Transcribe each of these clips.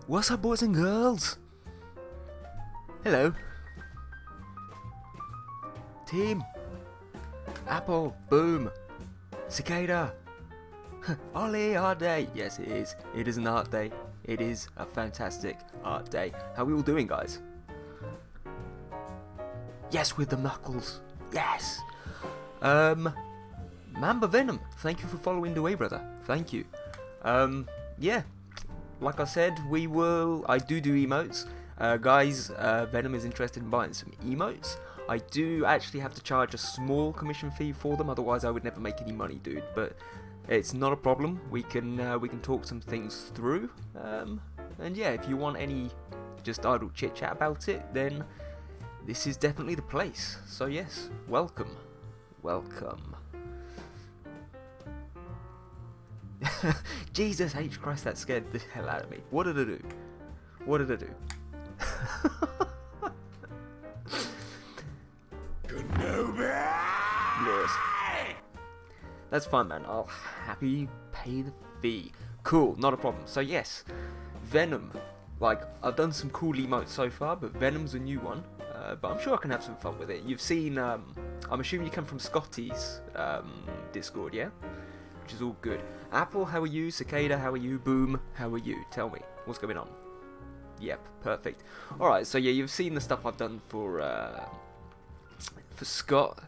What's up, boys and girls? Hello. Team. Apple. Boom. Cicada. Ollie, art day. Yes, it is. It is an art day. It is a fantastic art day. How are we all doing, guys? Yes, with the knuckles. Yes. Mamba Venom, thank you for following the way, brother. Thank you. Yeah. Like I said, I do emotes. Guys, Venom is interested in buying some emotes. I do actually have to charge a small commission fee for them, otherwise I would never make any money, dude. But it's not a problem. We can talk some things through. And yeah, if you want any just idle chit chat about it, then this is definitely the place. So yes, welcome. Jesus H. Christ, that scared the hell out of me. What did I do? Glorious. That's fine, man. I'll happily pay the fee. Cool, not a problem. So yes, Venom. Like, I've done some cool emotes so far, but Venom's a new one. But I'm sure I can have some fun with it. You've seen, I'm assuming you come from Scotty's Discord, yeah? Which is all good. Apple, how are you? Cicada, how are you? Boom, how are you? Tell me, what's going on? Yep, perfect. Alright, so yeah, you've seen the stuff I've done for Scott.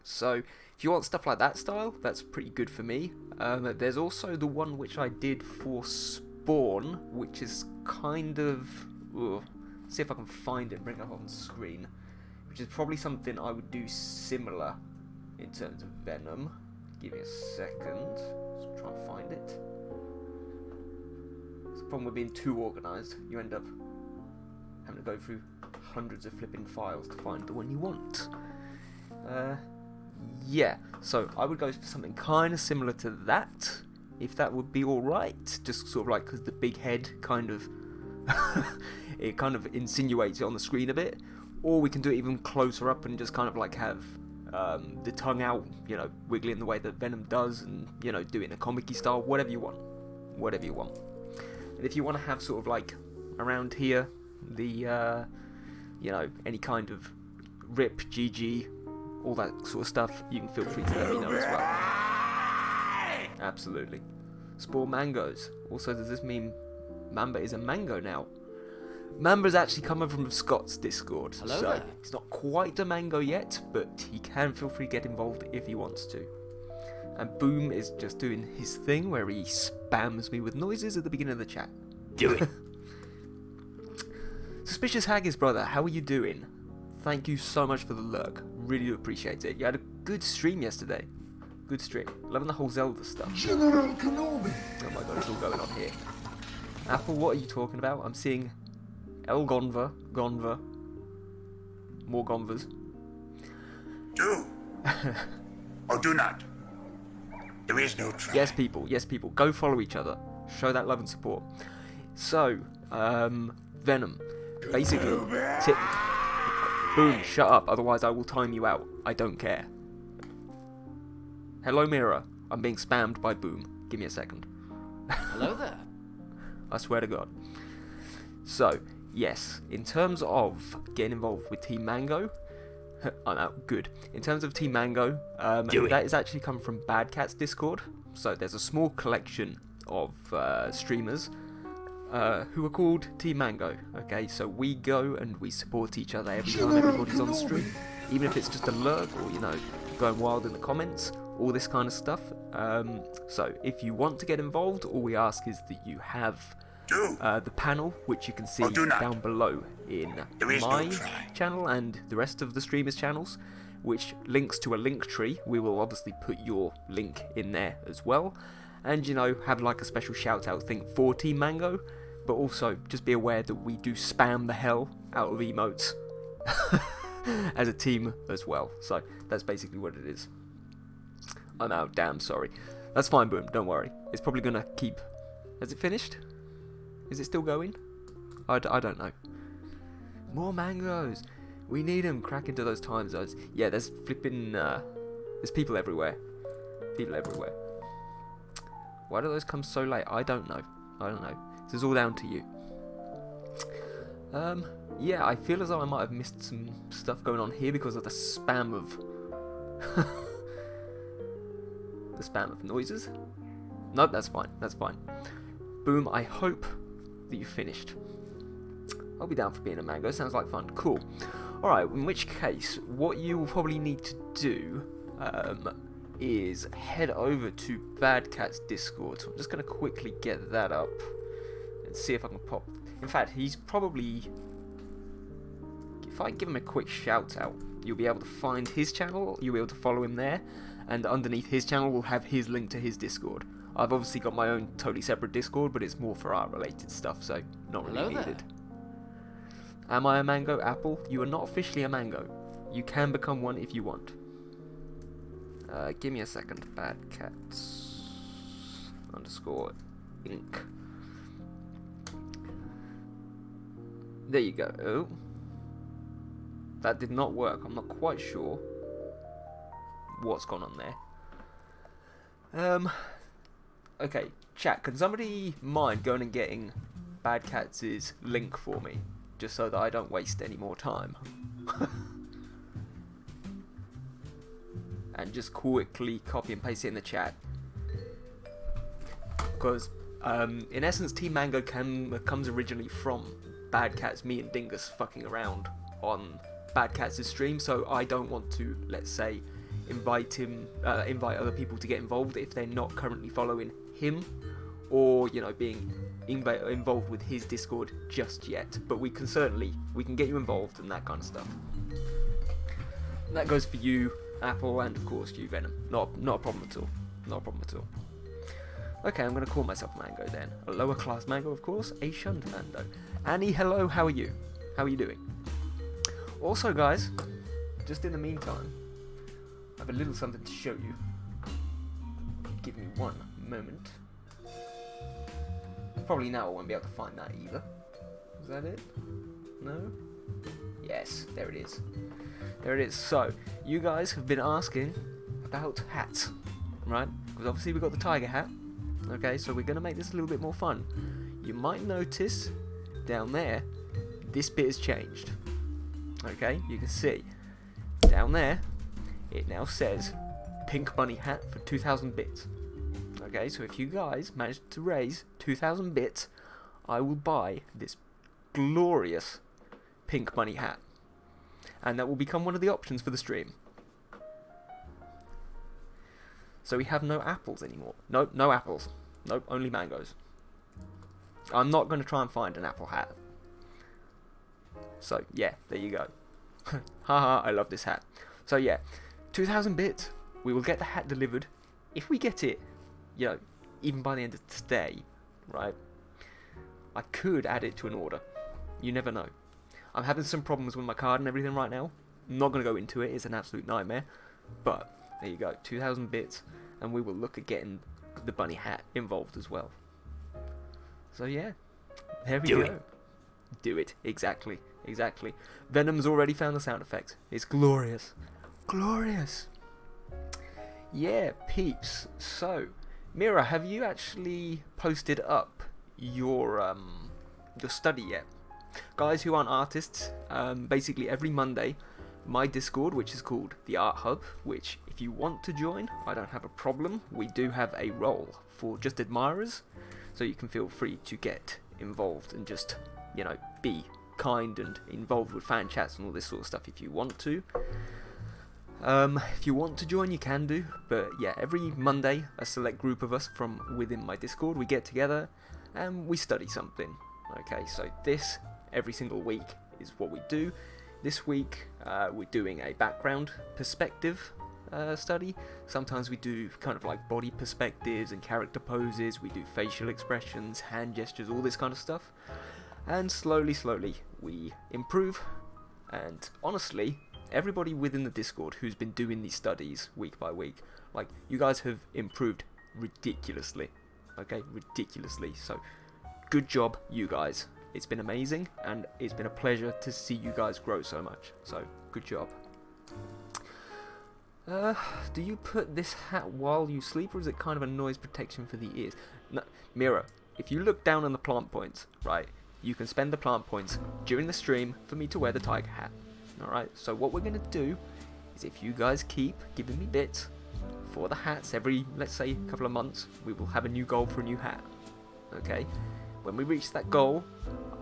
So, if you want stuff like that style, that's pretty good for me. There's also the one which I did for Spawn, which is kind of... see if I can find it, bring it up on screen. Which is probably something I would do similar in terms of Venom. Give me a second. Just try and find it. It's the problem with being too organised. You end up having to go through hundreds of flipping files to find the one you want. Yeah, so I would go for something kind of similar to that, if that would be alright. Just sort of like, because the big head kind of... it kind of insinuates it on the screen a bit. Or we can do it even closer up and just kind of like have the tongue out, you know, wiggling the way that Venom does, and, you know, do it in a comic-y style, whatever you want. And if you want to have sort of like around here, the, you know, any kind of rip, GG, all that sort of stuff, you can feel free to let me know as well. Absolutely. Spore mangoes. Also, does this mean Mamba is a mango now? Mamba's actually coming from Scott's Discord, Hello so there. he's not quite a mango yet, but he can feel free to get involved if he wants to. And Boom is just doing his thing where he spams me with noises at the beginning of the chat. Do it. Suspicious Haggis, brother, how are you doing? Thank you so much for the lurk. Really do appreciate it. You had a good stream yesterday. Good stream. Loving the whole Zelda stuff. General Kenobi. Oh my god, it's all going on here. Apple, what are you talking about? I'm seeing El Gonva, more Gonvas. Do or do not. There is no try. Yes, people, go follow each other. Show that love and support. So, Venom, basically, Boom, shut up, otherwise I will time you out. I don't care. Hello, Mirror. I'm being spammed by Boom. Give me a second. Hello there. I swear to God. So, yes, in terms of getting involved with Team Mango, I'm out. Good. In terms of Team Mango, that is actually come from Bad Cat's Discord. So there's a small collection of streamers who are called Team Mango. Okay, so we go and we support each other every time everybody's on stream, even if it's just a lurk or, you know, going wild in the comments, all this kind of stuff. So if you want to get involved, all we ask is that you have the panel, which you can see down below in my channel and the rest of the streamers' channels, which links to a link tree. We will obviously put your link in there as well, and, you know, have like a special shout out thing for Team Mango, but also just be aware that we do spam the hell out of emotes as a team as well. So that's basically what it is. I'm out. Damn sorry. That's fine, Boom, don't worry. It's probably gonna keep... Has it finished? Is it still going? I don't know. More mangoes. We need them. Crack into those time zones. Yeah, there's flipping... there's people everywhere. Why do those come so late? I don't know. Is It's all down to you. Yeah, I feel as though I might have missed some stuff going on here because of the spam of the spam of noises. Nope, that's fine. That's fine. Boom. I hope that you finished. I'll be down for being a mango. Sounds like fun. Cool. All right. In which case, what you will probably need to do is head over to Bad Cat's Discord. So I'm just gonna quickly get that up and see if I can pop. In fact, he's probably. If I give him a quick shout out, you'll be able to find his channel, you'll be able to follow him there, and underneath his channel will have his link to his Discord. I've obviously got my own totally separate Discord, but it's more for art related stuff, so not really needed. Am I a mango? Apple? You are not officially a mango. You can become one if you want. Give me a second. Bad Cats _ Inc. There you go. Oh. That did not work. I'm not quite sure what's gone on there. Okay, chat, can somebody mind going and getting Bad Cats' link for me? Just so that I don't waste any more time. And just quickly copy and paste it in the chat. Because, in essence, Team Mango comes originally from Bad Cats, me and Dingus fucking around on Bad Cats' stream, so I don't want to, let's say, invite other people to get involved if they're not currently following him, or, you know, being involved with his Discord just yet. But we can get you involved and that kind of stuff. And that goes for you, Apple, and of course you, Venom. Not a problem at all. Not a problem at all. Okay, I'm going to call myself Mango then. A lower class Mango, of course. A shunned Mango. Annie, hello, how are you? How are you doing? Also, guys, just in the meantime, I have a little something to show you. Give me one moment. Probably now I won't be able to find that either. Is that it? No? Yes, there it is. There it is. So, you guys have been asking about hats, right? Because obviously we've got the tiger hat. Okay, so we're going to make this a little bit more fun. You might notice down there, this bit has changed. Okay, you can see down there it now says Pink Bunny hat for 2,000 bits. Okay, so if you guys manage to raise 2,000 bits, I will buy this glorious Pink Bunny hat, and that will become one of the options for the stream. So we have no apples anymore. Nope, no apples. Nope, only mangoes. I'm not going to try and find an apple hat. So, yeah, there you go. Haha, I love this hat. So, yeah, 2,000 bits. We will get the hat delivered. If we get it, you know, even by the end of today, right, I could add it to an order. You never know. I'm having some problems with my card and everything right now. I'm not going to go into it. It's an absolute nightmare. But, there you go. 2,000 bits. And we will look at getting the bunny hat involved as well. So, yeah. There we go. Do it. Exactly. Exactly. Venom's already found the sound effect. It's glorious. Glorious. Yeah, peeps. So, Mira, have you actually posted up your study yet? Guys who aren't artists, basically every Monday, my Discord, which is called the Art Hub, which if you want to join, I don't have a problem. We do have a role for just admirers, so you can feel free to get involved and just, you know, be kind and involved with fan chats and all this sort of stuff if you want to. If you want to join, you can do, but yeah, every Monday a select group of us from within my Discord, we get together and we study something. Okay, so this every single week is what we do. This week we're doing a background perspective study. Sometimes we do kind of like body perspectives and character poses, we do facial expressions, hand gestures, all this kind of stuff. And slowly we improve, and honestly, everybody within the Discord who's been doing these studies week by week, like, you guys have improved ridiculously. Okay, ridiculously. So, good job, you guys. It's been amazing, and it's been a pleasure to see you guys grow so much. So, good job. Do you put this hat while you sleep, or is it kind of a noise protection for the ears? No, Mira, if you look down on the plant points, right, you can spend the plant points during the stream for me to wear the tiger hat. Alright, so what we're going to do is if you guys keep giving me bits for the hats every, let's say, a couple of months, we will have a new goal for a new hat. Okay? When we reach that goal,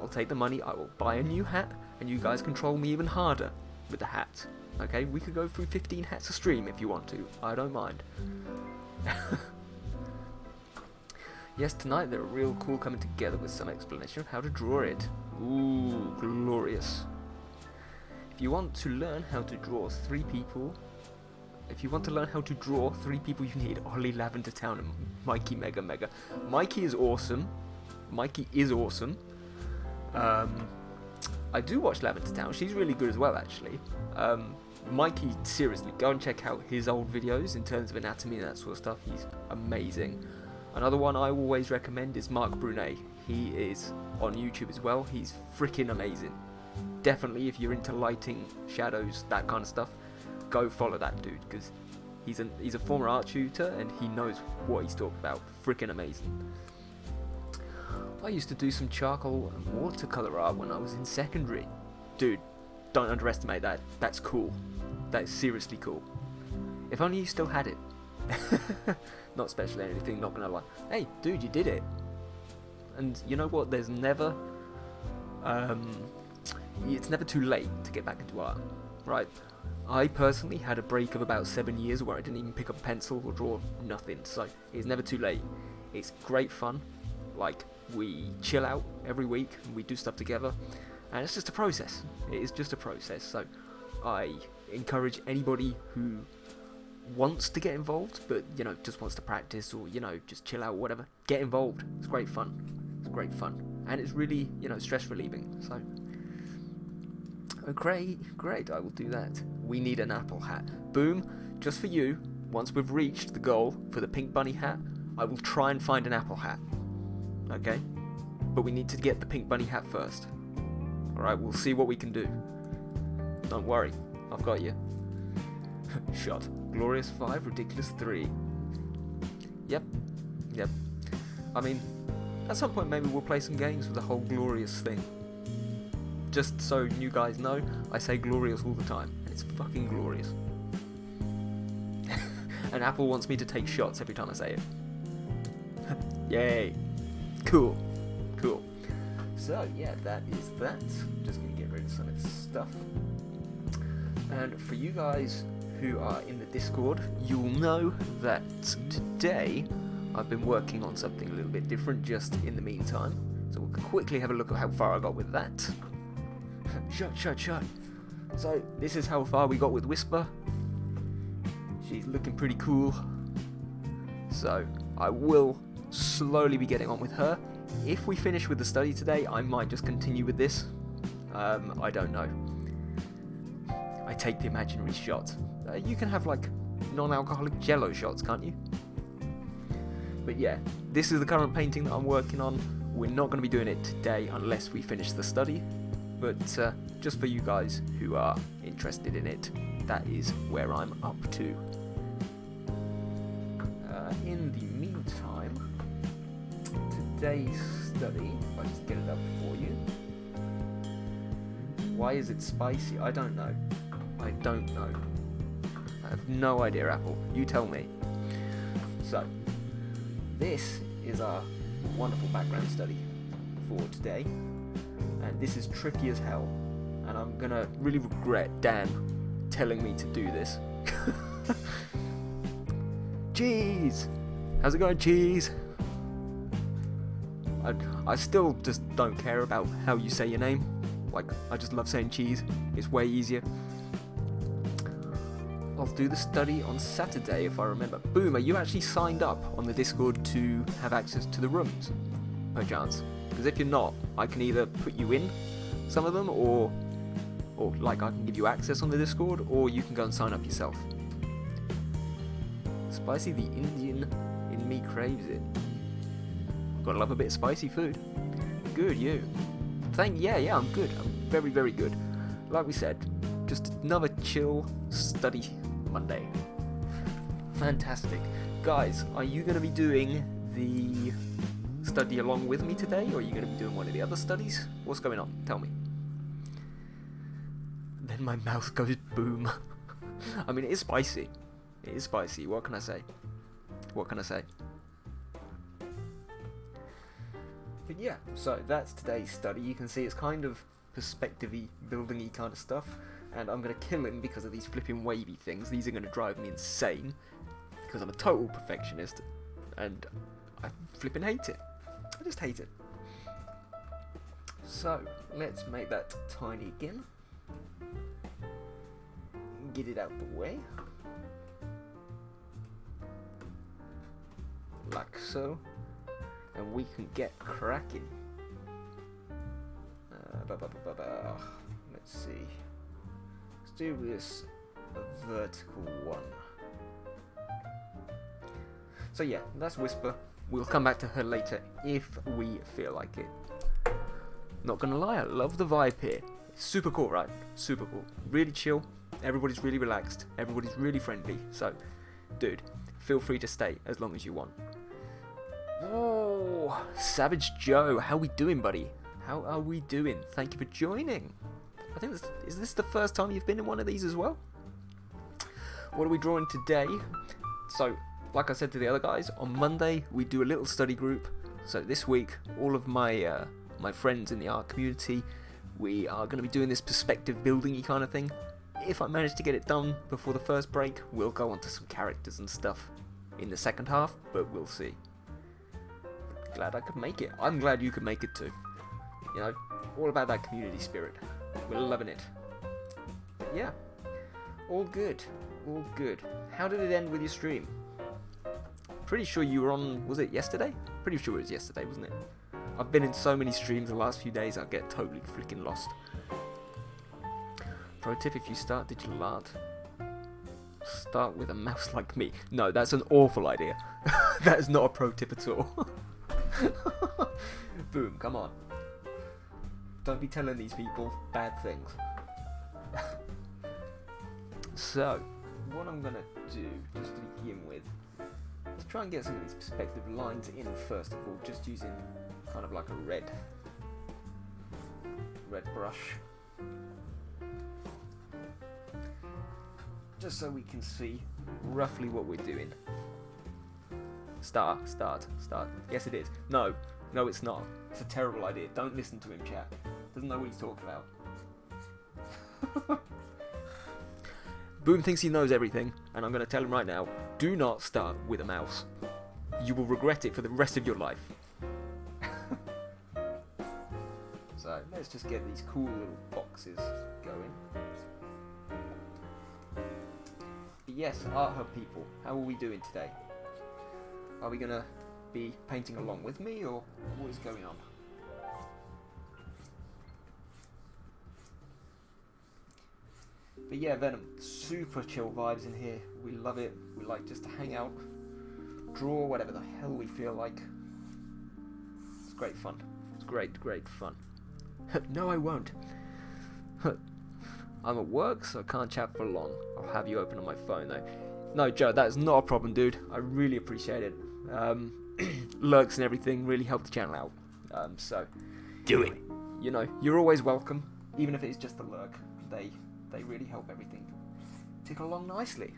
I'll take the money, I will buy a new hat, and you guys control me even harder with the hats. Okay? We could go through 15 hats a stream if you want to. I don't mind. Yes, tonight they're real cool coming together with some explanation of how to draw it. Ooh, glorious. If you want to learn how to draw three people, you need Ollie Lavender Town and Mikey Mega. Mikey is awesome. I do watch Lavender Town. She's really good as well, actually. Mikey, seriously, go and check out his old videos in terms of anatomy and that sort of stuff. He's amazing. Another one I always recommend is Mark Brunet. He is on YouTube as well. He's freaking amazing. Definitely, if you're into lighting, shadows, that kind of stuff, go follow that dude, because he's a former art tutor and he knows what he's talking about. Freaking amazing. I used to do some charcoal and watercolor art when I was in secondary. Dude, don't underestimate that. That's cool. That is seriously cool. If only you still had it. Not especially anything, not gonna lie. Hey, dude, you did it. And you know what? There's never it's never too late to get back into art, right? I personally had a break of about 7 years where I didn't even pick up a pencil or draw nothing, so it's never too late. It's great fun. Like, we chill out every week and we do stuff together, and it's just a process. It is just a process. So I encourage anybody who wants to get involved, but just wants to practice or just chill out or whatever, get involved. It's great fun. And it's really stress relieving. So great, I will do that. We need an apple hat. Boom, just for you. Once we've reached the goal for the pink bunny hat, I will try and find an apple hat. Okay? But we need to get the pink bunny hat first. Alright, we'll see what we can do. Don't worry, I've got you. Shot. Glorious 5, Ridiculous 3. Yep. I mean, at some point maybe we'll play some games with the whole glorious thing. Just so you guys know, I say glorious all the time, and it's fucking glorious. And Apple wants me to take shots every time I say it. Yay. Cool. So yeah, that is that. Just gonna get rid of some of this stuff. And for you guys who are in the Discord, you'll know that today I've been working on something a little bit different just in the meantime. So we'll quickly have a look at how far I got with that. Shut. So this is how far we got with Whisper. She's looking pretty cool. So I will slowly be getting on with her. If we finish with the study today, I might just continue with this. I don't know. I take the imaginary shot. You can have like non-alcoholic jello shots, can't you? But yeah, this is the current painting that I'm working on. We're not going to be doing it today unless we finish the study. But just for you guys who are interested in it, that is where I'm up to. In the meantime, today's study, if I just get it up for you. Why is it spicy? I don't know. I have no idea, Apple. You tell me. So, this is our wonderful background study for today. And this is tricky as hell. And I'm gonna really regret Dan telling me to do this. Cheese! How's it going, Cheese? I still just don't care about how you say your name. Like, I just love saying Cheese. It's way easier. I'll do the study on Saturday if I remember. Boom, are you actually signed up on the Discord to have access to the rooms? Perchance. Because if you're not, I can either put you in some of them, or like I can give you access on the Discord, or you can go and sign up yourself. Spicy, the Indian in me craves it. Gotta love a bit of spicy food. Good, you. Yeah, I'm good. I'm very, very good. Like we said, just another chill study Monday. Fantastic. Guys, are you going to be doing the study along with me today, or are you going to be doing one of the other studies? What's going on? Tell me. Then my mouth goes boom. I mean, it is spicy. It is spicy. What can I say? What can I say? But yeah, so that's today's study. You can see it's kind of perspective-y, building-y kind of stuff. And I'm going to kill him because of these flipping wavy things. These are going to drive me insane. Because I'm a total perfectionist. And I flipping hate it. I just hate it. So, let's make that tiny again. Get it out the way. Like so. And we can get cracking. Let's see. Let's do this a vertical one. So yeah, that's Whisper. We'll come back to her later if we feel like it. Not gonna lie, I love the vibe here. It's super cool, right? Super cool. Really chill. Everybody's really relaxed. Everybody's really friendly. So, dude, feel free to stay as long as you want. Oh, Savage Joe, how we doing, buddy? How are we doing? Thank you for joining. I think is this the first time you've been in one of these as well? What are we drawing today? So, like I said to the other guys, on Monday we do a little study group. So this week, all of my my friends in the art community, we are going to be doing this perspective building-y kind of thing. If I manage to get it done before the first break, we'll go on to some characters and stuff in the second half, but we'll see. Glad I could make it. I'm glad you could make it too. You know, all about that community spirit. We're loving it. But yeah, all good. All good. How did it end with your stream? Pretty sure you were on, was it yesterday? Pretty sure it was yesterday, wasn't it? I've been in so many streams the last few days, I get totally freaking lost. Pro tip, if you start digital art, start with a mouse like me. No, that's an awful idea. That is not a pro tip at all. Boom, come on. Don't be telling these people bad things. So, what I'm going to do, just to begin with, is try and get some of these perspective lines in first of all, just using kind of like a red brush. Just so we can see roughly what we're doing. Start. Yes, it is. No, it's not. It's a terrible idea. Don't listen to him, chat. Doesn't know what he's talking about. Boom thinks he knows everything, and I'm going to tell him right now, do not start with a mouse. You will regret it for the rest of your life. So, let's just get these cool little boxes going. But yes, Art Hub people, how are we doing today? Are we going to be painting along with me, or what is going on? But yeah, Venom, super chill vibes in here. We love it. We like just to hang out, draw whatever the hell we feel like. It's great fun. It's great fun. No, I won't. I'm at work, so I can't chat for long. I'll have you open on my phone though. No, Joe, that is not a problem, dude. I really appreciate it. Lurks and everything really help the channel out. So Do it. You know, you're always welcome, even if it's just a lurk. They really help everything tick along nicely.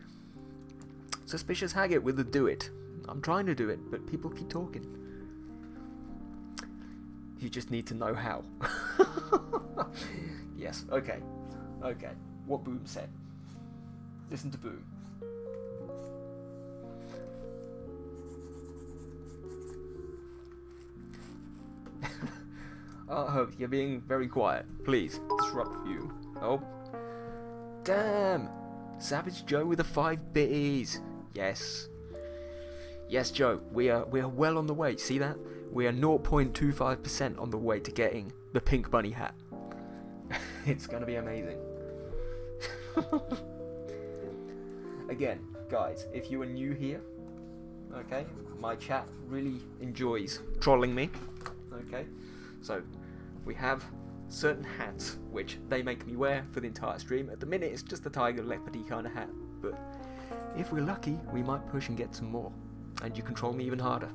Suspicious Haggett with the do it. I'm trying to do it, but people keep talking. You just need to know how. Yes, okay. What Boom said. Listen to Boom. Oh, you're being very quiet. Please, disrupt you. Oh. Damn! Savage Joe with the 5 bitties. Yes. Yes, Joe, we are well on the way. See that? We are 0.25% on the way to getting the pink bunny hat. It's gonna be amazing. Again, guys, if you are new here, okay, my chat really enjoys trolling me. Okay, so we have certain hats which they make me wear for the entire stream. At the minute it's just a tiger leopardy kind of hat, but if we're lucky we might push and get some more, and you control me even harder.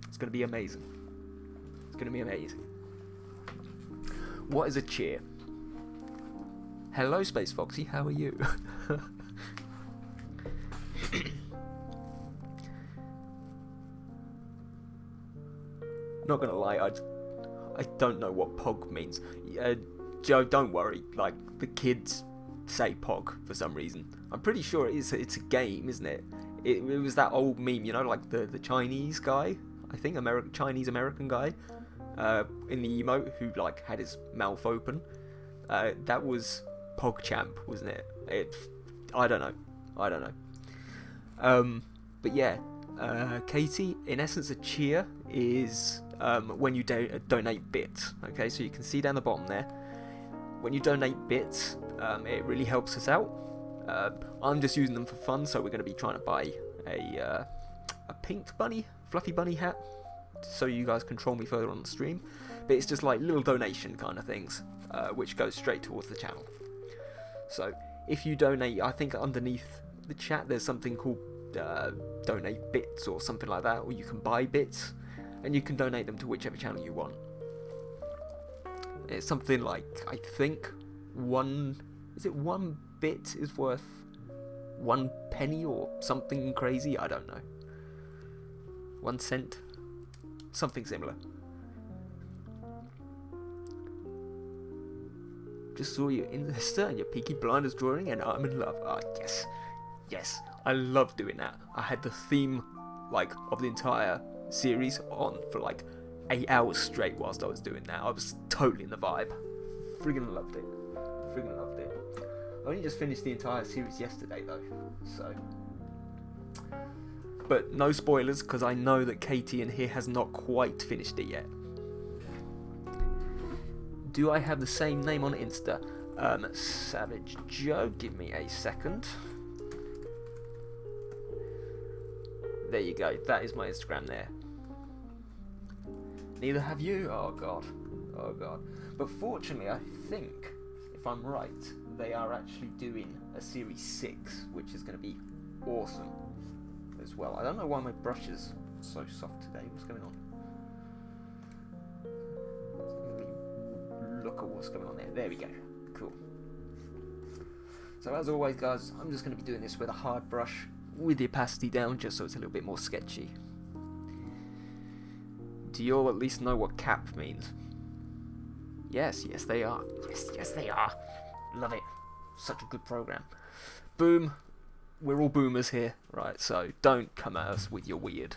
It's going to be amazing. going to be amazing. What is a cheer? Hello, Space Foxy. How are you? Not gonna lie, I don't know what POG means. Joe, don't worry. Like, the kids say POG for some reason. I'm pretty sure it's a game, isn't it? It was that old meme, you know, like the Chinese guy, I think, Chinese American guy, in the emote who like had his mouth open. That was PogChamp, wasn't it? I don't know. But yeah, Katie, in essence, a cheer is when you donate bits. Okay, so you can see down the bottom there. When you donate bits, it really helps us out. I'm just using them for fun, so we're going to be trying to buy a pink bunny, fluffy bunny hat, so you guys can troll me further on the stream. But it's just like little donation kind of things, which goes straight towards the channel. So if you donate, I think underneath the chat there's something called donate bits or something like that, or you can buy bits, and you can donate them to whichever channel you want. It's something like, I think, one bit is worth 1 penny or something crazy, I don't know. 1 cent? Something similar. Just saw your Insta and your Peaky Blinders drawing and I'm in love. Ah, yes. Yes, I love doing that. I had the theme, like, of the entire series on for like 8 hours straight whilst I was doing that. I was totally in the vibe. Friggin' loved it. I only just finished the entire series yesterday though, so. But no spoilers, because I know that Katie in here has not quite finished it yet. Do I have the same name on Insta? Savage Joe, give me a second. There you go, that is my Instagram there. Neither have you? Oh god. But fortunately, I think, if I'm right, they are actually doing a Series 6, which is going to be awesome as well. I don't know why my brush is so soft today. What's going on? Look at what's going on there. There we go. Cool. So as always, guys, I'm just going to be doing this with a hard brush with the opacity down, just so it's a little bit more sketchy. Do you all at least know what cap means? Yes, they are. Yes, they are. Love it. Such a good program. Boom. We're all boomers here, right? So don't come at us with your weird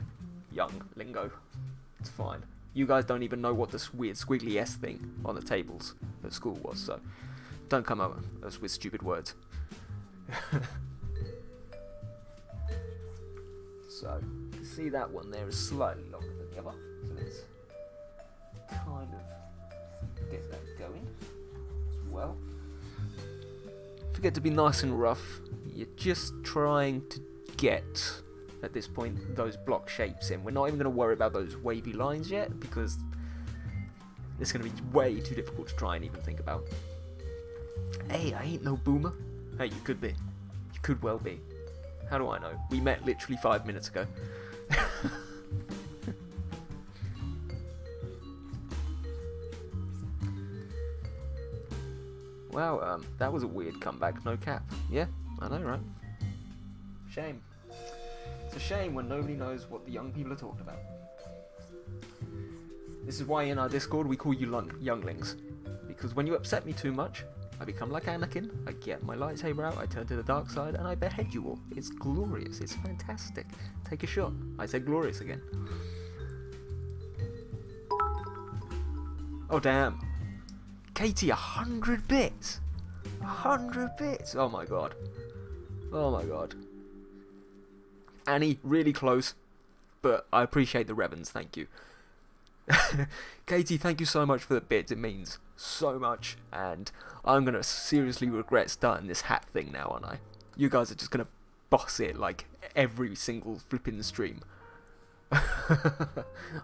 young lingo. It's fine. You guys don't even know what this weird squiggly S thing on the tables at school was, so don't come at us with stupid words. So, you see that one there is slightly longer than the other, so let's kind of get that going as well. Forget to be nice and rough. You're just trying to get, at this point, those block shapes in. We're not even going to worry about those wavy lines yet, because it's going to be way too difficult to try and even think about. Hey, I ain't no boomer. Hey, you could be. You could well be. How do I know? We met literally 5 minutes ago. Wow, that was a weird comeback, no cap. Yeah, I know, right? Shame. It's a shame when nobody knows what the young people are talking about. This is why in our Discord we call you younglings. Because when you upset me too much, I become like Anakin, I get my lightsaber out, I turn to the dark side, and I behead you all. It's glorious, it's fantastic. Take a shot. I said glorious again. Oh damn. Katie, 100 bits! 100 bits! Oh my god. Oh my god. Annie, really close, but I appreciate the Revens, thank you. Katie, thank you so much for the bits, it means so much, and I'm gonna seriously regret starting this hat thing now, aren't I? You guys are just gonna boss it like every single flipping stream.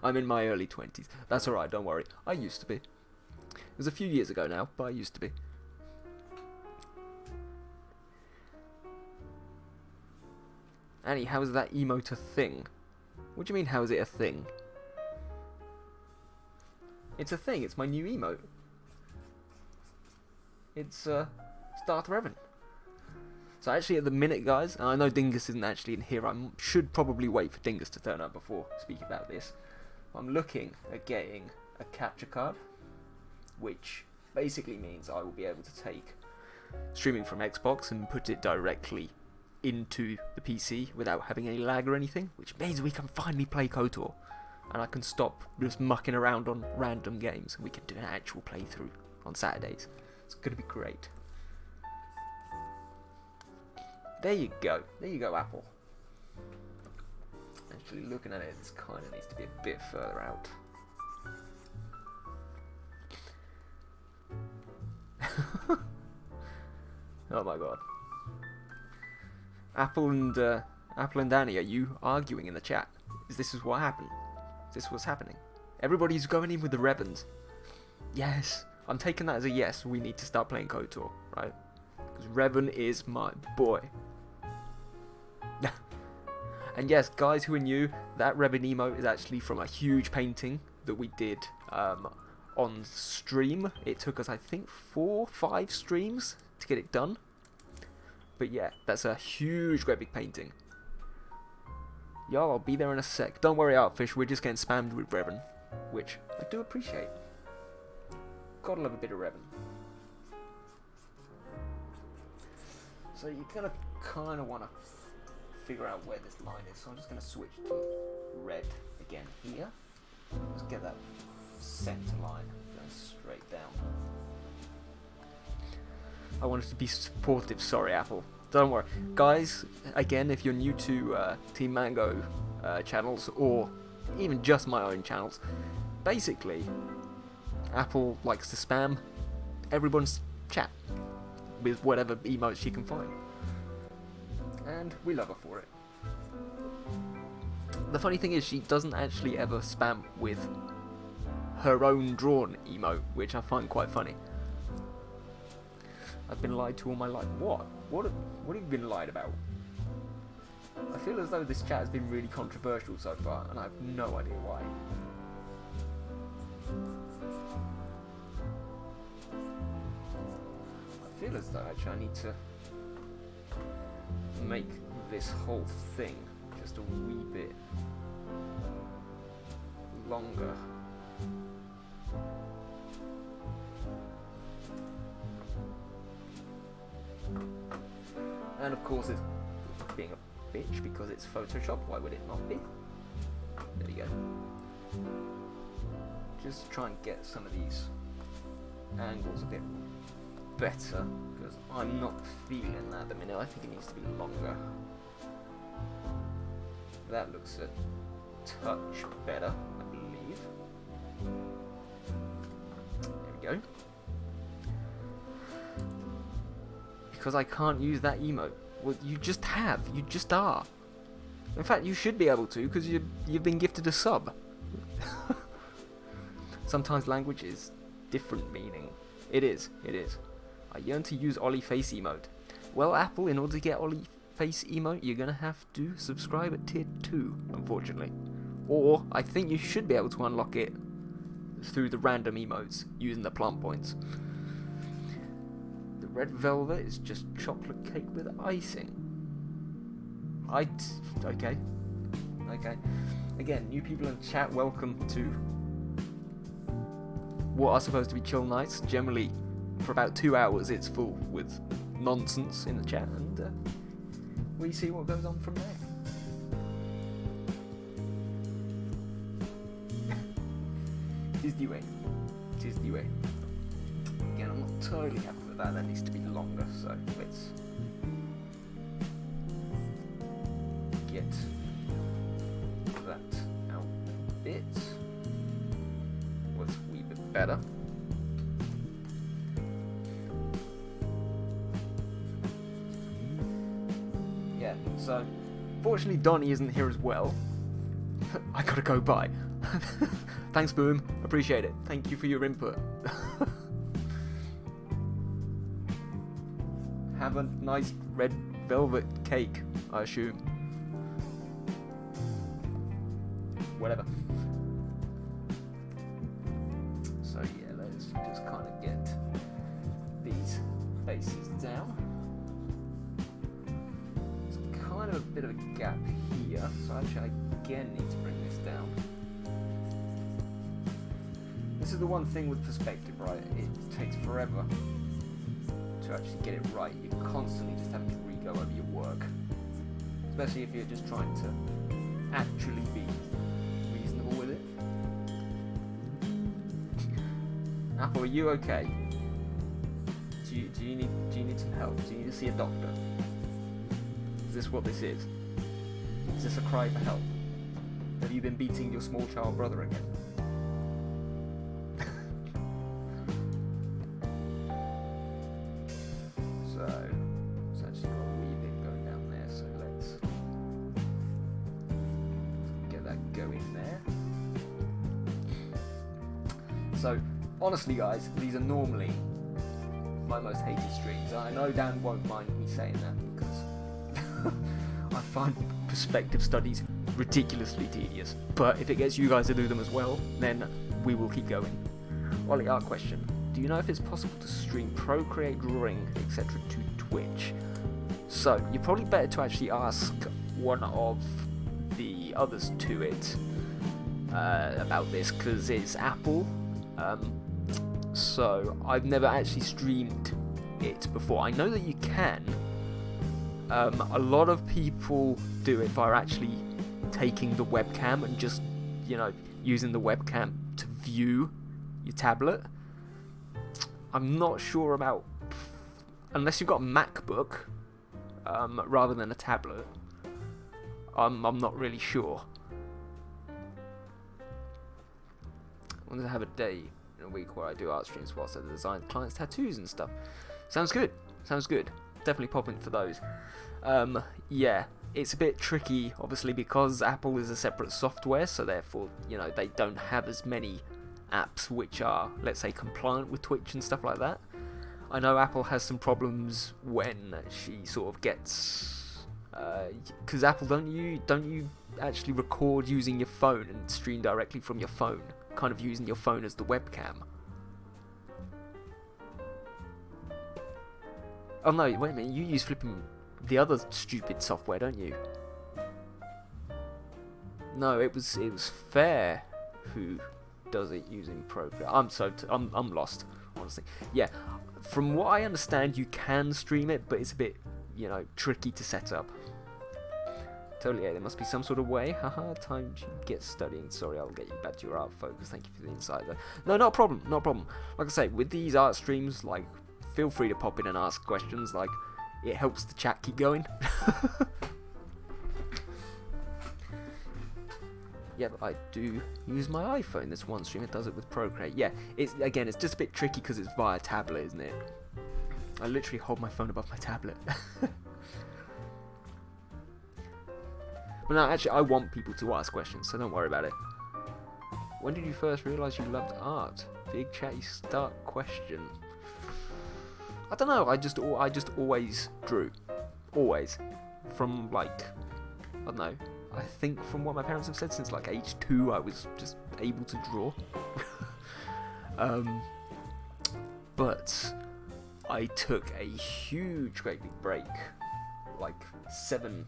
I'm in my early 20s. That's alright, don't worry. I used to be. It was a few years ago now, but I used to be. Annie, how is that emote a thing? What do you mean, how is it a thing? It's a thing. It's my new emote. It's Darth Revan. So actually at the minute, guys, and I know Dingus isn't actually in here, I should probably wait for Dingus to turn up before speaking about this. I'm looking at getting a capture card, which basically means I will be able to take streaming from Xbox and put it directly into the PC without having any lag or anything, which means we can finally play KOTOR, and I can stop just mucking around on random games, and we can do an actual playthrough on Saturdays. It's going to be great. There you go, Apple. Actually, looking at it, this kind of needs to be a bit further out. Oh my god. Apple and Danny, are you arguing in the chat? Is this what happened? Is this what's happening? Everybody's going in with the Revens. Yes, I'm taking that as a yes. We need to start playing KOTOR, right? Because Revan is my boy. And yes, guys who are new, that Revan emote is actually from a huge painting that we did on stream. It took us, I think, 4 or 5 streams to get it done. But yeah, that's a huge, great big painting. Yo, I'll be there in a sec. Don't worry, Outfish, we're just getting spammed with Revan, which I do appreciate. Gotta love a bit of Revan. So you're gonna kind of want to figure out where this line is. So I'm just gonna switch to red again here. Let's get that center line going straight down. I wanted to be supportive, sorry Apple. Don't worry. Guys, again, if you're new to Team Mango channels, or even just my own channels, basically, Apple likes to spam everyone's chat with whatever emotes she can find. And we love her for it. The funny thing is, she doesn't actually ever spam with her own drawn emote, which I find quite funny. I've been lied to all my life. What? What have you been lied about? I feel as though this chat has been really controversial so far, and I have no idea why. I feel as though actually I need to make this whole thing just a wee bit longer. And of course it's being a bitch because it's Photoshop, why would it not be? There we go. Just try and get some of these angles a bit better, because I'm not feeling that at the minute. I think it needs to be longer. That looks a touch better, I believe. There we go. Because I can't use that emote. Well, you just have. You just are. In fact, you should be able to, because you've been gifted a sub. Sometimes language is different meaning. It is. I yearn to use Ollie Face emote. Well, Apple, in order to get Ollie Face emote, you're going to have to subscribe at tier 2, unfortunately. Or, I think you should be able to unlock it through the random emotes, using the plant points. The red velvet is just chocolate cake with icing. Okay. Again, new people in the chat, welcome to what are supposed to be chill nights. Generally, for about 2 hours, it's full with nonsense in the chat, and we see what goes on from there. Tis the way. Again, I'm not totally happy with that. That needs to be longer, so let's get that out a bit. What's a wee bit better. Yeah, so fortunately Donnie isn't here as well. I gotta go bye. Thanks, Boom. Appreciate it. Thank you for your input. Have a nice red velvet cake, I assume. faces down. It's kind of a bit of a gap here, so actually I again need to bring this down. This is the one thing with perspective, right? It takes forever to actually get it right. You're constantly just having to re-go over your work. Especially if you're just trying to actually be reasonable with it. Apple, are you okay? Do you need some help? Do you need to see a doctor? Is this what this is? Is this a cry for help? Have you been beating your small child brother again? So it's actually got a wee bit going down there, so let's get that going there. So honestly guys, these are normally my most hated streams. I know Dan won't mind me saying that because I find perspective studies ridiculously tedious. But if it gets you guys to do them as well, then we will keep going. Ollie, our question. Do you know if it's possible to stream Procreate, Drawing, etc. to Twitch? So, you're probably better to actually ask one of the others to it about this, because it's Apple. So, I've never actually streamed it before. I know that you can. A lot of people do it via actually taking the webcam and just, using the webcam to view your tablet. I'm not sure about, unless you've got a MacBook rather than a tablet. I'm not really sure. I want to have a day in a week where I do art streams whilst I design clients' tattoos and stuff. Sounds good. Definitely pop in for those. Yeah, it's a bit tricky, obviously, because Apple is a separate software, so therefore, they don't have as many apps which are, let's say, compliant with Twitch and stuff like that. I know Apple has some problems when she sort of gets, because Apple, don't you actually record using your phone and stream directly from your phone, kind of using your phone as the webcam? Oh no, wait a minute, you use flipping the other stupid software, don't you? No, it was Fair who does it using Procreate. I'm lost, honestly. Yeah, from what I understand, you can stream it, but it's a bit, tricky to set up. Totally, yeah, there must be some sort of way. Haha, time to get studying. Sorry, I'll get you back to your art focus. Thank you for the insight, though. No, not a problem. Like I say, with these art streams, feel free to pop in and ask questions. It helps the chat keep going. Yeah, but I do use my iPhone. This one stream, it does it with Procreate. Yeah, it's just a bit tricky because it's via tablet, isn't it? I literally hold my phone above my tablet. Well, no, actually, I want people to ask questions, so don't worry about it. When did you first realise you loved art? Big chatty start question. I don't know. I just always drew, always. From I don't know. I think from what my parents have said, since age 2, I was just able to draw. But I took a huge, great big break, 7-8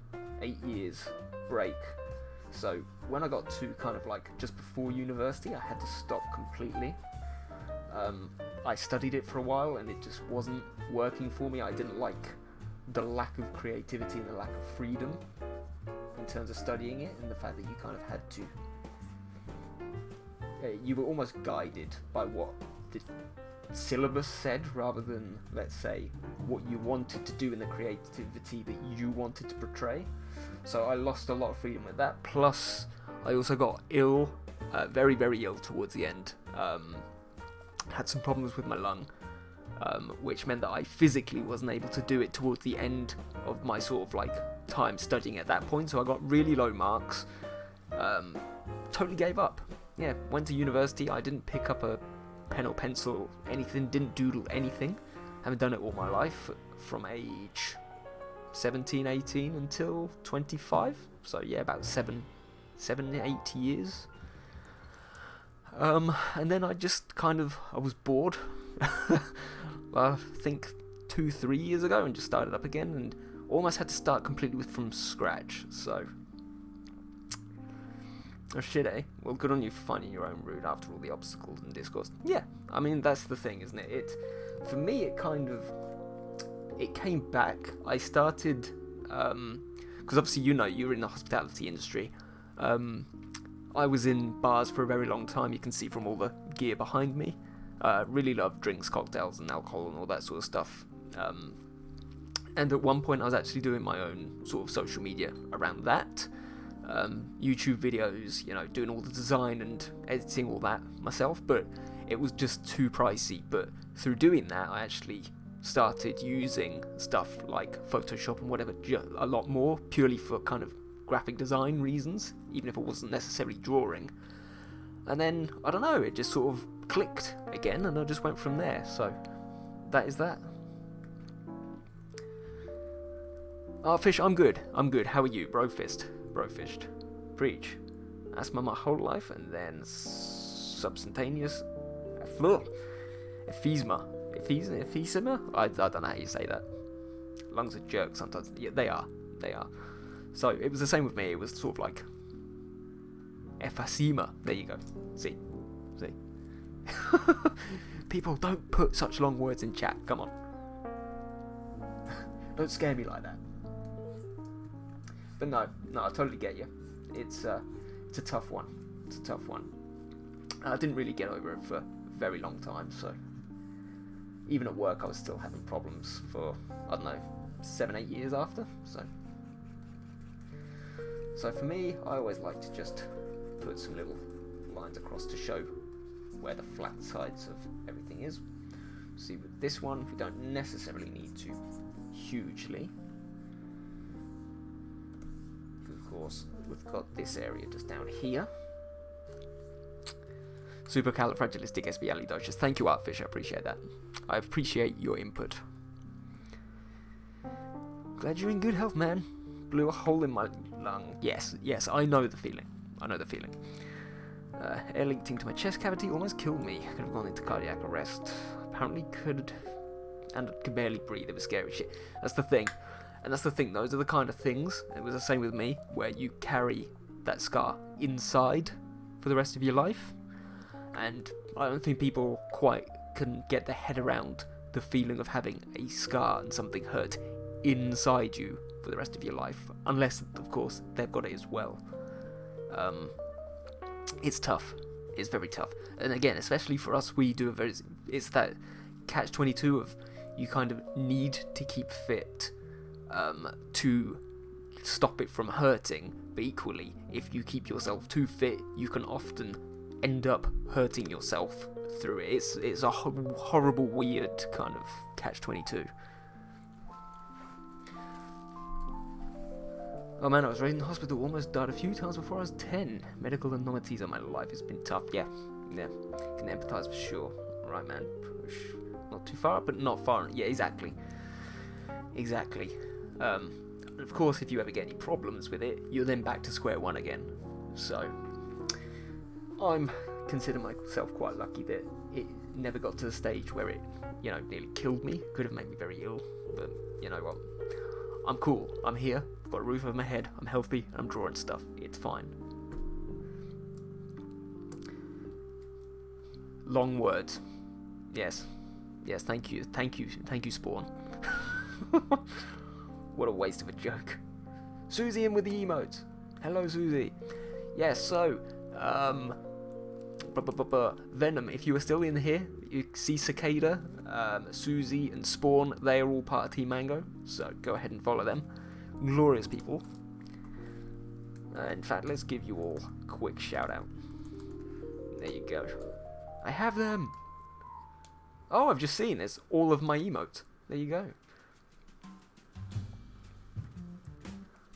years break. So when I got to kind of just before university, I had to stop completely. I studied it for a while and it just wasn't working for me. I didn't like the lack of creativity and the lack of freedom in terms of studying it, and the fact that you kind of had to, you were almost guided by what the syllabus said rather than, let's say, what you wanted to do in the creativity that you wanted to portray. So I lost a lot of freedom with that. Plus, I also got ill, very, very ill towards the end. Had some problems with my lung, which meant that I physically wasn't able to do it towards the end of my sort of time studying at that point. So I got really low marks, totally gave up. Yeah, went to university. I didn't pick up a pen or pencil, anything, didn't doodle anything. Haven't done it all my life, from age 17, 18 until 25. So yeah, about 7, 8 years. And then I just I was bored. I think 2-3 years ago and just started up again, and almost had to start completely from scratch. So, oh shit, eh? Well, good on you for finding your own route after all the obstacles and discourse. Yeah, I mean, that's the thing, isn't it? For me, it came back. I started, because obviously, you're in the hospitality industry. I was in bars for a very long time. You can see from all the gear behind me. Really love drinks, cocktails, and alcohol and all that sort of stuff. And at one point, I was actually doing my own sort of social media around that. YouTube videos, doing all the design and editing all that myself, but it was just too pricey. But through doing that, I actually started using stuff like Photoshop and whatever a lot more, purely for kind of graphic design reasons, even if it wasn't necessarily drawing. And then, I don't know, it just sort of clicked again, and I just went from there. So, that is that. Fish, I'm good. How are you? Brofished. Preach. Asthma my whole life, and then subcutaneous emphysema. I don't know how you say that. Lungs are jerk sometimes. Yeah, they are. So it was the same with me. It was sort of like emphysema. There you go. See. People, don't put such long words in chat. Come on. Don't scare me like that. But no, I totally get you. It's a tough one. I didn't really get over it for a very long time, so even at work I was still having problems for, I don't know, 7-8 years after. So for me, I always like to just put some little lines across to show where the flat sides of everything is. See, with this one, we don't necessarily need to hugely. Of course, we've got this area just down here. Supercalifragilisticexpialidocious. Thank you, Artfish. I appreciate that. I appreciate your input. Glad you're in good health, man. Blew a hole in my lung. Yes, I know the feeling. Air leaked into my chest cavity, almost killed me. Could have gone into cardiac arrest. Apparently could barely breathe. It was scary shit. That's the thing. Those are the kind of things, it was the same with me, where you carry that scar inside for the rest of your life. And I don't think people quite can get their head around the feeling of having a scar and something hurt inside you for the rest of your life, unless, of course, they've got it as well. It's tough. It's very tough. And again, especially for us, it's that catch-22 of you kind of need to keep fit to stop it from hurting, but equally, if you keep yourself too fit, you can often end up hurting yourself through it. It's a horrible, weird kind of catch-22. Oh man, I was raised in the hospital, almost died a few times before I was 10. Medical anomalies of my life has been tough. Yeah, can empathise for sure. Right, man, push. Not too far, but not far. Yeah, exactly. Of course, if you ever get any problems with it, you're then back to square one again. So, I'm consider myself quite lucky that it never got to the stage where it, nearly killed me. Could have made me very ill, but you know what? I'm cool. I'm here. I've got a roof over my head. I'm healthy. I'm drawing stuff. It's fine. Long words. Yes. Thank you, Spawn. What a waste of a joke. Susie in with the emotes. Hello, Susie. Yes. So, Venom. If you are still in here, you see Cicada, Susie, and Spawn. They are all part of Team Mango. So go ahead and follow them. Glorious people. In fact, let's give you all a quick shout out. There you go. I have them. Oh, I've just seen it's all of my emotes. There you go.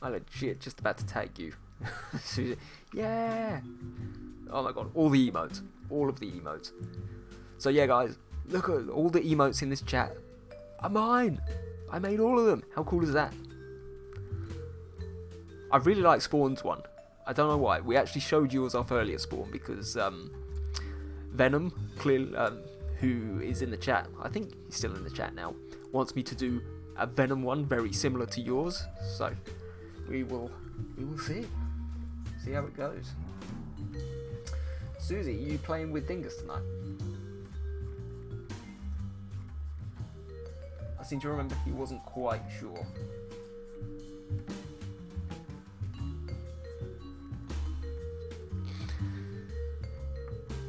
I legit just about to tag you. Susie. Yeah. Oh my god, all the emotes. All of the emotes. So yeah, guys, look at all the emotes in this chat. Are mine. I made all of them. How cool is that? I really like Spawn's one. I don't know why. We actually showed yours off earlier, Spawn, because Venom, who is in the chat, I think he's still in the chat now, wants me to do a Venom one very similar to yours. So we will see how it goes. Susie, are you playing with Dingus tonight? I seem to remember he wasn't quite sure.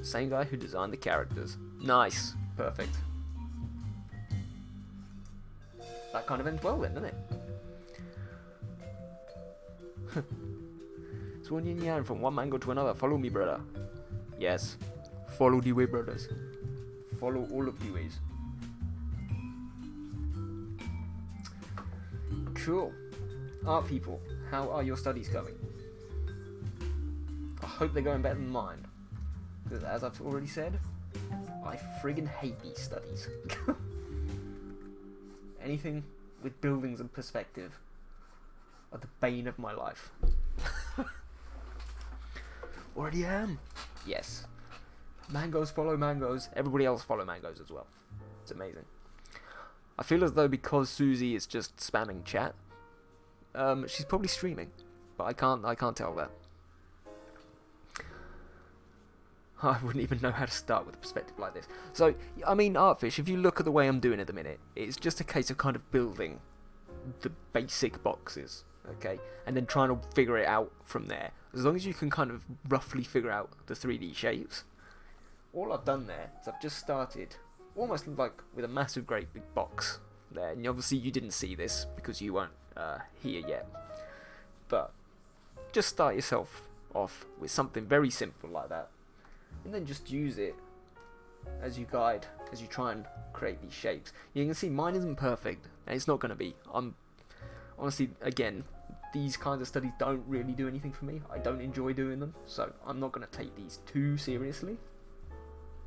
Same guy who designed the characters. Nice. Perfect. That kind of ends well then, doesn't it? Swan yin yang from one mango to another. Follow me, brother. Yes. Follow the way, brothers. Follow all of the ways. Cool. Art people, how are your studies going? I hope they're going better than mine. Because as I've already said, I friggin' hate these studies. Anything with buildings and perspective are the bane of my life. Already am. Yes. Mangoes follow mangoes. Everybody else follow mangoes as well. It's amazing. I feel as though because Susie is just spamming chat, she's probably streaming, but I can't tell that. I wouldn't even know how to start with a perspective like this. So, I mean, Artfish, if you look at the way I'm doing at the minute, it's just a case of kind of building the basic boxes, okay? And then trying to figure it out from there. As long as you can kind of roughly figure out the 3D shapes. All I've done there is I've just started almost like with a massive great big box there. And obviously you didn't see this because you weren't here yet. But just start yourself off with something very simple like that. And then just use it as you guide, as you try and create these shapes. You can see mine isn't perfect, and it's not going to be. I'm honestly, again, these kinds of studies don't really do anything for me. I don't enjoy doing them, so I'm not going to take these too seriously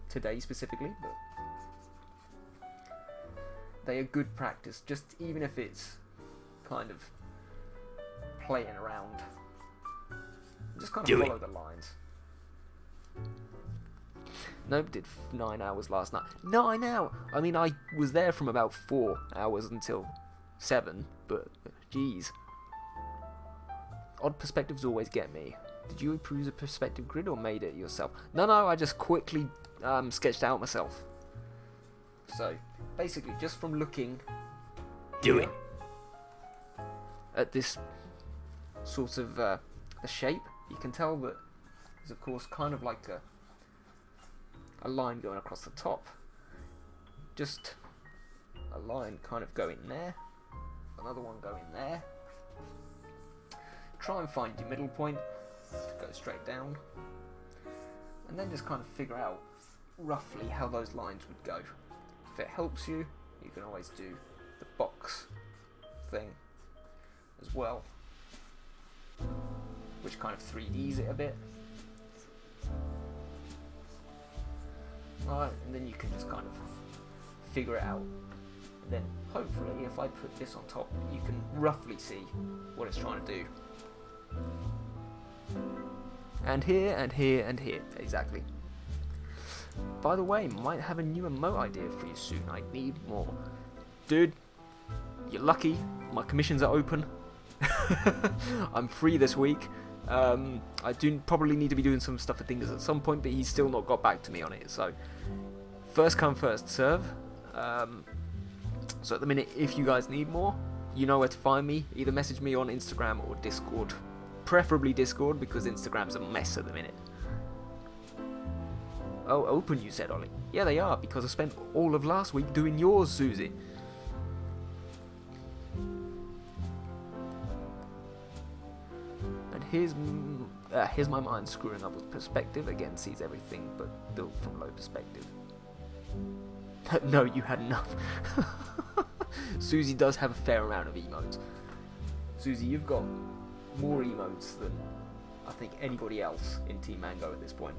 today specifically, but they are good practice, just even if it's kind of playing around. Just kind of follow the lines. Nope, did 9 hours last night. 9 hours! I mean, I was there from about 4 hours until 7, but jeez. Odd perspectives always get me. Did you peruse a perspective grid or made it yourself? No, I just quickly sketched out myself. So, basically, just from looking at this sort of the shape, you can tell that there's, of course, kind of like a line going across the top. Just a line kind of going there, another one going there. Try and find your middle point to go straight down, and then just kind of figure out roughly how those lines would go. If it helps you, you can always do the box thing as well, which kind of 3Ds it a bit. Right, and then you can just kind of figure it out. And then hopefully if I put this on top, you can roughly see what it's trying to do. And here, and here, and here. Exactly. By the way, might have a new emote idea for you soon. I need more. Dude, you're lucky. My commissions are open. I'm free this week. I do probably need to be doing some stuff for Dingus at some point, but he's still not got back to me on it. So, first come, first serve. So at the minute, if you guys need more, you know where to find me. Either message me on Instagram or Discord. Preferably Discord, because Instagram's a mess at the minute. Oh, open, you said, Ollie. Yeah, they are, because I spent all of last week doing yours, Susie. And here's my mind screwing up with perspective. Again, sees everything but built from low perspective. No, you had enough. Susie does have a fair amount of emotes. Susie, you've got more emotes than I think anybody else in Team Mango at this point.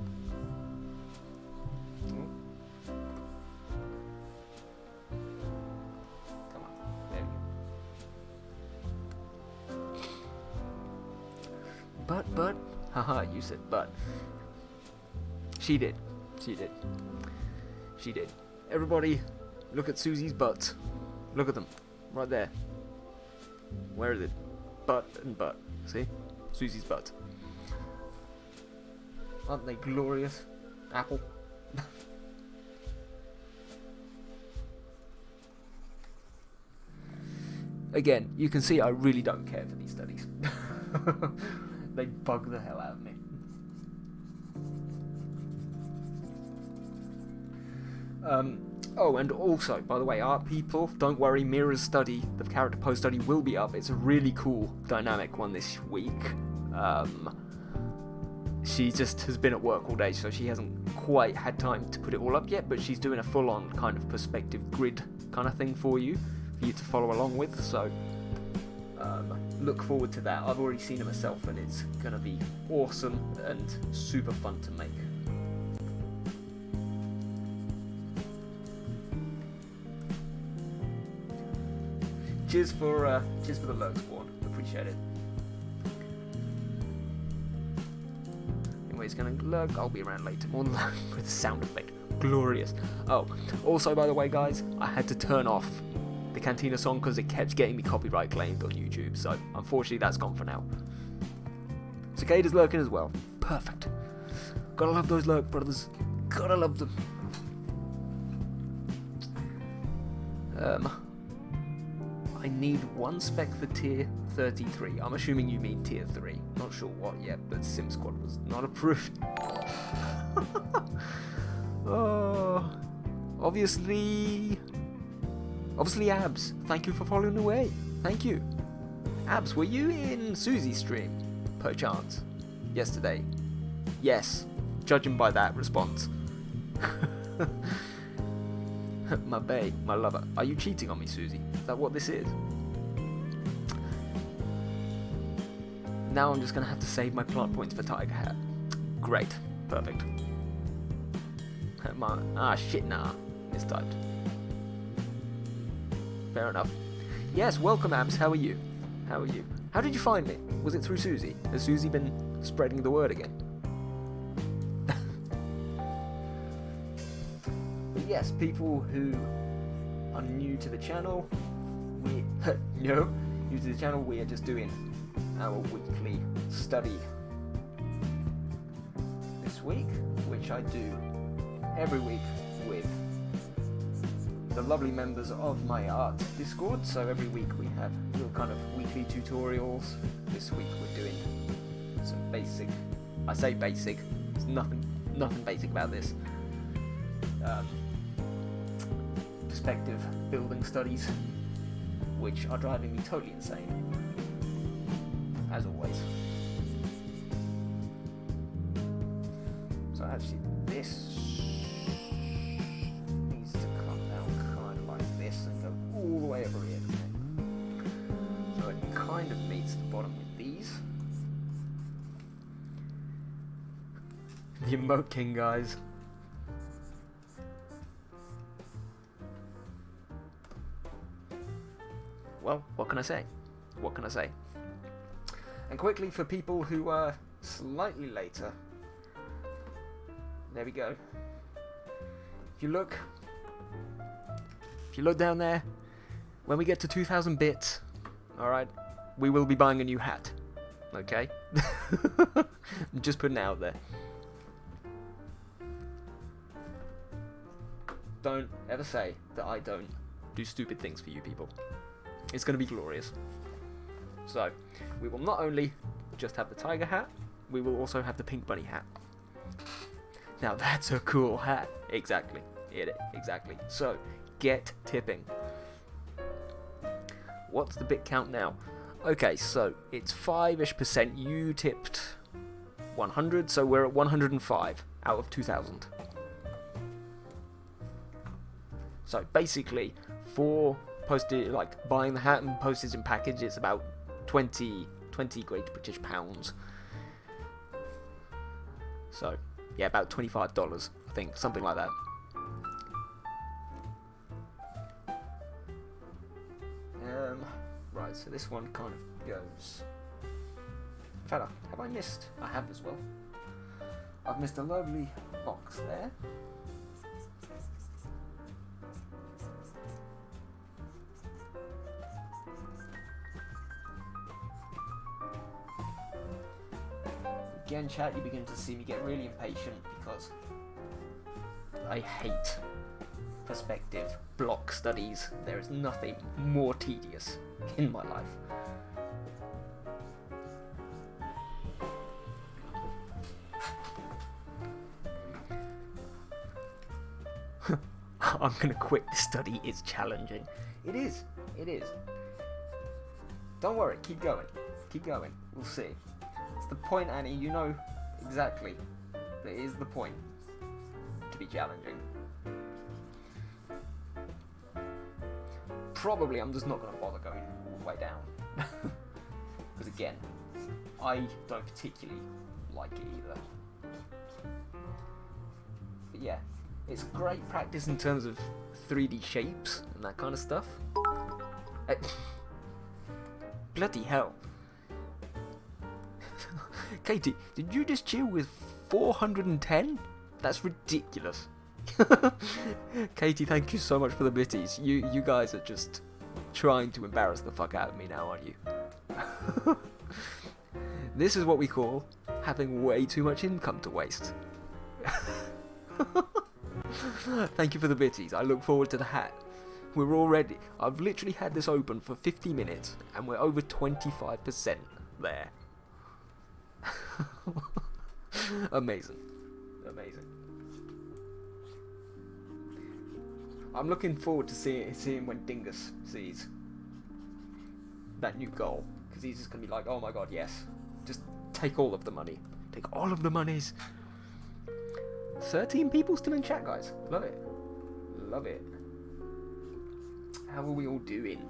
Come on, there we go. But, haha, you said but. She did. Everybody, look at Susie's butt. Look at them. Right there. Where is it? Butt and butt. See? Susie's butt. Aren't they glorious? Apple. Again, you can see I really don't care for these studies. They bug the hell out of me. Oh, and also, by the way, art people, don't worry, Mira's study, the character post study, will be up. It's a really cool, dynamic one this week. She just has been at work all day, so she hasn't quite had time to put it all up yet, but she's doing a full-on kind of perspective grid kind of thing for you to follow along with, so look forward to that. I've already seen it myself, and it's going to be awesome and super fun to make. Cheers for the lurk spawn. Appreciate it. Anyway, it's gonna lurk. I'll be around later. More than that, with the sound effect. Glorious. Oh, also by the way, guys, I had to turn off the Cantina song because it kept getting me copyright claimed on YouTube. So unfortunately, that's gone for now. Cicada's lurking as well. Perfect. Gotta love those lurk brothers. Gotta love them. I need one spec for tier 33. I'm assuming you mean tier 3. Not sure what yet, but Sim Squad was not approved. Oh, obviously Abs. Thank you for following away. Thank you. Abs, were you in Susie's stream, perchance, yesterday? Yes, judging by that response. My bae, my lover. Are you cheating on me, Susie? Is that what this is? Now I'm just going to have to save my plot points for Tiger Hat. Great. Perfect. Shit, nah. Mistyped. Fair enough. Yes, welcome, Abs. How are you? How are you? How did you find me? Was it through Susie? Has Susie been spreading the word again? Yes, people who are new to the channel, we are just doing our weekly study this week, which I do every week with the lovely members of my art Discord. So every week we have little kind of weekly tutorials. This week we're doing some basic, I say basic, there's nothing basic about this. Perspective building studies, which are driving me totally insane, as always. So actually this needs to come down kind of like this and go all the way over here, doesn't it? So it kind of meets the bottom with these. The Emote King, guys. Well, what can I say? What can I say? And quickly, for people who are slightly later, there we go. If you look down there, when we get to 2,000 bits, alright, we will be buying a new hat. Okay? I'm just putting it out there. Don't ever say that I don't do stupid things for you people. It's going to be glorious. So, we will not only just have the tiger hat, we will also have the pink bunny hat. Now that's a cool hat. Exactly. Exactly. So, get tipping. What's the bit count now? Okay, so it's 5-ish%. You tipped 100, so we're at 105 out of 2,000. So basically, for postage, like buying the hat and postage and package, it's about 20 Great British pounds. So yeah, about $25, I think, something like that. Right, so this one kind of goes. In fact, have I missed? I have as well. I've missed a lovely box there. Again, chat, you begin to see me get really impatient because I hate perspective block studies. There is nothing more tedious in my life. I'm gonna quit this study. It's challenging. It is. It is. Don't worry. Keep going. Keep going. We'll see. It's the point, Annie. You know exactly. That is the point. To be challenging. Probably I'm just not gonna bother going all the way down. Because again, I don't particularly like it either. But yeah. It's great practice in terms of 3D shapes and that kind of stuff. Bloody hell. Katie, did you just chill with 410? That's ridiculous. Katie, thank you so much for the bitties. You guys are just trying to embarrass the fuck out of me now, aren't you? This is what we call having way too much income to waste. Thank you for the bitties. I look forward to the hat. We're already... I've literally had this open for 50 minutes and we're over 25% there. Amazing. Amazing. I'm looking forward to seeing when Dingus sees that new goal. Because he's just going to be like, oh my god, yes. Just take all of the money. Take all of the monies. 13 people still in chat, guys. Love it. Love it. How are we all doing?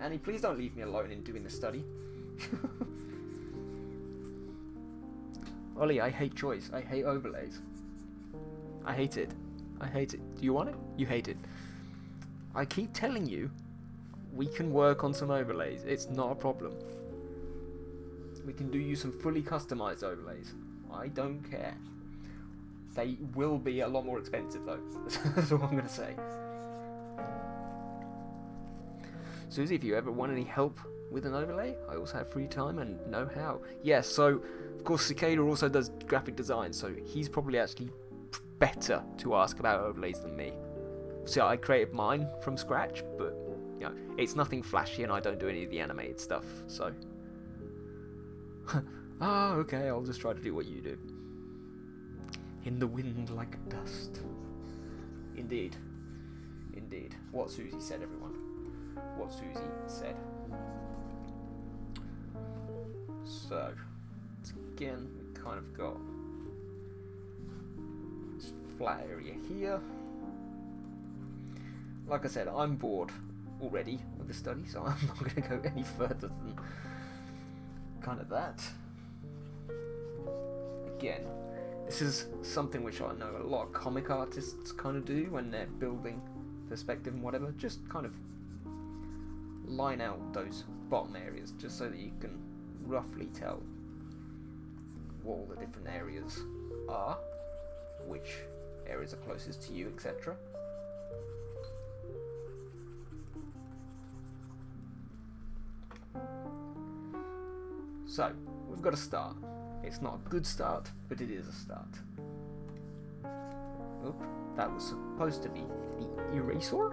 Annie, please don't leave me alone in doing the study. Ollie, I hate choice. I hate overlays. I hate it. I hate it. Do you want it? You hate it. I keep telling you, we can work on some overlays. It's not a problem. We can do you some fully customized overlays. I don't care. They will be a lot more expensive though. That's all I'm going to say. Susie, if you ever want any help with an overlay, I also have free time and know how. Yeah, so of course Cicada also does graphic design, so he's probably actually better to ask about overlays than me. So I created mine from scratch, but you know, it's nothing flashy and I don't do any of the animated stuff, so... Ah, okay, I'll just try to do what you do. In the wind like dust. Indeed. Indeed. What Susie said, everyone. What Susie said. So, again, we kind of got this flat area here. Like I said, I'm bored already with the study, so I'm not going to go any further than kind of that. Again, this is something which I know a lot of comic artists kind of do when they're building perspective and whatever. Just kind of line out those bottom areas just so that you can roughly tell what all the different areas are, which areas are closest to you, etc. So, we've got a start. It's not a good start, but it is a start. Oop, that was supposed to be the eraser?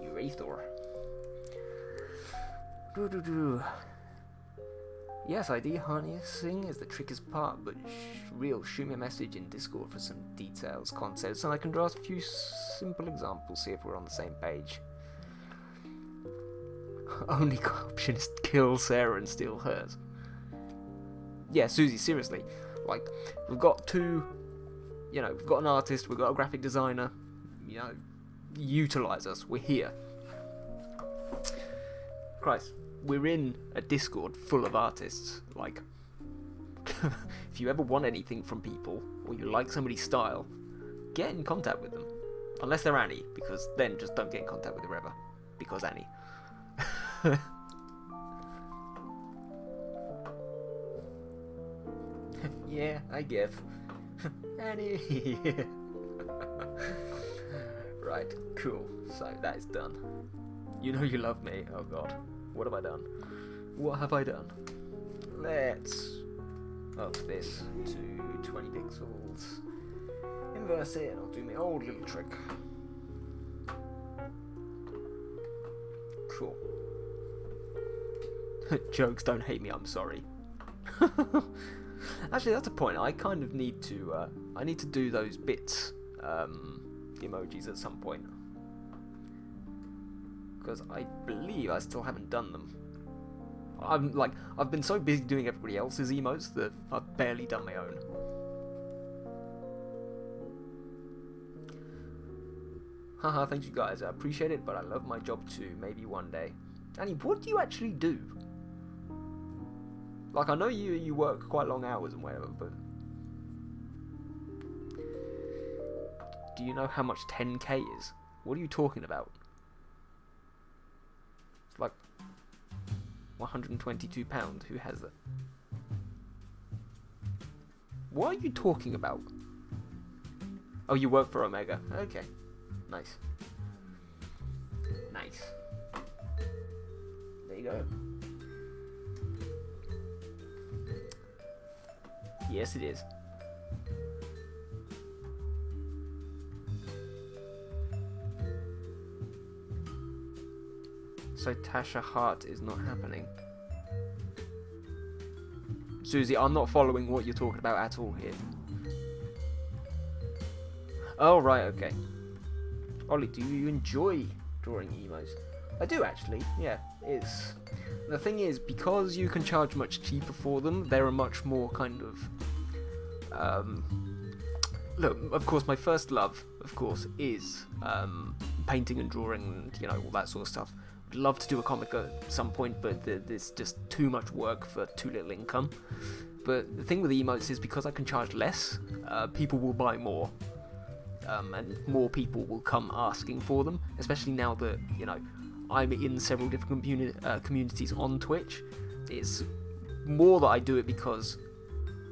Eraser. Yes, ID harnessing is the trickiest part, but shoot me a message in Discord for some details, concepts, and I can draw a few simple examples, see if we're on the same page. Only option is kill Sarah and steal hers. Yeah, Susie, seriously. Like, we've got two, you know, we've got an artist, we've got a graphic designer, you know, utilise us, we're here. Christ, we're in a Discord full of artists. Like, if you ever want anything from people, or you like somebody's style, get in contact with them. Unless they're Annie, because then just don't get in contact with her ever. Because Annie. Yeah, I give. Annie. Right, cool. So that is done. You know you love me. Oh god. What have I done? What have I done? Let's up this to 20 pixels. Inverse it and I'll do my old little trick. Cool. Jokes, don't hate me, I'm sorry. Actually, that's a point. I kind of need to I need to do those bits emojis at some point, because I believe I still haven't done them. I've been so busy doing everybody else's emotes that I've barely done my own. Haha, thank you guys, I appreciate it, but I love my job too, maybe one day. Annie, what do you actually do? Like, I know you work quite long hours and whatever, but do you know how much 10k is? What are you talking about? It's like £122. Who has that? What are you talking about? Oh, you work for Omega. Okay. Nice. Nice. There you go. Yes, it is. So Tasha Hart is not happening. Susie, I'm not following what you're talking about at all here. Oh, right, okay. Ollie, do you enjoy drawing emos? I do, actually, yeah. The thing is, because you can charge much cheaper for them, they're a much more kind of... look, of course, my first love, of course, is painting and drawing and, you know, all that sort of stuff. I'd love to do a comic at some point, but there's just too much work for too little income. But the thing with emotes is, because I can charge less, people will buy more. And more people will come asking for them, especially now that, you know, I'm in several different communities on Twitch. It's more that I do it because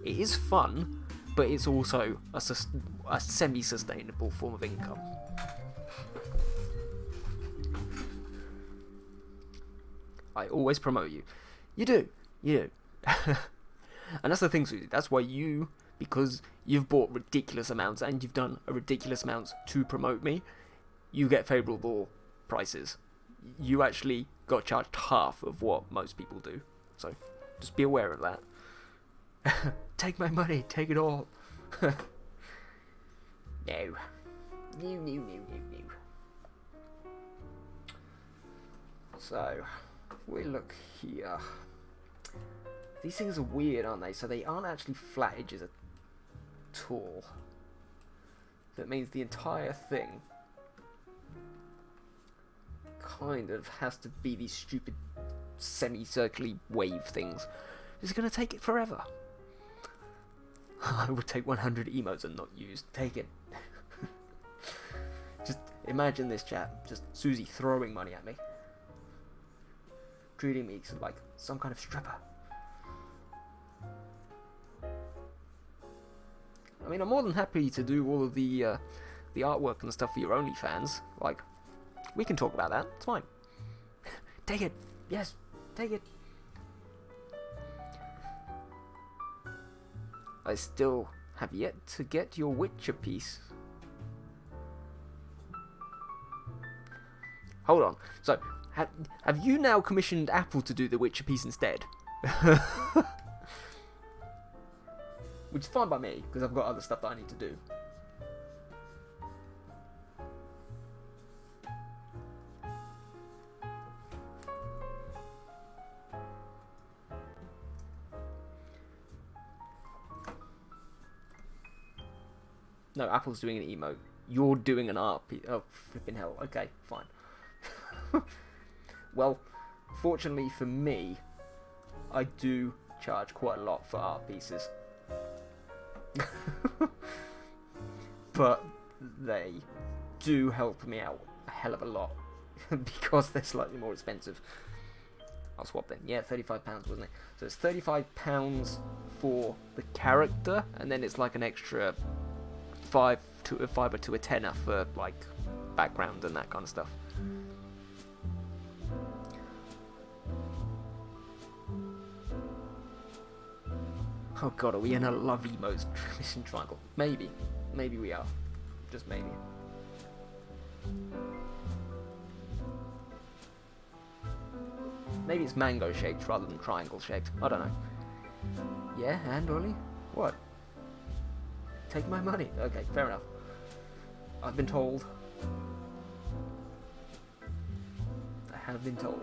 it is fun, but it's also a semi-sustainable form of income. I always promote you. You do. You do. And that's the thing, Susie. That's why you... Because you've bought ridiculous amounts and you've done a ridiculous amounts to promote me, you get favourable prices. You actually got charged half of what most people do. So, just be aware of that. Take my money, take it all. No. No. So, if we look here... These things are weird, aren't they? So they aren't actually flat edges at all. That means the entire thing kind of has to be these stupid semicircular wave things. It's going to take it forever. I would take 100 emotes and not use. Take it. Just imagine this, chat. Just Susie throwing money at me. Treating me like some kind of stripper. I mean, I'm more than happy to do all of the artwork and stuff for your OnlyFans. Like, we can talk about that. It's fine. Take it. Yes, take it. I still have yet to get your Witcher piece. Hold on. So, have you now commissioned Apple to do the Witcher piece instead? Which is fine by me, because I've got other stuff that I need to do. No, Apple's doing an emote. You're doing an art piece. Oh, flipping hell. Okay, fine. Well, fortunately for me, I do charge quite a lot for art pieces. But they do help me out a hell of a lot because they're slightly more expensive. I'll swap then. Yeah, £35, wasn't it? So it's £35 for the character, and then it's like an extra 5 to a tenner for like background and that kind of stuff. Oh god, are we in a love emotes mission triangle? Maybe. Maybe we are. Just maybe. Maybe it's mango shaped rather than triangle shaped. I don't know. Yeah, and Ollie? What? Take my money. Okay, fair enough. I've been told. I have been told.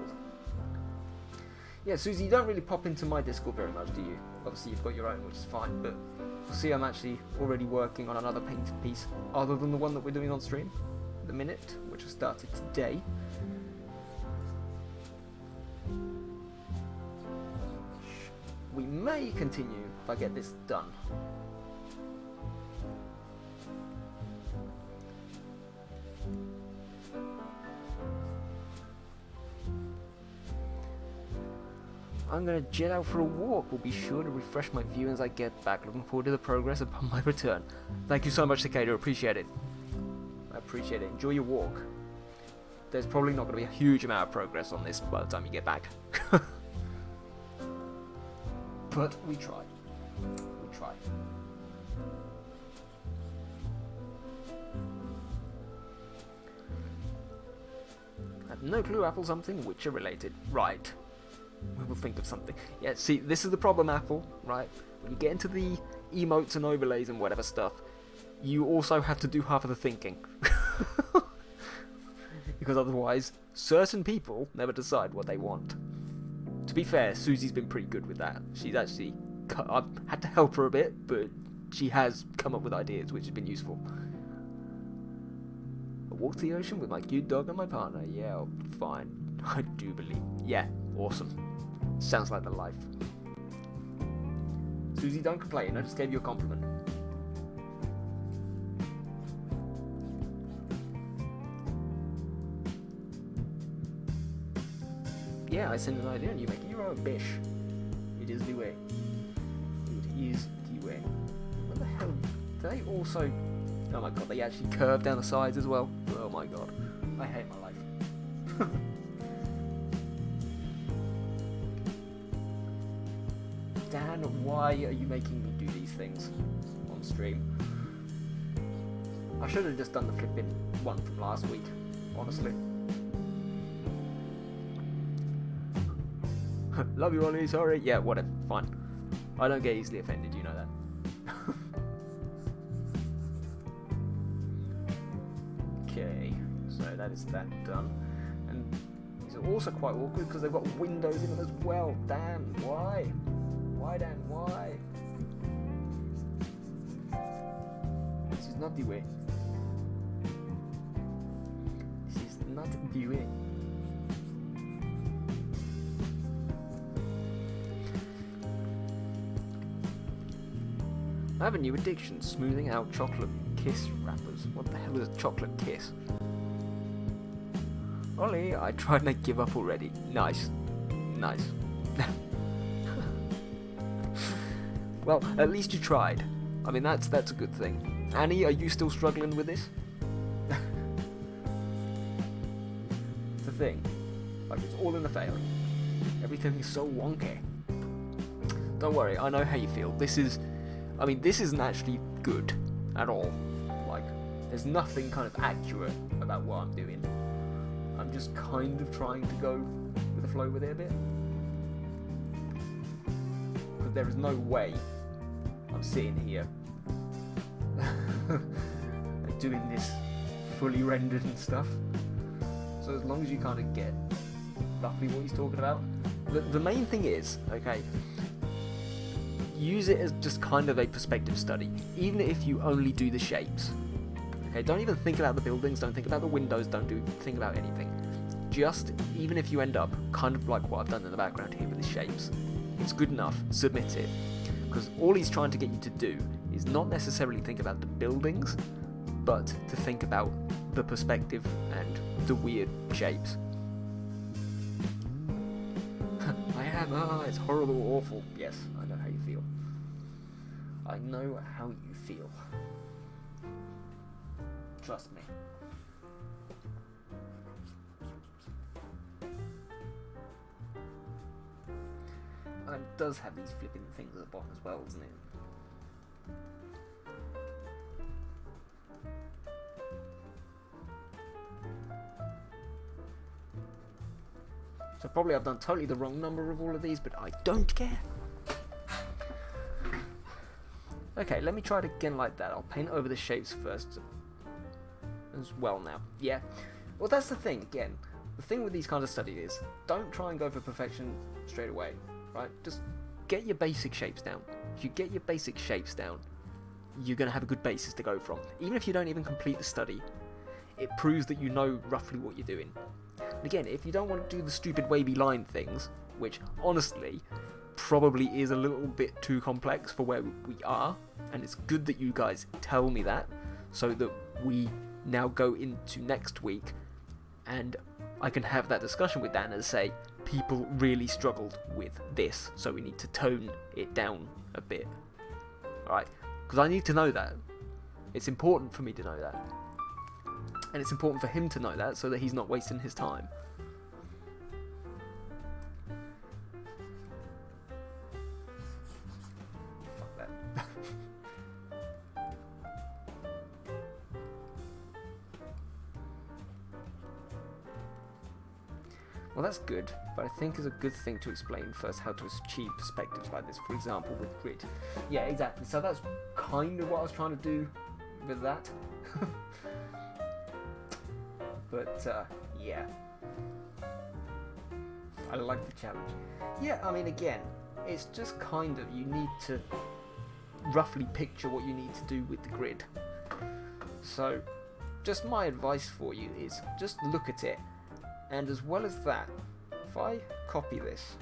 Yeah, Susie, you don't really pop into my Discord very much, do you? Obviously, you've got your own, which is fine, but see, I'm actually already working on another painted piece other than the one that we're doing on stream at the minute, which has started today. We may continue if I get this done. I'm gonna jet out for a walk. Will be sure to refresh my view as I get back. Looking forward to the progress upon my return. Thank you so much, Cicada. Appreciate it. I appreciate it. Enjoy your walk. There's probably not going to be a huge amount of progress on this by the time you get back. But we try. We try. I have no clue, Apple, something Witcher related. Right. We will think of something. Yeah, see, this is the problem, Apple, right? When you get into the emotes and overlays and whatever stuff, you also have to do half of the thinking. Because otherwise, certain people never decide what they want. To be fair, Susie's been pretty good with that. She's actually... I've had to help her a bit, but she has come up with ideas, which has been useful. A walk to the ocean with my cute dog and my partner. Yeah, fine. I do believe. Yeah, awesome. Sounds like the life. Susie, don't complain. I just gave you a compliment. Yeah, I send an idea and you make it your own bish. It is the way. It is the way. What the hell? Do they also... Oh my god, they actually curve down the sides as well. Oh my god. I hate my life. Dan, why are you making me do these things on stream? I should have just done the flipping one from last week, honestly. Love you, Ollie, sorry. Yeah, whatever, fine. I don't get easily offended, you know that. Okay, so that is that done. And these are also quite awkward because they've got windows in them as well. Damn, why? Why, Dan, why? This is not the way. This is not the way. I have a new addiction, smoothing out chocolate kiss wrappers. What the hell is a chocolate kiss? Ollie, I tried and I give up already. Nice. Nice. Well, at least you tried. I mean, that's a good thing. Annie, are you still struggling with this? It's the thing. Like, it's all in the failing. Everything is so wonky. Don't worry, I know how you feel. This isn't actually good at all. Like, there's nothing kind of accurate about what I'm doing. I'm just kind of trying to go with the flow with it a bit. Because there is no way I'm sitting here doing this fully rendered and stuff. So as long as you kind of get roughly what he's talking about. The main thing is, okay, use it as just kind of a perspective study, even if you only do the shapes. Okay, don't even think about the buildings, don't think about the windows, don't think about anything. Just, even if you end up kind of like what I've done in the background here with the shapes, it's good enough, submit it. Because all he's trying to get you to do is not necessarily think about the buildings, but to think about the perspective and the weird shapes. I am, it's horrible, awful. Yes, I know how you feel. I know how you feel. Trust me. And it does have these flipping things at the bottom as well, doesn't it? So probably I've done totally the wrong number of all of these, but I don't care. Okay, let me try it again like that. I'll paint over the shapes first as well now. Yeah. Well, that's the thing, again. The thing with these kinds of studies is, don't try and go for perfection straight away, right? Just get your basic shapes down. If you get your basic shapes down, you're going to have a good basis to go from. Even if you don't even complete the study, it proves that you know roughly what you're doing. And again, if you don't want to do the stupid wavy line things, which honestly probably is a little bit too complex for where we are, and it's good that you guys tell me that, so that we now go into next week and I can have that discussion with Dan and say, people really struggled with this, so we need to tone it down a bit. Alright? Because I need to know that. It's important for me to know that. And it's important for him to know that, so that he's not wasting his time. Fuck that. Well, that's good, but I think it's a good thing to explain first how to achieve perspectives like this, for example, with grid. Yeah, exactly. So that's kind of what I was trying to do with that. But, yeah. I like the challenge. Yeah, I mean, again, it's just kind of, you need to roughly picture what you need to do with the grid. So, just my advice for you is, just look at it. And as well as that, if I copy this,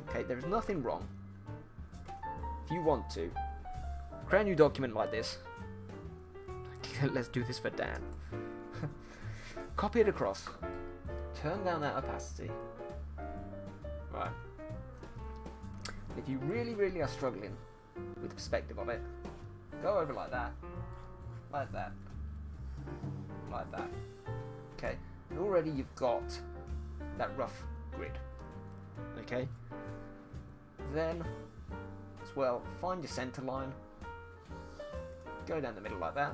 okay, there's nothing wrong. If you want to, create a new document like this. Let's do this for Dan. Copy it across. Turn down that opacity. Right. If you really, really are struggling with the perspective of it, go over like that. Like that. Like that. Okay. And already you've got that rough grid. Okay? Then, as well, find your center line. Go down the middle like that.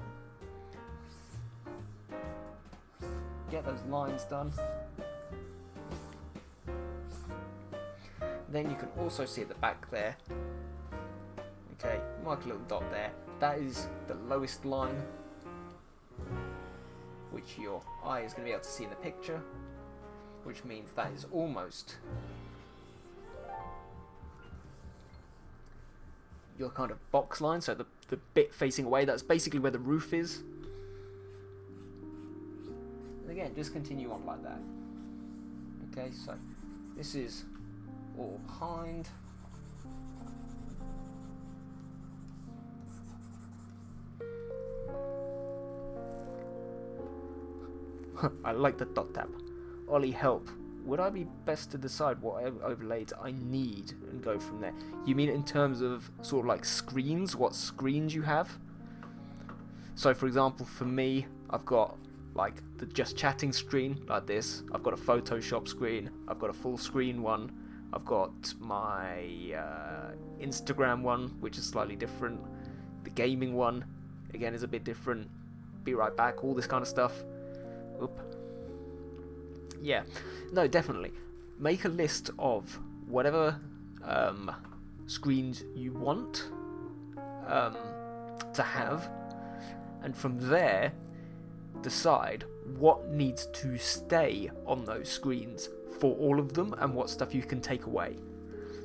Get those lines done. Then you can also see at the back there. Okay, mark a little dot there. That is the lowest line, which your eye is going to be able to see in the picture, which means that is almost your kind of box line, so the bit facing away, that's basically where the roof is. And again, just continue on like that. Okay, so this is all behind. I like the dot tab. Ollie, help. Would I be best to decide what overlays I need and go from there? You mean in terms of sort of like screens, what screens you have? So for example, for me, I've got like the just chatting screen like this. I've got a Photoshop screen. I've got a full screen one. I've got my Instagram one, which is slightly different. The gaming one, again, is a bit different. Be right back, all this kind of stuff. Oop. Yeah, no, definitely. Make a list of whatever screens you want to have, and from there, decide what needs to stay on those screens for all of them and what stuff you can take away.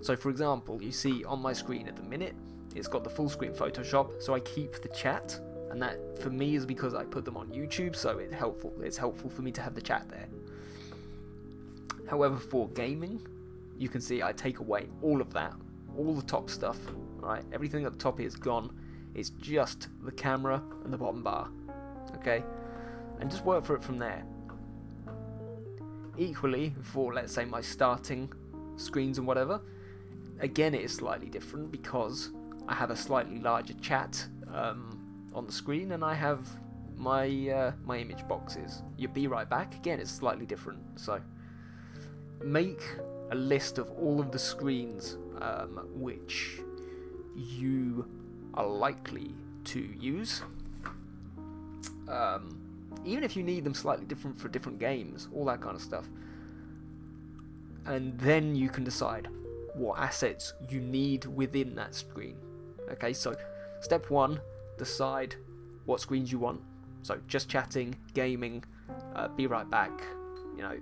So for example, you see on my screen at the minute, it's got the full screen Photoshop, so I keep the chat, and that for me is because I put them on YouTube, so it's helpful for me to have the chat there. However, for gaming, you can see I take away all of that, all the top stuff, right? Everything at the top is gone. It's just the camera and the bottom bar, okay? And just work for it from there. Equally, for let's say my starting screens and whatever, again it is slightly different because I have a slightly larger chat on the screen, and I have my my image boxes. Your be right back, again, it's slightly different. So make a list of all of the screens which you are likely to use. Even if you need them slightly different for different games, all that kind of stuff. And then you can decide what assets you need within that screen. Okay, so step 1, decide what screens you want. So just chatting, gaming, be right back,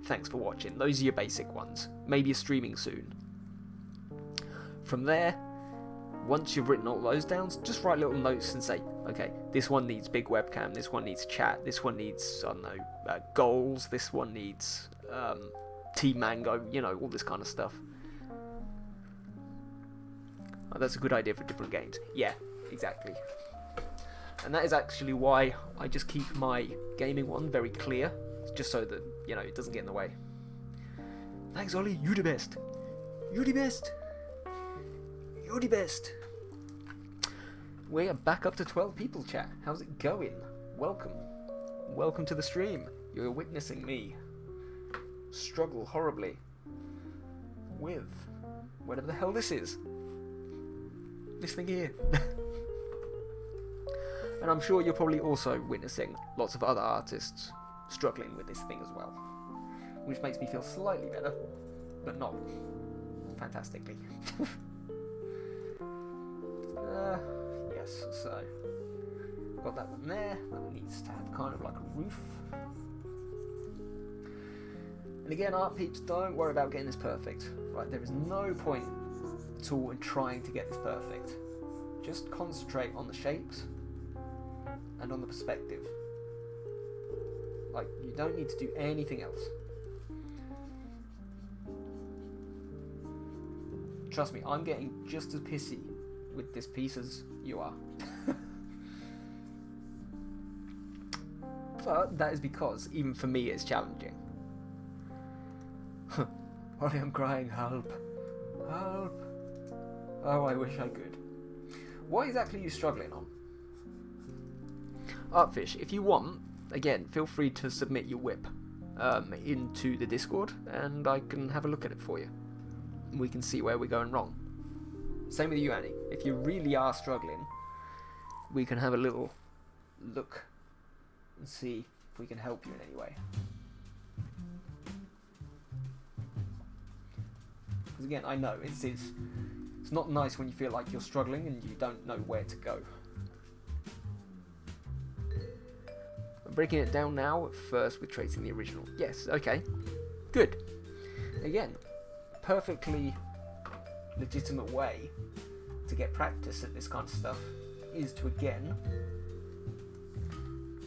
thanks for watching. Those are your basic ones. Maybe you're streaming soon. From there, once you've written all those down, just write little notes and say, okay, this one needs big webcam, this one needs chat, this one needs, I don't know, goals, this one needs Team Mango, all this kind of stuff. Oh, that's a good idea for different games. Yeah, exactly. And that is actually why I just keep my gaming one very clear, just so that, it doesn't get in the way. Thanks, Ollie. You the best. You the best. You the best. We're back up to 12 people, chat. How's it going? Welcome. Welcome to the stream. You're witnessing me struggle horribly with whatever the hell this is. This thing here. And I'm sure you're probably also witnessing lots of other artists struggling with this thing as well, which makes me feel slightly better, but not fantastically. Yes, so got that one there. That one needs to have kind of like a roof. And again, art peeps, don't worry about getting this perfect. Right, there is no point at all in trying to get this perfect. Just concentrate on the shapes and on the perspective. Like, you don't need to do anything else. Trust me, I'm getting just as pissy with this piece as you are. But that is because, even for me, it's challenging. Ollie, I'm crying, help. Help. Oh, I wish I could. What exactly are you struggling on? Artfish, if you want, again, feel free to submit your whip into the Discord, and I can have a look at it for you. We can see where we're going wrong. Same with you, Annie. If you really are struggling, we can have a little look and see if we can help you in any way. Because again, I know it's not nice when you feel like you're struggling and you don't know where to go. I'm breaking it down now, first with tracing the original. Yes, okay. Good. Again, perfectly legitimate way to get practice at this kind of stuff is to, again,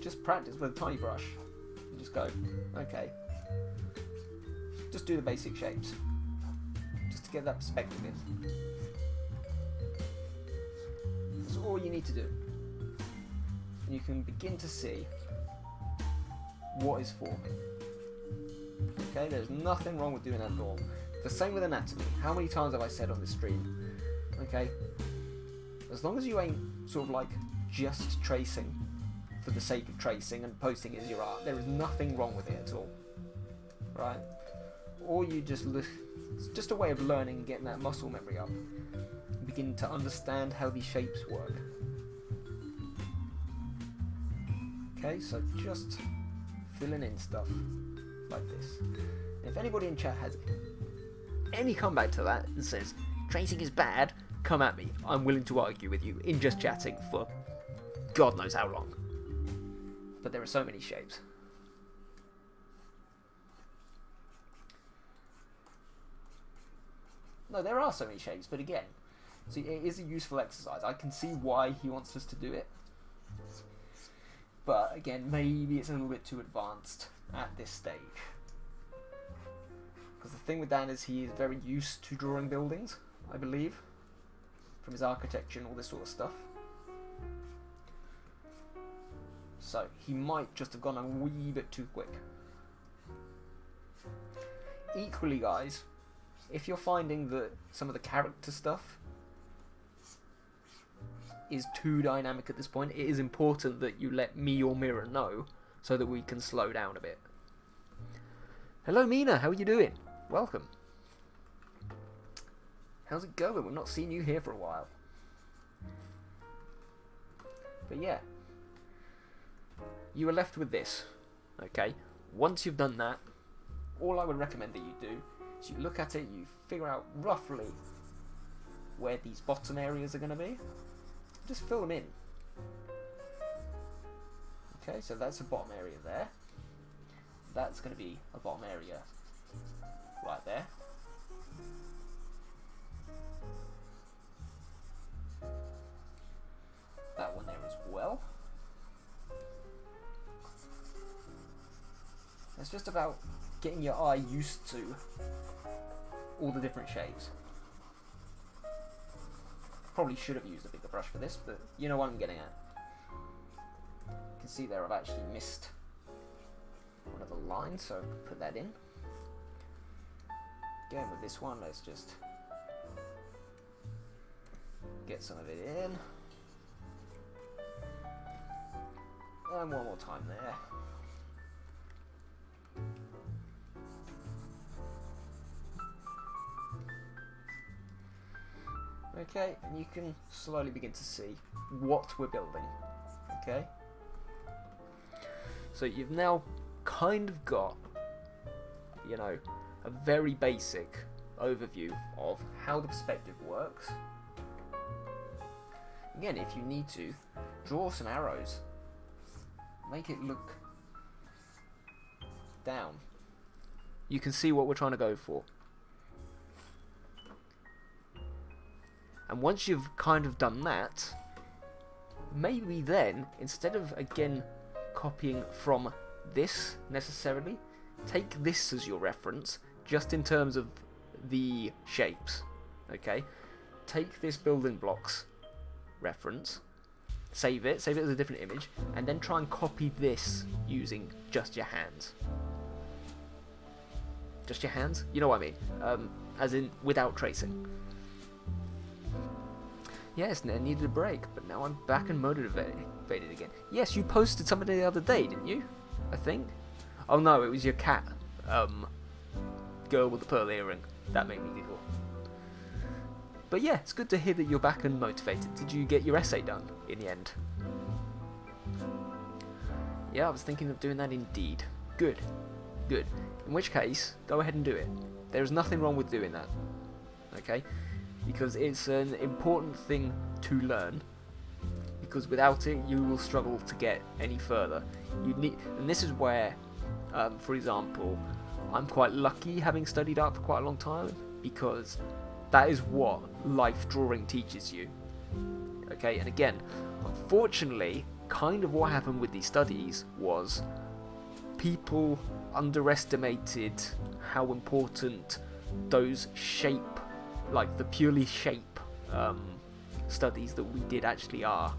just practice with a tiny brush. And just go, okay. Just do the basic shapes. Just to get that perspective in. That's all you need to do. And you can begin to see what is forming. Okay, there's nothing wrong with doing that at all. The same with anatomy. How many times have I said on this stream? Okay, as long as you ain't sort of like just tracing for the sake of tracing and posting it as your art, there is nothing wrong with it at all. Right? Or you just it's just a way of learning and getting that muscle memory up. Begin to understand how these shapes work. Okay, so just filling in stuff like this. If anybody in chat has any comeback to that and says tracing is bad, come at me. I'm willing to argue with you in just chatting for God knows how long. But there are so many shapes. No, there are so many shapes, but again, see, it is a useful exercise. I can see why he wants us to do it. But again, maybe it's a little bit too advanced at this stage. Because the thing with Dan is he is very used to drawing buildings, I believe, from his architecture and all this sort of stuff. So he might just have gone a wee bit too quick. Equally, guys, if you're finding that some of the character stuff is too dynamic at this point, it is important that you let me or Mira know so that we can slow down a bit. Hello Mina, how are you doing? Welcome. How's it going? We've not seen you here for a while. But yeah, you are left with this, okay? Once you've done that, all I would recommend that you do is you look at it, you figure out roughly where these bottom areas are going to be. Just fill them in. Okay, so that's a bottom area there. That's going to be a bottom area right there. That one there as well. It's just about getting your eye used to all the different shapes. Probably should have used a bigger brush for this, but you know what I'm getting at. You can see there I've actually missed one of the lines, so put that in. Again with this one, let's just get some of it in. And one more time there. Okay, and you can slowly begin to see what we're building. Okay? So you've now kind of got, you know, a very basic overview of how the perspective works. Again, if you need to, draw some arrows. Make it look down. You can see what we're trying to go for. And once you've kind of done that, maybe then, instead of again copying from this necessarily, take this as your reference, just in terms of the shapes. Okay? Take this building blocks reference, save it as a different image, and then try and copy this using just your hands. Just your hands? You know what I mean? As in, without tracing. Yes, I needed a break, but now I'm back and motivated again. Yes, you posted something the other day, didn't you? I think. Oh no, it was your cat, girl with the pearl earring. That made me giggle. But yeah, it's good to hear that you're back and motivated. Did you get your essay done in the end? Yeah, I was thinking of doing that indeed. Good. Good. In which case, go ahead and do it. There's nothing wrong with doing that. Okay? Because it's an important thing to learn. Because without it, you will struggle to get any further. You need, and this is where, for example, I'm quite lucky having studied art for quite a long time, because that is what life drawing teaches you. Okay, and again, unfortunately, kind of what happened with these studies was people underestimated how important those shape, like the purely shape studies that we did actually are,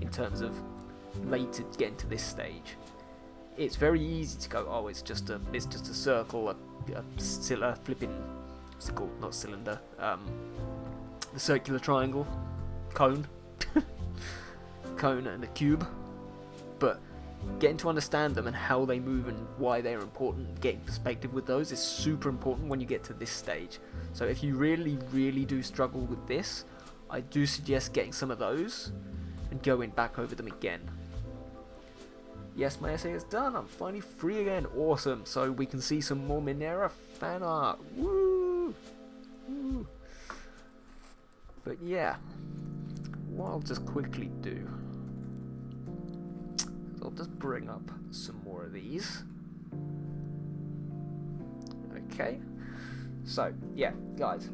in terms of later getting to this stage. It's very easy to go, oh, it's just a circle, a flipping, what's it called? Not cylinder. The circular triangle, cone, cone and a cube. But getting to understand them and how they move and why they're important, getting perspective with those is super important when you get to this stage. So if you really, really do struggle with this, I do suggest getting some of those and going back over them again. Yes, my essay is done. I'm finally free again. Awesome. So we can see some more Minera fan art. Woo! Woo! But yeah, what I'll just quickly do, I'll just bring up some more of these. Okay. So, yeah, guys.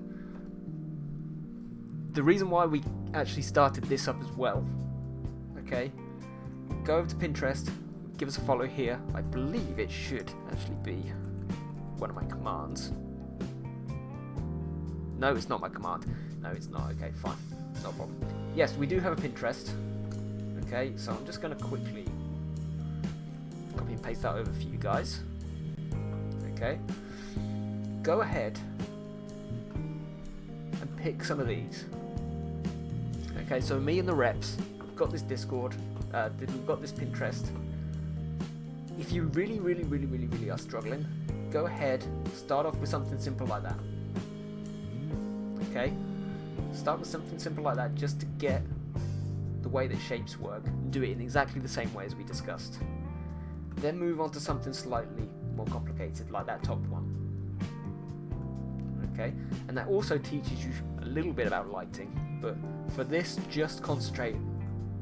The reason why we actually started this up as well, okay, go over to Pinterest, give us a follow here. I believe it should actually be one of my commands. No, it's not my command. No, it's not. Okay, fine. No problem. Yes, we do have a Pinterest. Okay, so I'm just going to quickly copy and paste that over for you guys. Okay. Go ahead and pick some of these. Okay, so me and the reps, we've got this Discord, we've got this Pinterest. If you really are struggling, go ahead, start off with something simple like that. Okay? Start with something simple like that just to get the way that shapes work. Do it in exactly the same way as we discussed. Then move on to something slightly more complicated, like that top one. Okay, and that also teaches you a little bit about lighting, but for this, just concentrate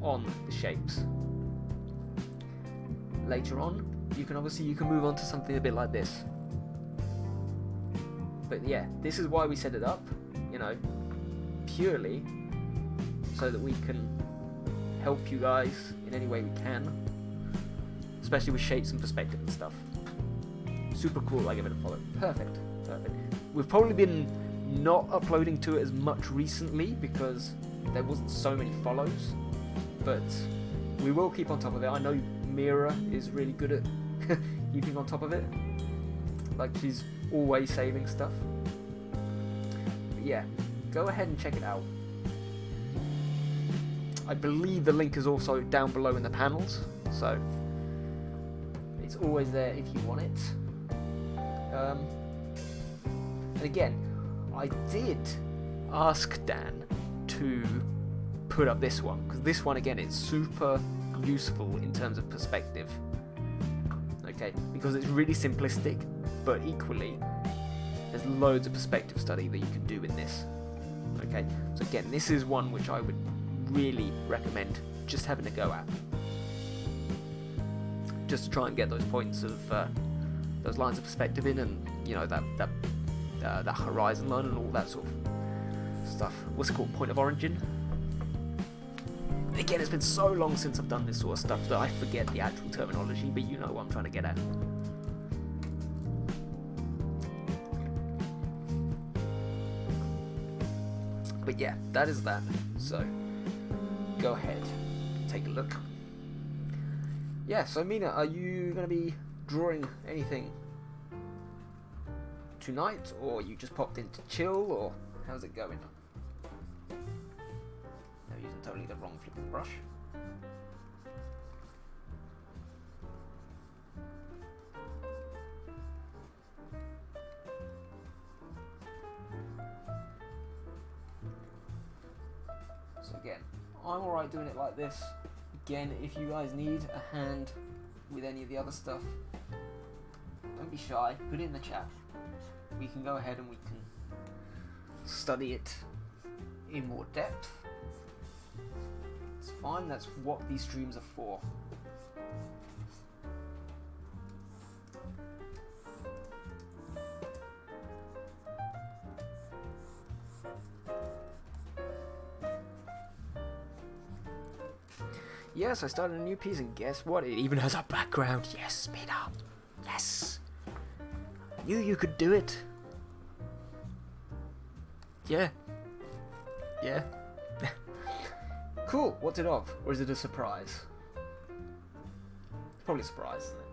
on the shapes. Later on, you can move on to something a bit like this. But yeah, this is why we set it up, you know, purely so that we can help you guys in any way we can, especially with shapes and perspective and stuff. Super cool, I give it a follow. Perfect. We've probably been not uploading to it as much recently because there wasn't so many follows, but we will keep on top of it. I know Mira is really good at keeping on top of it. Like, she's always saving stuff. But yeah, go ahead and check it out. I believe the link is also down below in the panels, so it's always there if you want it. And again, I did ask Dan to put up this one, because this one again is super useful in terms of perspective. Okay, because it's really simplistic, but equally there's loads of perspective study that you can do in this. Okay, so again, this is one which I would really recommend just having a go at, just to try and get those points of those lines of perspective in, and you know that horizon line and all that sort of stuff. What's it called? Point of origin. Again, it's been so long since I've done this sort of stuff that I forget the actual terminology, but you know what I'm trying to get at. But yeah, that is that. So go ahead, take a look. Yeah, so Mina, are you going to be drawing anything tonight, or you just popped in to chill, or how's it going? No, using totally the wrong flip of the brush. So again, I'm alright doing it like this. Again, if you guys need a hand with any of the other stuff, don't be shy, put it in the chat. We can go ahead and we can study it in more depth. It's fine, that's what these streams are for. Yes, I started a new piece, and guess what? It even has a background. Yes, speed up. Yes. I knew you could do it. Yeah. Yeah. Cool. What's it of? Or is it a surprise? It's probably a surprise, isn't it?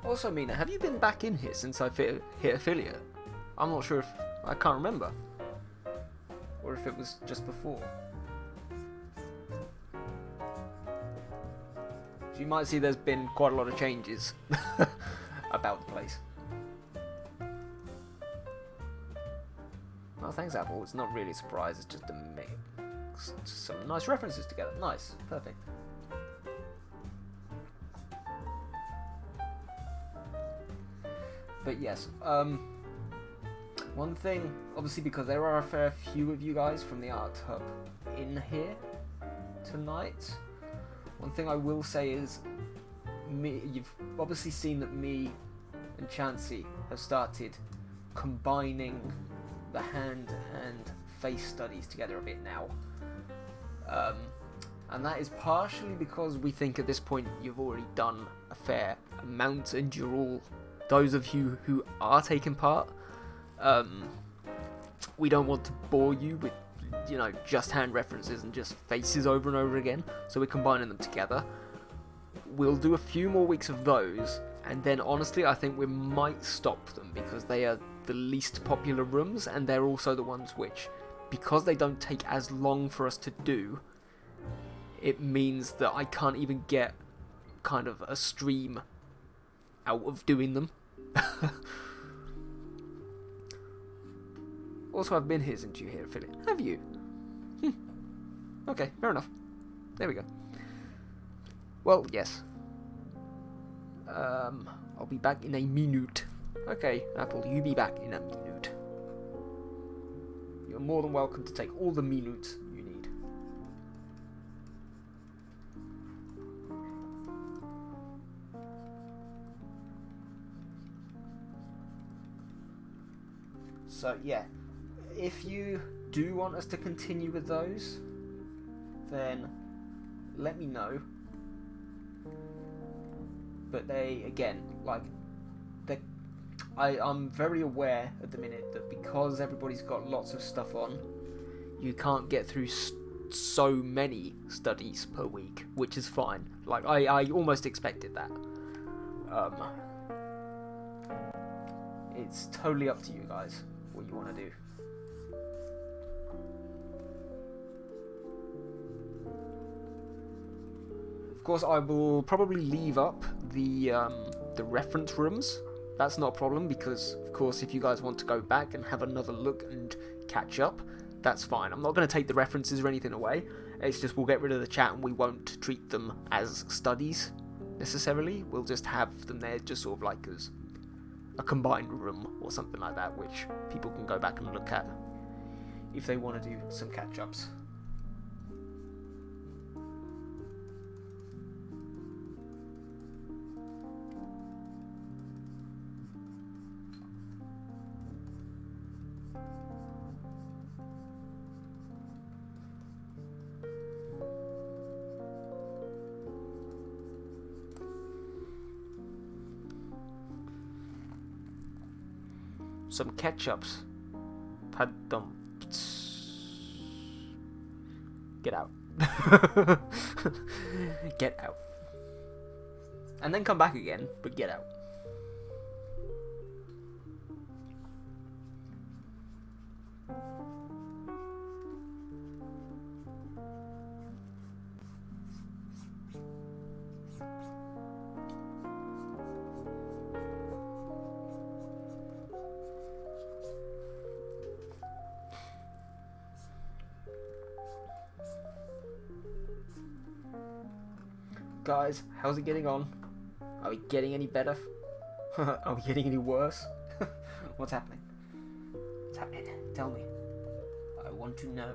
Also, Mina, have you been back in here since I hit affiliate? I'm not sure if... I can't remember. Or if it was just before. So you might see there's been quite a lot of changes about the place. Oh, thanks, Apple. It's not really a surprise, it's just a mix. Some nice references together. Nice. Perfect. But yes, one thing, obviously, because there are a fair few of you guys from the Art Hub in here tonight, one thing I will say is, you've obviously seen that me and Chansey have started combining the hand and face studies together a bit now. And that is partially because we think at this point you've already done a fair amount and you're all... Those of you who are taking part, we don't want to bore you with you know, just hand references and just faces over and over again, so we're combining them together. We'll do a few more weeks of those, and then honestly I think we might stop them, because they are the least popular rooms, and they're also the ones which, because they don't take as long for us to do, it means that I can't even get kind of a stream out of doing them. Also, I've been here since you here, Philip. Have you? Okay, fair enough. There we go. Well, yes. I'll be back in a minute. Okay, Apple, you be back in a minute. You're more than welcome to take all the minutes you need. So, yeah. If you do want us to continue with those, then let me know. But they, again, like, I'm very aware at the minute that because everybody's got lots of stuff on, you can't get through so many studies per week, which is fine. Like, I almost expected that. It's totally up to you guys what you want to do. Of course, I will probably leave up the reference rooms. That's not a problem, because, of course, if you guys want to go back and have another look and catch up, that's fine. I'm not going to take the references or anything away. It's just we'll get rid of the chat and we won't treat them as studies, necessarily. We'll just have them there just sort of like as a combined room or something like that, which people can go back and look at if they want to do some catch-ups. Some ketchups. Pardon. Get out. Get out. And then come back again, but get out. Guys, how's it getting on? Are we getting any better? Are we getting any worse? What's happening? What's happening? Tell me. I want to know.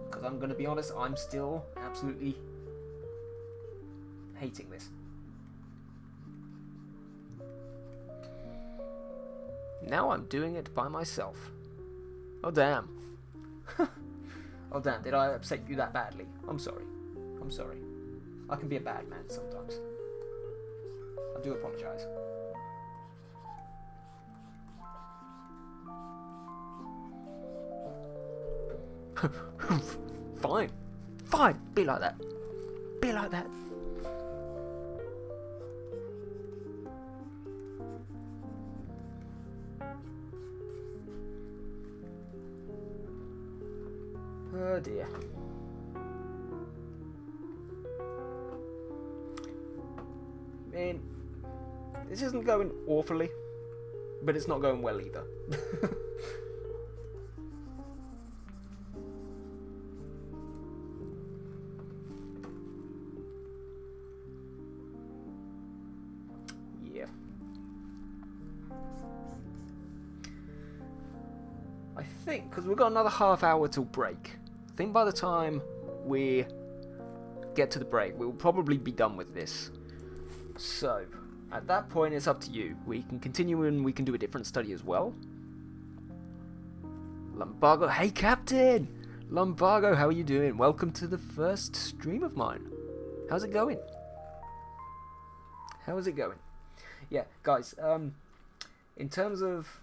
Because I'm going to be honest, I'm still absolutely hating this. Now I'm doing it by myself. Oh damn. Oh damn, did I upset you that badly? I'm sorry. I'm sorry. I can be a bad man sometimes. I do apologise. Fine. Fine. Be like that. Be like that. Oh dear. I mean, this isn't going awfully, but it's not going well either. Yeah. I think, because we've got another half hour till break, I think by the time we get to the break, we'll probably be done with this. So, at that point, it's up to you. We can continue and we can do a different study as well. Lumbago, hey Captain! Lumbago, how are you doing? Welcome to the first stream of mine. How's it going? How is it going? Yeah, guys, in terms of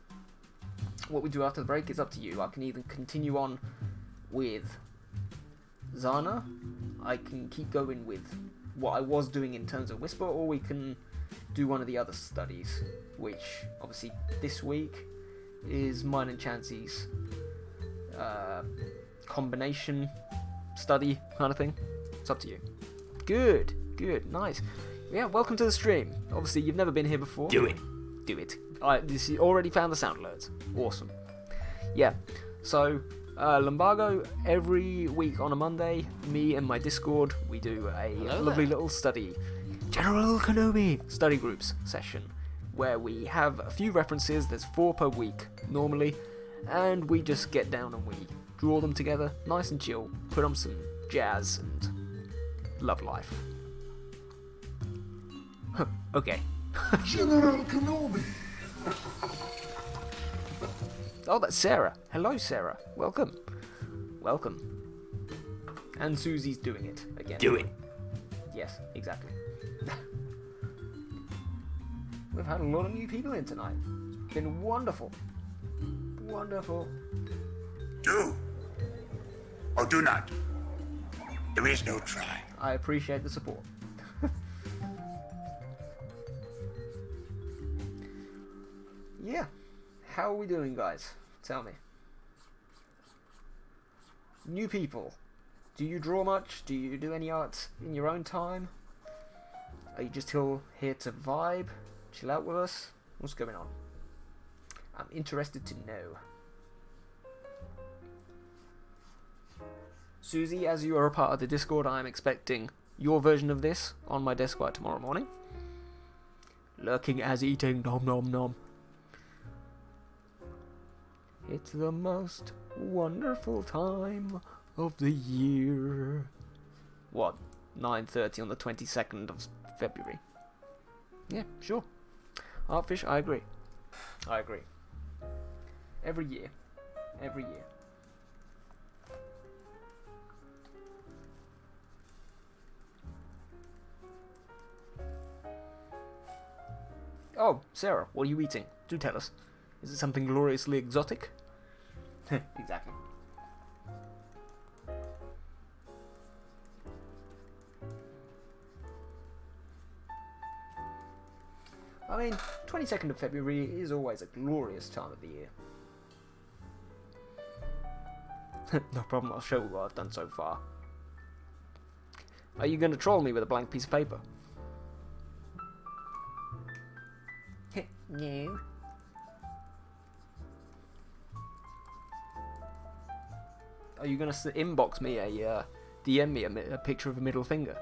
what we do after the break is up to you. I can either continue on with Zannah, I can keep going with what I was doing in terms of Whisper, or we can do one of the other studies, which obviously this week is mine and Chansey's combination study kind of thing. It's up to you. Good, nice. Yeah, welcome to the stream. Obviously, you've never been here before. Do it. You already found the sound alerts. Awesome. Yeah, so Lumbago, every week on a Monday, me and my Discord, we do a lovely little study, General Kenobi study groups session, where we have a few references. There's 4 per week normally, and we just get down and we draw them together, nice and chill, put on some jazz and love life. Okay. General Kenobi. Oh, that's Sarah. Hello, Sarah. Welcome. And Susie's doing it again. Do it. Yes, exactly. We've had a lot of new people in tonight. It's been wonderful. Do or do not. There is no try. I appreciate the support. Yeah. How are we doing, guys? Tell me. New people. Do you draw much? Do you do any art in your own time? Are you just here to vibe? Chill out with us? What's going on? I'm interested to know. Susie, as you are a part of the Discord, I am expecting your version of this on my desk by tomorrow morning. Lurking as eating, nom nom nom. It's the most wonderful time of the year. What? 9:30 on the 22nd of February. Yeah, sure. Artfish, I agree. Every year. Oh, Sarah, what are you eating? Do tell us. Is it something gloriously exotic? Exactly. I mean, 22nd of February is always a glorious time of the year. No problem, I'll show you what I've done so far. Are you going to troll me with a blank piece of paper? No. Are you going to inbox me DM me a picture of a middle finger?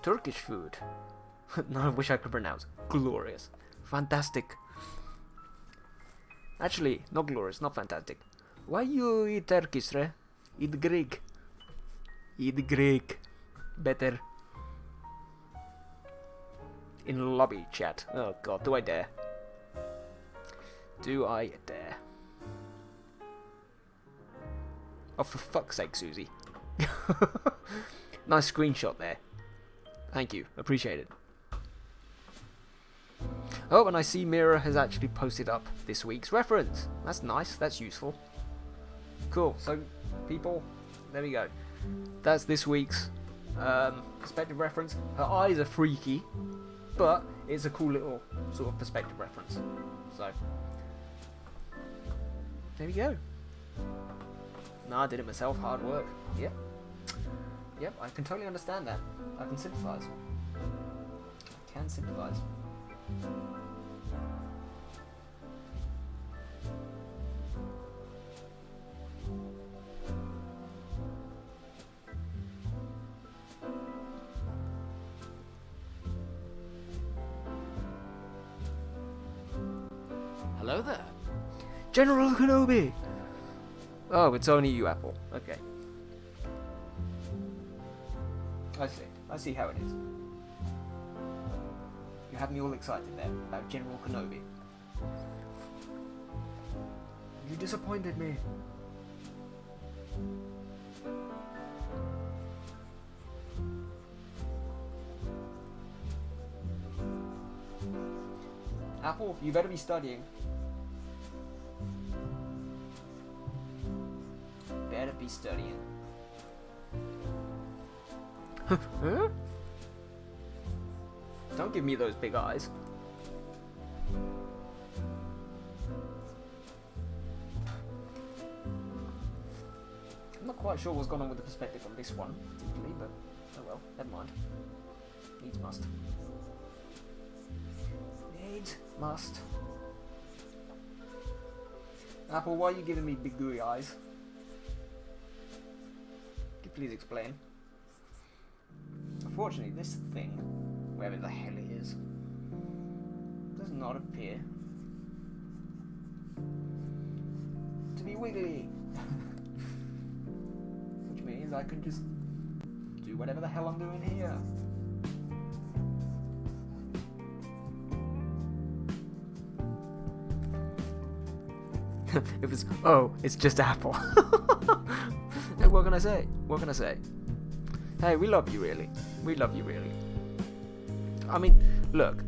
Turkish food. No, I wish I could pronounce. Glorious. Fantastic. Actually, not glorious, not fantastic. Why you eat Turkish, re? Eat Greek. Eat Greek. Better. In lobby chat. Oh god, do I dare? Do I dare? Oh, for fuck's sake, Susie. Nice screenshot there. Thank you, appreciate it. Oh, and I see Mira has actually posted up this week's reference. That's nice, that's useful. Cool, so people, there we go. That's this week's perspective reference. Her eyes are freaky, but it's a cool little sort of perspective reference. So, there we go. Nah, I did it myself, hard work. Yep. Yep, I can totally understand that. I can sympathise. I can sympathise. Hello there. General Kenobi! Oh, it's only you, Apple. Okay. I see how it is. You had me all excited there about General Kenobi. You disappointed me. Apple, you better be studying. Better be studying. Huh? Don't give me those big eyes. I'm not quite sure what's going on with the perspective on this one, particularly, but oh well, never mind. Needs must. Needs must. Apple, why are you giving me big gooey eyes? Could you please explain? Unfortunately, this thing, wherever the hell it is, does not appear to be wiggly. Which means I can just do whatever the hell I'm doing here. It was, oh, it's just Apple. Hey, what can I say? What can I say? Hey, we love you really. We love you really. I mean, look,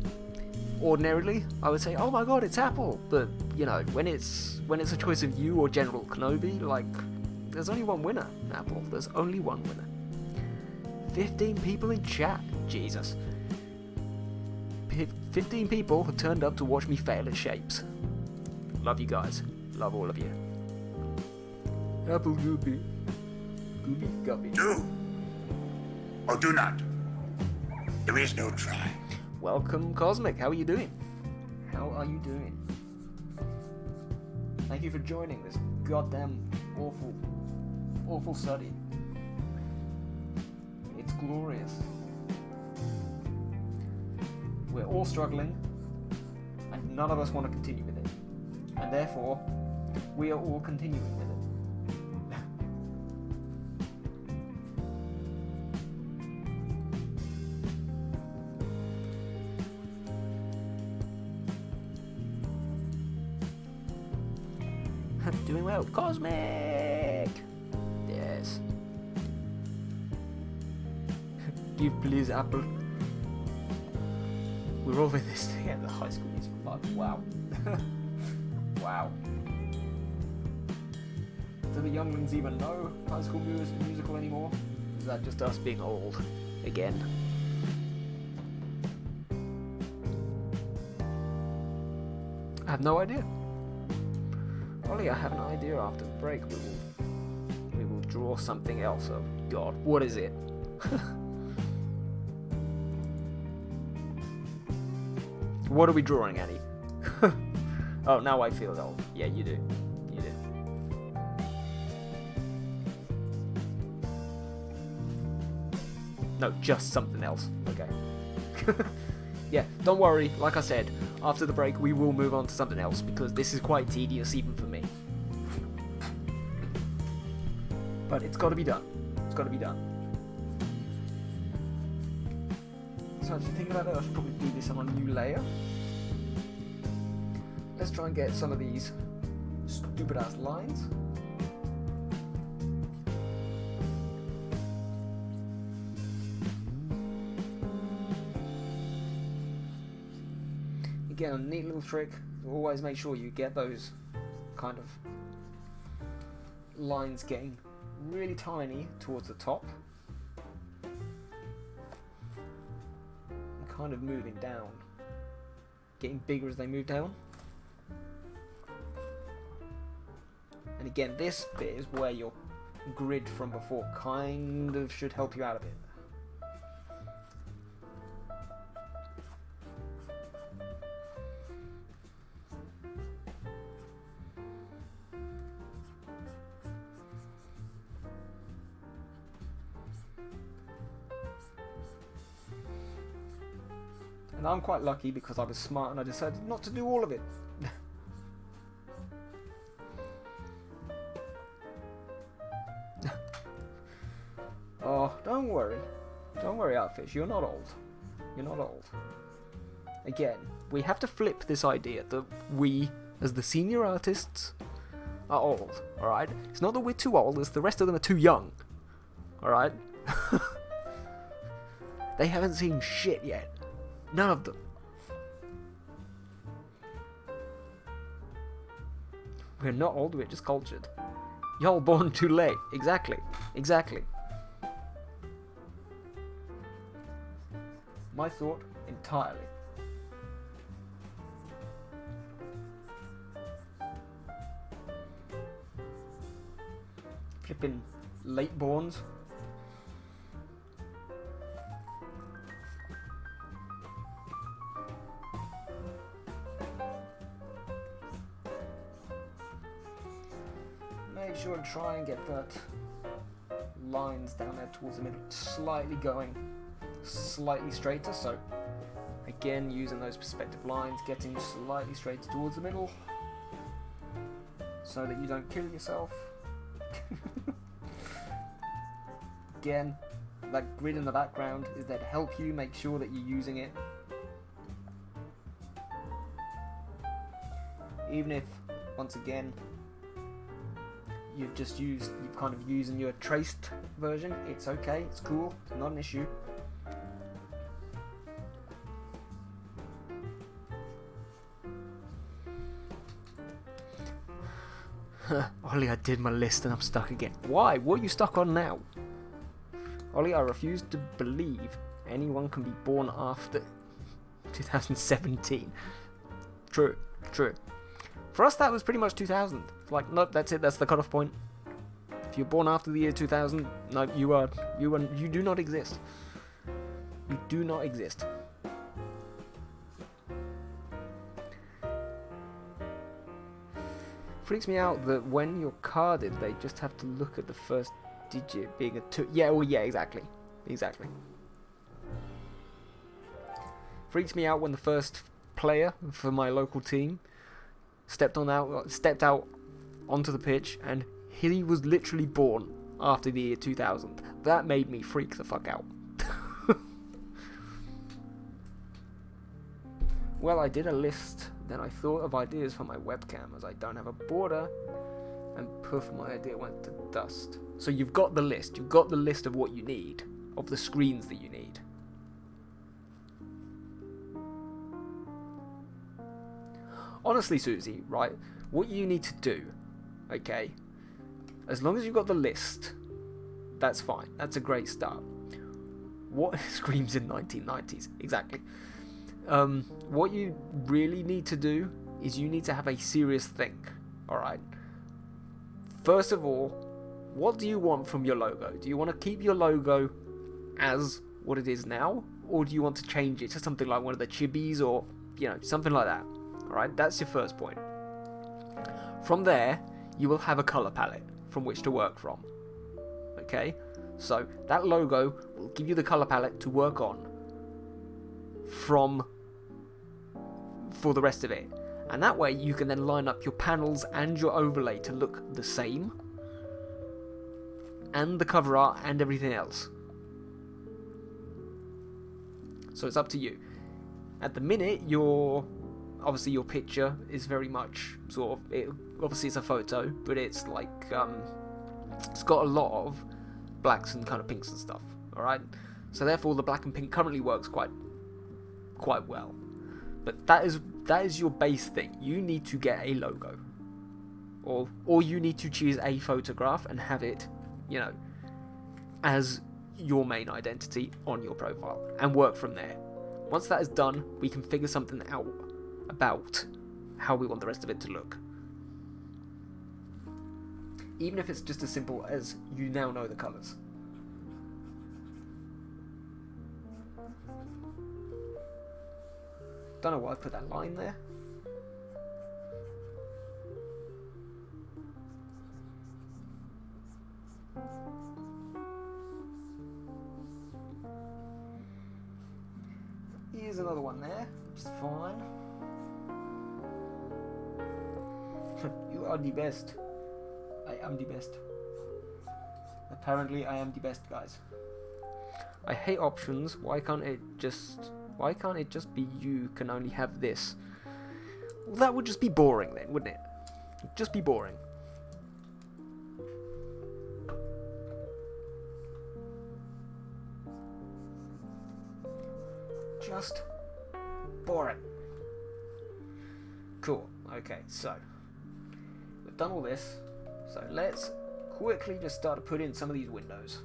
ordinarily I would say, oh my god, it's Apple, but you know, when it's a choice of you or General Kenobi, like, there's only one winner, Apple. There's only one winner. 15 people in chat. Jesus. 15 people have turned up to watch me fail at shapes. Love you guys. Love all of you. Apple Goopy. Goopy Guppy. Do or do not. There is no try. Welcome, Cosmic. How are you doing? How are you doing? Thank you for joining this goddamn awful study. It's glorious. We're all struggling, and none of us want to continue with it. And therefore, we are all continuing with it. Doing well. Cosmic! Yes. Give please, Apple. We're all in this together. High School Musical 5. Wow. Wow. Do the younglings even know High School Musical anymore? Is that just us being old again? I have no idea. Ollie, I have an idea. After the break, we will draw something else. Oh God, what is it? What are we drawing, Annie? Oh, now I feel old. Yeah, you do. You do. No, just something else. Okay. Yeah, don't worry. Like I said, after the break, we will move on to something else because this is quite tedious even for me. But it's got to be done. It's got to be done. So actually thinking about it, I should probably do this on a new layer. Let's try and get some of these stupid ass lines. Again, a neat little trick. Always make sure you get those kind of lines getting really tiny towards the top. And kind of moving down. Getting bigger as they move down. And again, this bit is where your grid from before kind of should help you out a bit. And I'm quite lucky because I was smart and I decided not to do all of it. Oh, don't worry. Don't worry, Outfish. You're not old. You're not old. Again, we have to flip this idea that we, as the senior artists, are old. Alright? It's not that we're too old, it's the rest of them are too young. Alright? They haven't seen shit yet. None of them. We're not old, we're just cultured. Y'all born too late. Exactly. My thought entirely. Flipping late borns. Make sure and try and get that lines down there towards the middle slightly going slightly straighter, so again using those perspective lines, getting slightly straighter towards the middle so that you don't kill yourself. Again, that grid in the background is there to help you make sure that you're using it. Even if, once again, you're kind of using your traced version, it's okay, it's cool, it's not an issue. Ollie, I did my list and I'm stuck again. Why? What are you stuck on now? Ollie, I refuse to believe anyone can be born after 2017. True. For us, that was pretty much 2000. Like, nope, that's it. That's the cutoff point. If you're born after the year 2000, no, you do not exist. You do not exist. Freaks me out that when you're carded, they just have to look at the first digit being a 2. Yeah, well, yeah, exactly. Freaks me out when the first player for my local team stepped out onto the pitch and he was literally born after the year 2000. That made me freak the fuck out. Well, I did a list, then I thought of ideas for my webcam as I don't have a border, and poof, my idea went to dust. So you've got the list of what you need, of the screens that you need. Honestly, Susie, right, what you need to do, okay, as long as you've got the list, that's fine, that's a great start. What screams in 1990s, exactly. What you really need to do is you need to have a serious think, alright? First of all, what do you want from your logo? Do you want to keep your logo as what it is now? Or do you want to change it to something like one of the chibis or, something like that? Alright, that's your first point. From there, you will have a colour palette from which to work from. Okay? So, that logo will give you the colour palette to work on for the rest of it. And that way, you can then line up your panels and your overlay to look the same. And the cover art and everything else. So it's up to you. At the minute, obviously your picture is very much obviously it's a photo, but it's like it's got a lot of blacks and kind of pinks and stuff. All right, so therefore the black and pink currently works quite well. But that is your base thing. You need to get a logo, or you need to choose a photograph and have it, as your main identity on your profile and work from there. Once that is done, we can figure something out about how we want the rest of it to look. Even if it's just as simple as you now know the colours. Don't know why I put that line there. Here's another one there, which is fine. You are the best. I am the best. Apparently I am the best, guys. I hate options. Why can't it just be you can only have this? Well, that would just be boring then, wouldn't it? It'd just be boring. Just boring. Cool. Okay, so we've done all this. So let's quickly just start to put in some of these windows.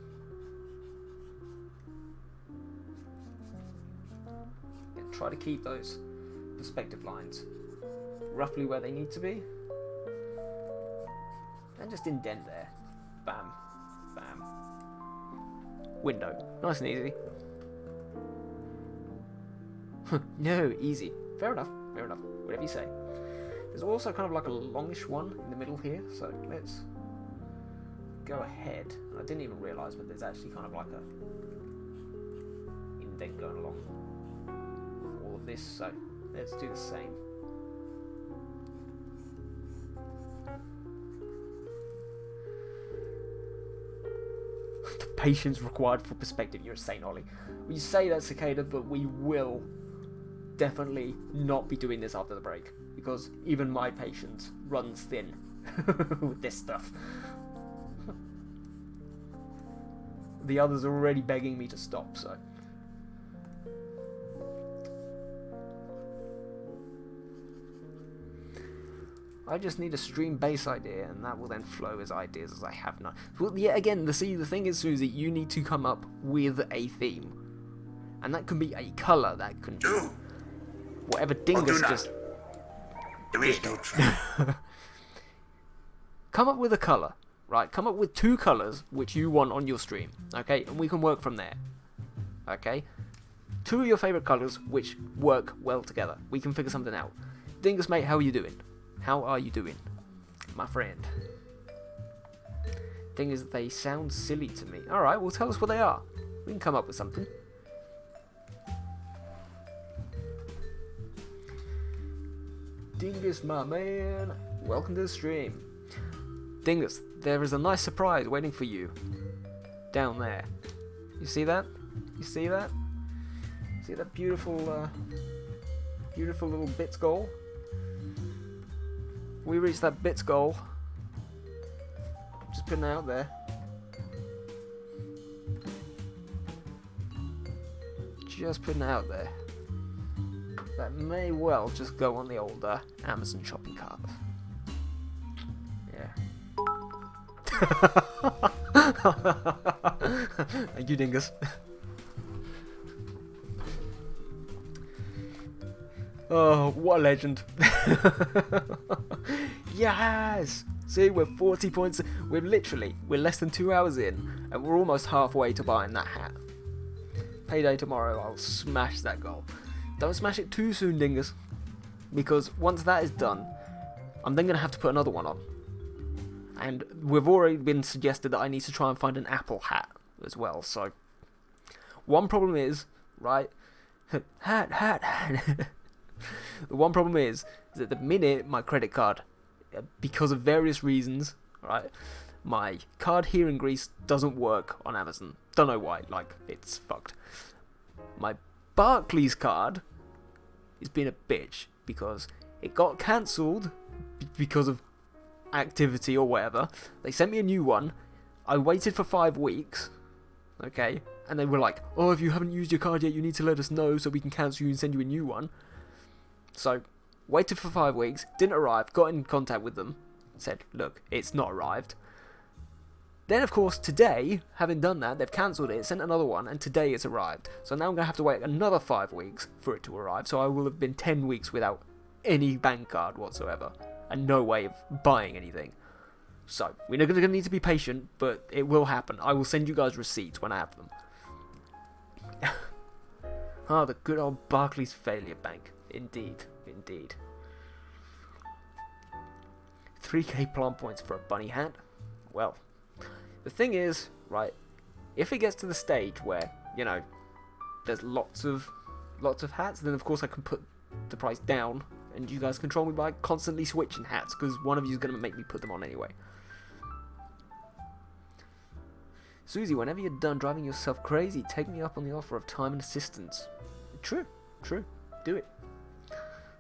And try to keep those perspective lines roughly where they need to be. And just indent there. Bam. Bam. Window. Nice and easy. No, easy. Fair enough. Fair enough. Whatever you say. There's also kind of like a longish one in the middle here, so let's go ahead. I didn't even realise, but there's actually kind of like a indent going along all of this, so let's do the same. The patience required for perspective. You're a saint, Ollie. You say that, Cicada, but we will definitely not be doing this after the break, because even my patience runs thin with this stuff. The others are already begging me to stop, so. I just need a stream base idea, and that will then flow as ideas as I have none. Well, yeah, again, the thing is, Susie, you need to come up with a theme. And that can be a colour, that can be whatever Dingus just... There is no truth. Come up with a colour, right? Come up with 2 colours which you want on your stream, okay? And we can work from there, okay? 2 of your favourite colours which work well together. We can figure something out. Dingus, mate, how are you doing? How are you doing, my friend? Thing is, they sound silly to me. Alright, well, tell us what they are. We can come up with something. Dingus, my man, welcome to the stream. Dingus, there is a nice surprise waiting for you down there. You see that? You see that? See that beautiful, beautiful little bits goal? We reached that bits goal. Just putting it out there. Just putting it out there. That may well just go on the old Amazon shopping cart. Yeah. Thank you, Dingus. Oh, what a legend. Yes! See, we're 40 points. We're less than 2 hours in, and we're almost halfway to buying that hat. Payday tomorrow, I'll smash that goal. Don't smash it too soon, Dingus, because once that is done, I'm then going to have to put another one on. And we've already been suggested that I need to try and find an Apple hat as well, so... One problem is, right... hat. The one problem is that at the minute, my credit card, because of various reasons, right, my card here in Greece doesn't work on Amazon. Don't know why, like, it's fucked. My Barclays card is being a bitch because it got cancelled because of activity or whatever. They sent me a new one. I waited for 5 weeks, okay, and they were like, oh, if you haven't used your card yet, you need to let us know so we can cancel you and send you a new one. So, waited for 5 weeks, didn't arrive, got in contact with them, said, look, it's not arrived. Then, of course, today, having done that, they've cancelled it, sent another one, and today it's arrived. So now I'm going to have to wait another 5 weeks for it to arrive, so I will have been 10 weeks without any bank card whatsoever, and no way of buying anything. So, we're going to need to be patient, but it will happen. I will send you guys receipts when I have them. Ah, the good old Barclays failure bank. Indeed, indeed. 3k plant points for a bunny hat? Well, the thing is, right, if it gets to the stage where, you know, there's lots of hats, then of course I can put the price down, and you guys control me by constantly switching hats, because one of you is going to make me put them on anyway. Susie, whenever you're done driving yourself crazy, take me up on the offer of time and assistance. True, do it.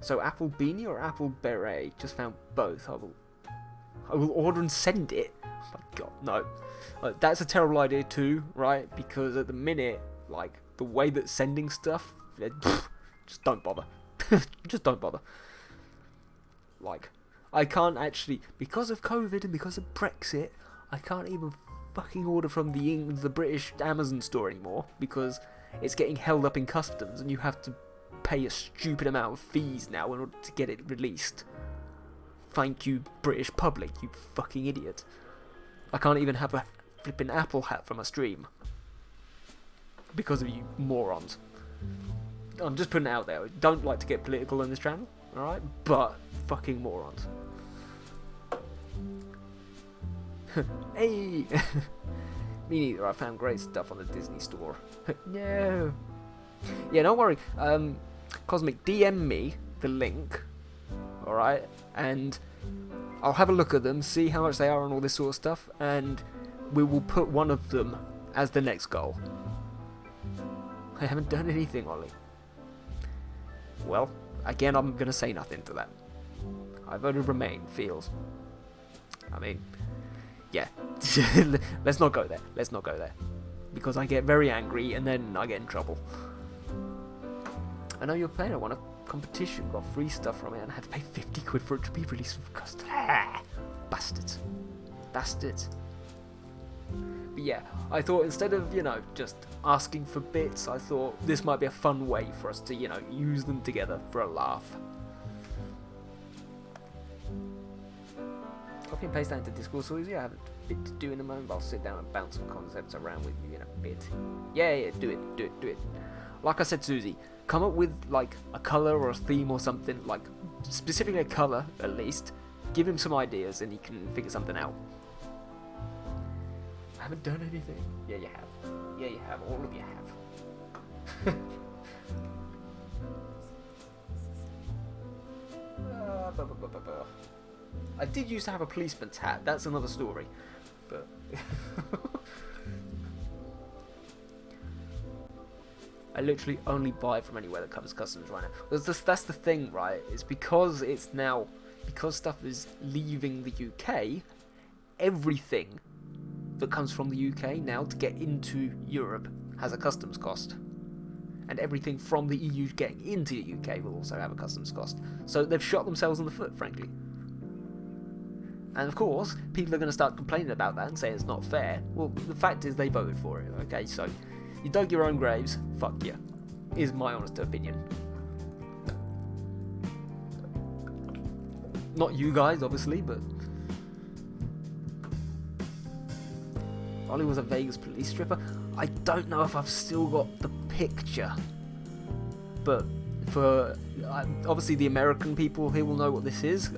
So Apple Beanie or Apple Beret? Just found both. I will order and send it. Oh my god, no. That's a terrible idea too, right? Because at the minute, like, the way that sending stuff, just don't bother. Just don't bother. Like, I can't actually, because of COVID and because of Brexit, I can't even fucking order from the British Amazon store anymore because it's getting held up in customs and you have to pay a stupid amount of fees now in order to get it released. Thank you, British public, you fucking idiot. I can't even have a flipping Apple hat for my stream because of you morons. I'm just putting it out there. I don't like to get political on this channel, alright? But fucking morons. Hey! Me neither, I found great stuff on the Disney store. No! Yeah, don't worry. Cosmic, DM me the link, alright? And I'll have a look at them, see how much they are and all this sort of stuff, and we will put one of them as the next goal. I haven't done anything, Ollie. Well, again, I'm going to say nothing to that. I voted Remain, feels. I mean, yeah. Let's not go there. Let's not go there. Because I get very angry and then I get in trouble. I know you're playing. I won a competition, got free stuff from it, and I had to pay 50 quid for it to be released from custom. Bastards. Bastards. But yeah, I thought instead of, just asking for bits, I thought this might be a fun way for us to, use them together for a laugh. Copy and paste that into Discord, so I have a bit to do in a moment, but I'll sit down and bounce some concepts around with you in a bit. Yeah, do it. Like I said, Susie, come up with, like, a colour or a theme or something, like, specifically a colour, at least. Give him some ideas and he can figure something out. I haven't done anything. Yeah, you have. Yeah, you have. All of you have. I did used to have a policeman's hat. That's another story. But I literally only buy from anywhere that covers customs right now. That's the thing, right? It's because stuff is leaving the UK, everything that comes from the UK now to get into Europe has a customs cost. And everything from the EU getting into the UK will also have a customs cost. So they've shot themselves in the foot, frankly. And of course, people are going to start complaining about that and say it's not fair. Well, the fact is they voted for it, okay? So, you dug your own graves, fuck you. Is my honest opinion. Not you guys, obviously, but Ollie was a Vegas police stripper. I don't know if I've still got the picture, but for obviously the American people here will know what this is.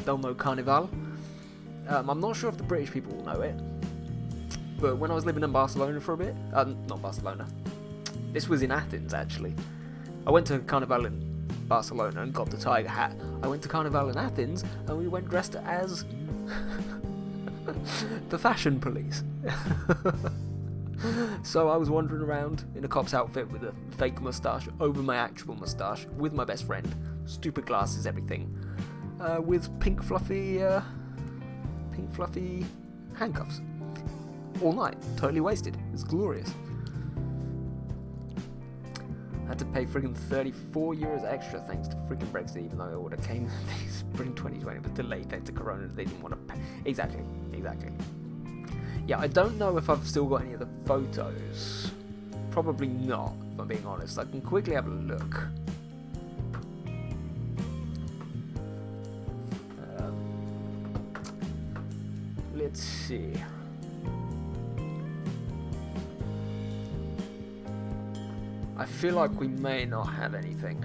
They'll know Carnival. I'm not sure if the British people will know it, but when I was living in Barcelona for a bit, not Barcelona, this was in Athens actually. I went to Carnival in Barcelona and got the tiger hat. I went to Carnival in Athens and we went dressed as the fashion police. So I was wandering around in a cop's outfit with a fake moustache over my actual moustache, with my best friend, stupid glasses, everything, with pink fluffy handcuffs. All night, totally wasted. It was glorious. I had to pay friggin' 34 euros extra thanks to friggin' Brexit, even though it would have came spring 2020, but delayed thanks to Corona. They didn't want to pay. Exactly. Yeah, I don't know if I've still got any of the photos. Probably not, if I'm being honest. I can quickly have a look. Let's see. I feel like we may not have anything.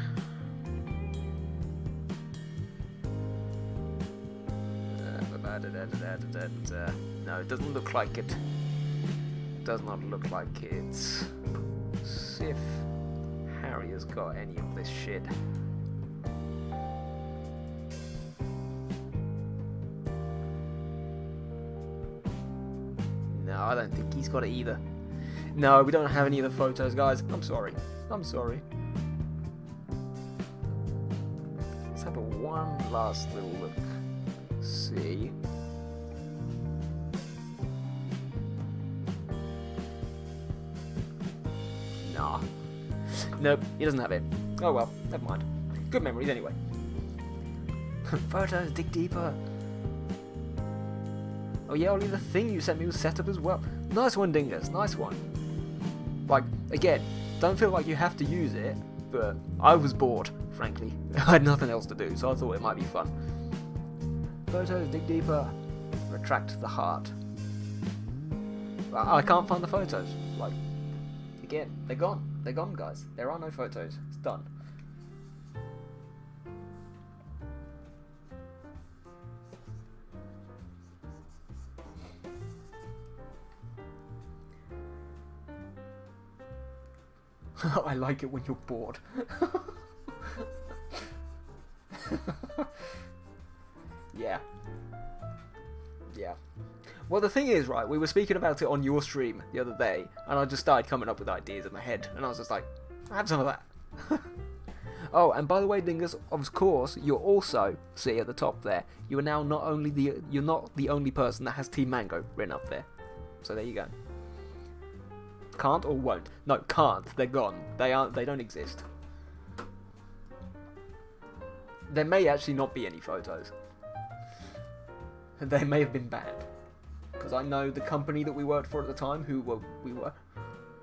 No, it doesn't look like it. Does not look like it. See if Harry has got any of this shit. No, I don't think he's got it either. No, we don't have any of the photos, guys. I'm sorry. Let's have one last little look. See. Nah. Nope, he doesn't have it. Oh well, never mind. Good memories anyway. Photos, dig deeper. Oh yeah, Ollie, the thing you sent me was set up as well. Nice one, Dingus, nice one. Like, again, don't feel like you have to use it, but I was bored, frankly. I had nothing else to do, so I thought it might be fun. Photos, dig deeper. Retract the heart. I can't find the photos. Like, again, they're gone. They're gone, guys. There are no photos. It's done. I like it when you're bored. Yeah. Yeah. Well, the thing is, right, we were speaking about it on your stream the other day, and I just started coming up with ideas in my head, and I was just like, have some of that. Oh, and by the way, Dingus, of course, you're also, see at the top there, you are now you're not the only person that has Team Mango written up there. So there you go. Can't or won't? No, can't. They're gone. They don't exist. There may actually not be any photos. They may have been banned. Because I know the company that we worked for at the time, who we were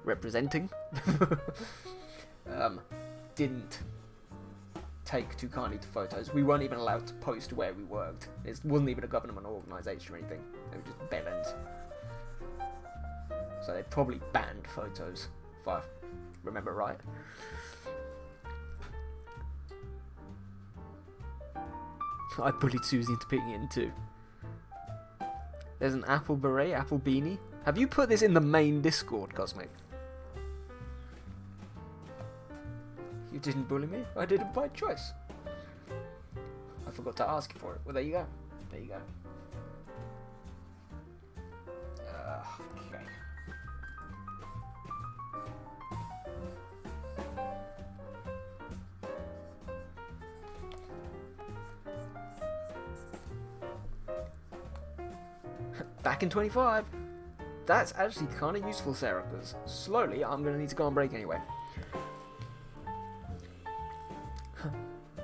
representing, didn't take too kindly to photos. We weren't even allowed to post where we worked. It wasn't even a government organisation or anything. They were just bellends. So they probably banned photos, if I remember right. I bullied Susie into picking it in too. There's an apple beret, apple beanie. Have you put this in the main Discord, Cosmic? You didn't bully me. I did it by choice. I forgot to ask you for it. Well, there you go. There you go. Okay. Back in 25. That's actually kind of useful, Sarah, because slowly I'm going to need to go on break anyway.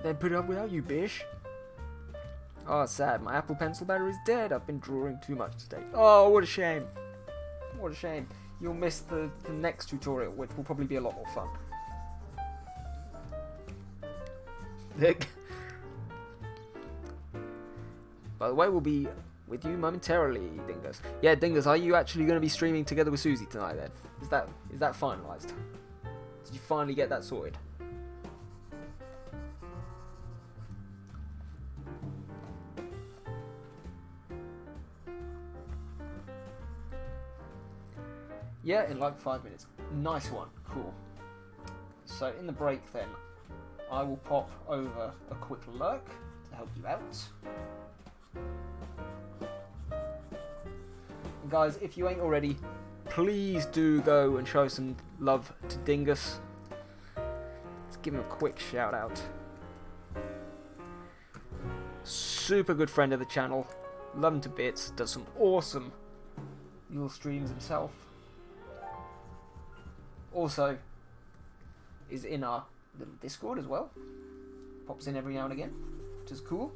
Then put it up without you, bish. Oh, sad. My Apple Pencil battery's dead. I've been drawing too much today. Oh, what a shame. What a shame. You'll miss the next tutorial, which will probably be a lot more fun. By the way, we'll be with you momentarily, Dingus. Yeah, Dingus, are you actually going to be streaming together with Susie tonight then? Is that finalised? Did you finally get that sorted? Yeah, in like 5 minutes. Nice one. Cool. So in the break then, I will pop over a quick lurk to help you out. And guys, if you ain't already, please do go and show some love to Dingus. Let's give him a quick shout out. Super good friend of the channel. Love him to bits. Does some awesome little streams himself. Also, is in our little Discord as well. Pops in every now and again, which is cool.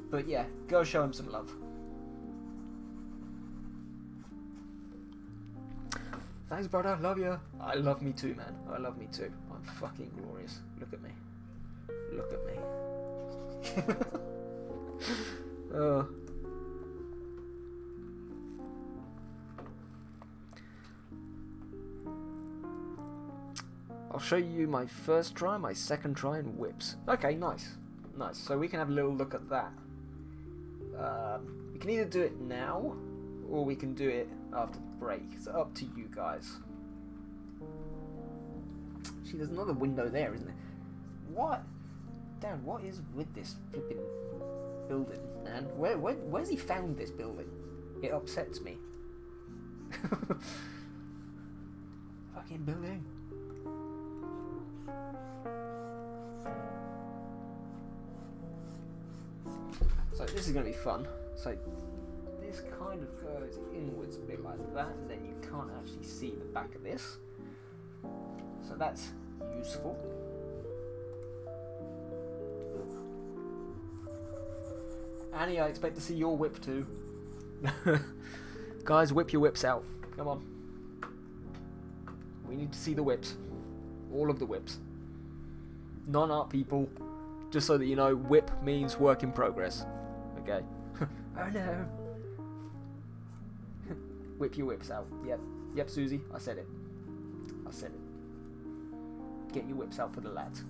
But yeah, go show him some love. Thanks, brother. Love you. I love me too, man. I love me too. I'm fucking glorious. Look at me. Look at me. I'll show you my first try, my second try, and whips. Okay, nice. Nice. So we can have a little look at that. We can either do it now, or we can do it after the break. It's up to you guys. See, there's another window there, isn't there? What? Dan, what is with this flipping building, man? Where's he found this building? It upsets me. Fucking building. So this is going to be fun. So this kind of goes inwards a bit like that, and then you can't actually see the back of this. So that's useful. Annie, I expect to see your whip too. Guys, whip your whips out. Come on. We need to see the whips. All of the whips. Non-art people. Just so that you know, whip means work in progress. Okay? Oh no. Whip your whips out. Yep. Yep, Susie. I said it. I said it. Get your whips out for the lads.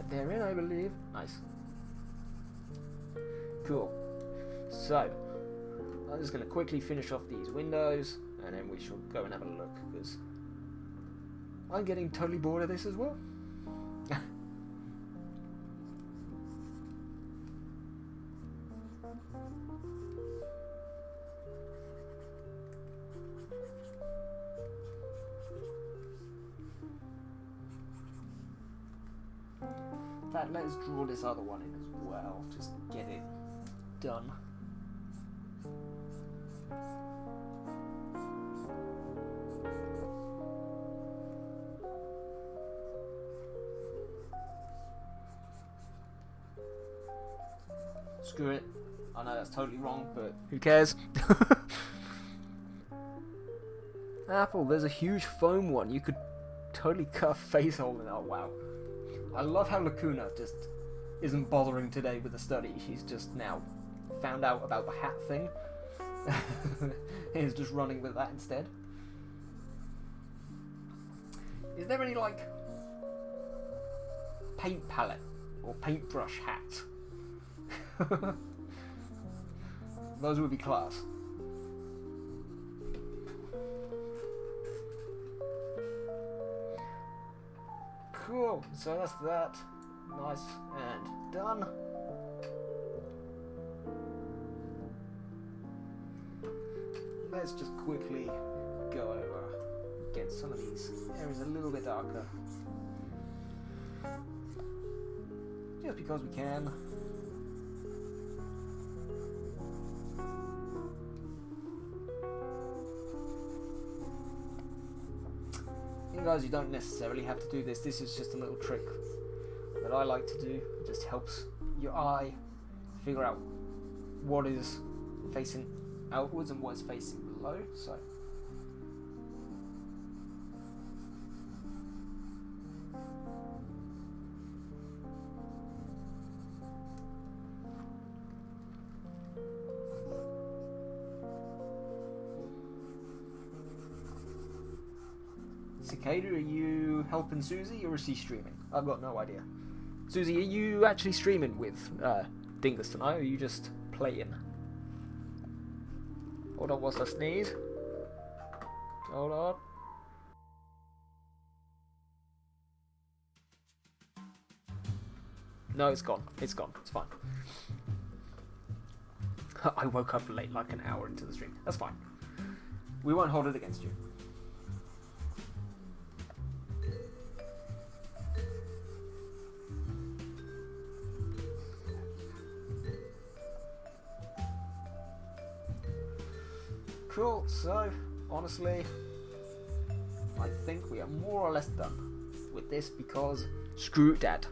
They're in, I believe. Nice. Cool. So, I'm just going to quickly finish off these windows, and then we shall go and have a look, because I'm getting totally bored of this as well. In fact, let's draw this other one in as well, just get it done. Screw it. I know that's totally wrong, but who cares? Apple, there's a huge foam one. You could totally cut a face hole in it. Oh, wow. I love how Lacuna just isn't bothering today with the study. She's just now found out about the hat thing. He's just running with that instead. Is there any, like, paint palette or paintbrush hat? Those would be class. Cool, so that's that. Nice and done. Let's just quickly go over, get some of these areas a little bit darker. Just because we can. Guys, you don't necessarily have to do this. This is just a little trick that I like to do. It just helps your eye figure out what is facing outwards and what is facing below. So Cicada, are you helping Susie or is she streaming? I've got no idea. Susie, are you actually streaming with Dingus tonight, or are you just playing? Hold on, whilst I sneeze. Hold on. No, it's gone. It's gone. It's fine. I woke up late, like an hour into the stream. That's fine. We won't hold it against you. Cool, so honestly, I think we are more or less done with this because screw Dad.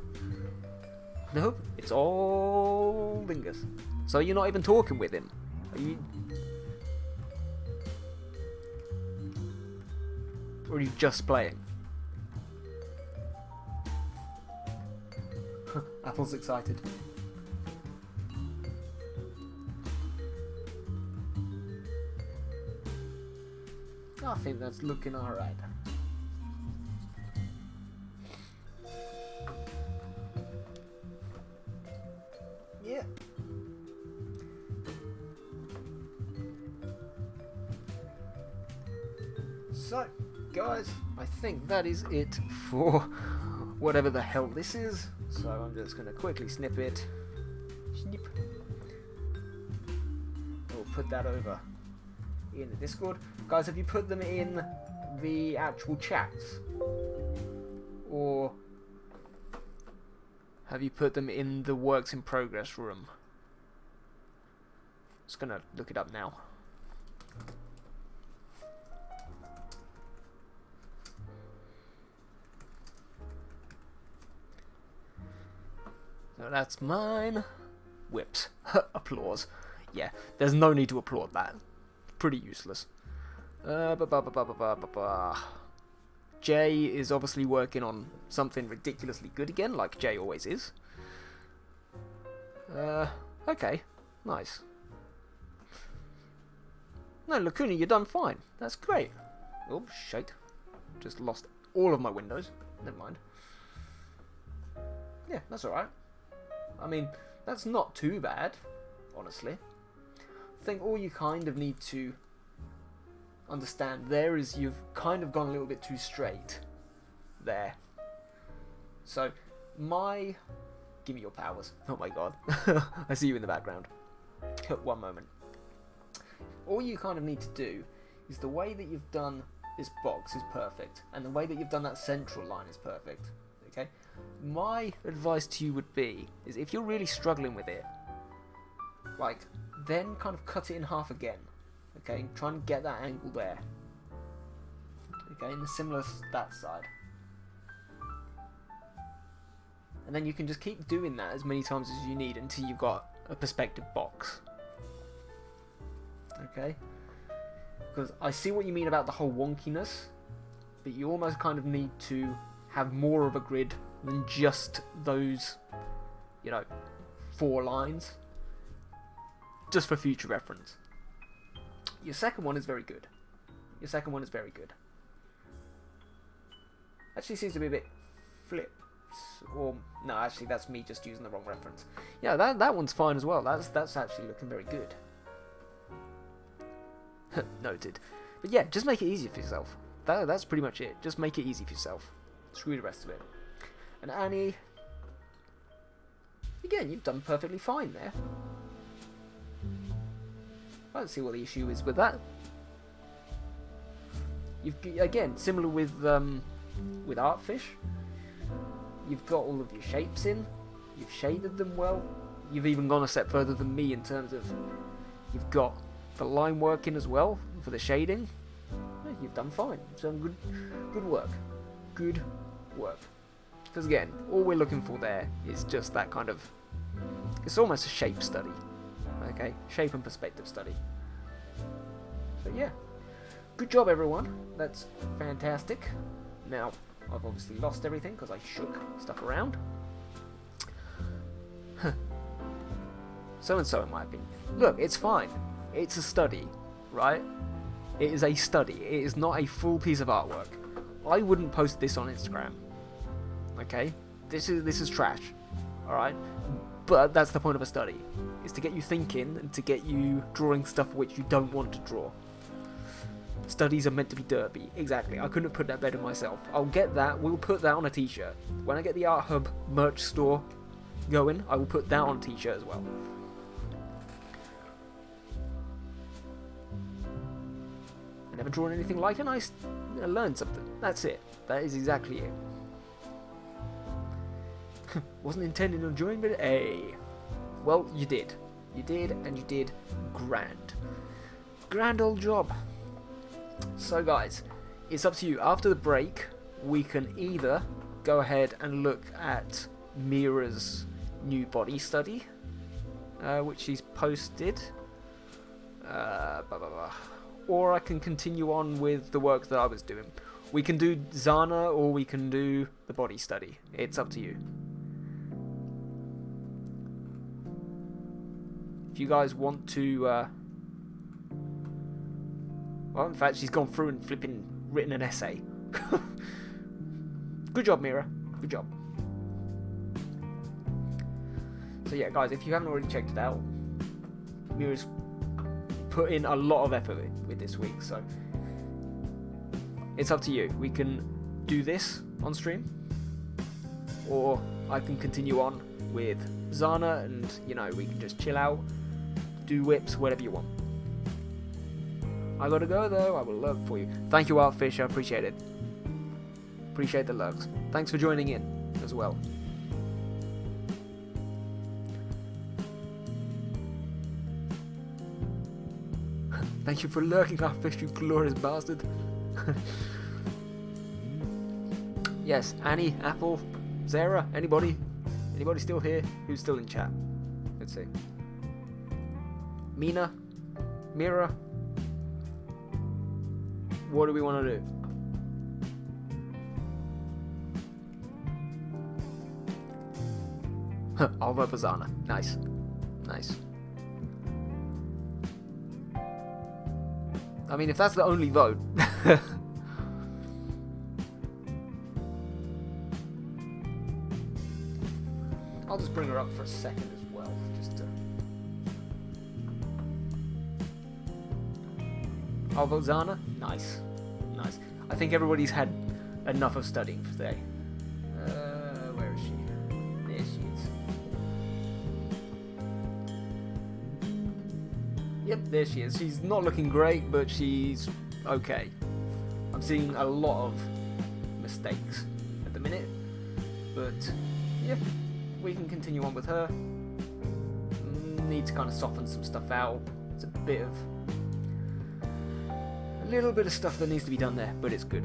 Nope, it's all Dingus. So you're not even talking with him? Are you? Or are you just playing? Apple's excited. I think that's looking alright. Yeah. So, guys, I think that is it for whatever the hell this is. So I'm just going to quickly snip it. Snip. We'll put that over in the Discord. Guys, have you put them in the actual chats? Or have you put them in the works in progress room? Just gonna look it up now. No, that's mine. Whips. Applause. Yeah, there's no need to applaud that. Pretty useless. Jay is obviously working on something ridiculously good again, like Jay always is. Okay. Nice. No, Lacuna, you're done fine. That's great. Oh, shite. Just lost all of my windows. Never mind. Yeah, that's alright. I mean, that's not too bad, honestly. I think all you kind of need to understand there is you've kind of gone a little bit too straight there. So, give me your powers. Oh my god. I see you in the background. One moment. All you kind of need to do is the way that you've done this box is perfect, and the way that you've done that central line is perfect. Okay? My advice to you would be, is if you're really struggling with it, like, then kind of cut it in half again. Okay? Try and get that angle there. Okay? And similar that side. And then you can just keep doing that as many times as you need until you've got a perspective box. Okay? Because I see what you mean about the whole wonkiness, but you almost kind of need to have more of a grid than just those, 4 lines. Just for future reference. Your second one is very good. Actually seems to be a bit flipped. Or, no, actually that's me just using the wrong reference. Yeah, that one's fine as well. That's actually looking very good. Noted. But yeah, just make it easier for yourself. That's pretty much it. Just make it easy for yourself. Screw the rest of it. And Annie, again, you've done perfectly fine there. I don't see what the issue is with that. Again, similar with Artfish. You've got all of your shapes in. You've shaded them well. You've even gone a step further than me in terms of you've got the line work in as well for the shading. Yeah, you've done fine. You've done good work. Good work. Because again, all we're looking for there is just that kind of... It's almost a shape study. Okay? Shape and perspective study. So yeah. Good job, everyone. That's fantastic. Now, I've obviously lost everything because I shook stuff around. So-and-so, in my opinion. Look, it's fine. It's a study, right? It is a study. It is not a full piece of artwork. I wouldn't post this on Instagram. Okay? This is trash. Alright? But that's the point of a study. Is to get you thinking and to get you drawing stuff which you don't want to draw. Studies are meant to be derpy. Exactly. I couldn't have put that better myself. I'll get that. We'll put that on a t-shirt. When I get the Art Hub merch store going, I will put that on a t-shirt as well. I never drawn anything like it, and I learned something. That's it. That is exactly it. Wasn't intending on drawing, but hey. Well, you did. You did, and you did grand. Grand old job. So guys, it's up to you. After the break, we can either go ahead and look at Mira's new body study, which she's posted, or I can continue on with the work that I was doing. We can do Zannah, or we can do the body study. It's up to you. If you guys want to... Well, in fact, she's gone through and written an essay. Good job, Mira. Good job. So yeah, guys, if you haven't already checked it out, Mira's put in a lot of effort with this week, so it's up to you. We can do this on stream, or I can continue on with Zannah, and we can just chill out, do whips, whatever you want. I gotta go though. I will lurk for you. Thank you, Artfish. I appreciate it. Appreciate the lurks. Thanks for joining in as well. Thank you for lurking, Artfish, you glorious bastard. Yes, Annie, Apple, Sarah, anybody? Anybody still here? Who's still in chat? Let's see. Mina? Mira? What do we want to do? I'll vote for Zannah. Nice. Nice. I mean, if that's the only vote... I'll just bring her up for a second as well, just to... I'll vote Zannah. Nice. Nice. I think everybody's had enough of studying for today. Where is she? There she is. Yep, there she is. She's not looking great, but she's okay. I'm seeing a lot of mistakes at the minute, but yeah, we can continue on with her. Need to kind of soften some stuff out. It's a little bit of stuff that needs to be done there, but it's good.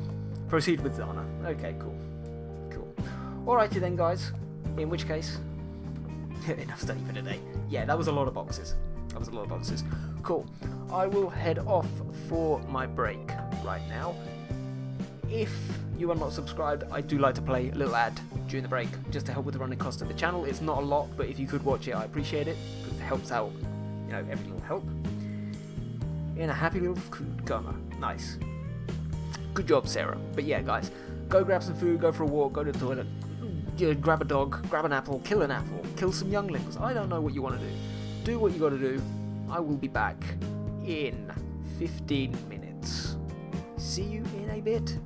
Proceed with Zannah. Okay, cool. Cool. Alrighty then, guys. In which case, enough study for today. Yeah, that was a lot of boxes. Cool. I will head off for my break right now. If you are not subscribed, I do like to play a little ad during the break, just to help with the running cost of the channel. It's not a lot, but if you could watch it, I appreciate it, because it helps out, every little help. In a happy little food coma. Nice. Good job, Sarah. But yeah, guys, go grab some food, go for a walk, go to the toilet, grab a dog, grab an apple, kill some younglings. I don't know what you want to do. Do what you got to do. I will be back in 15 minutes. See you in a bit.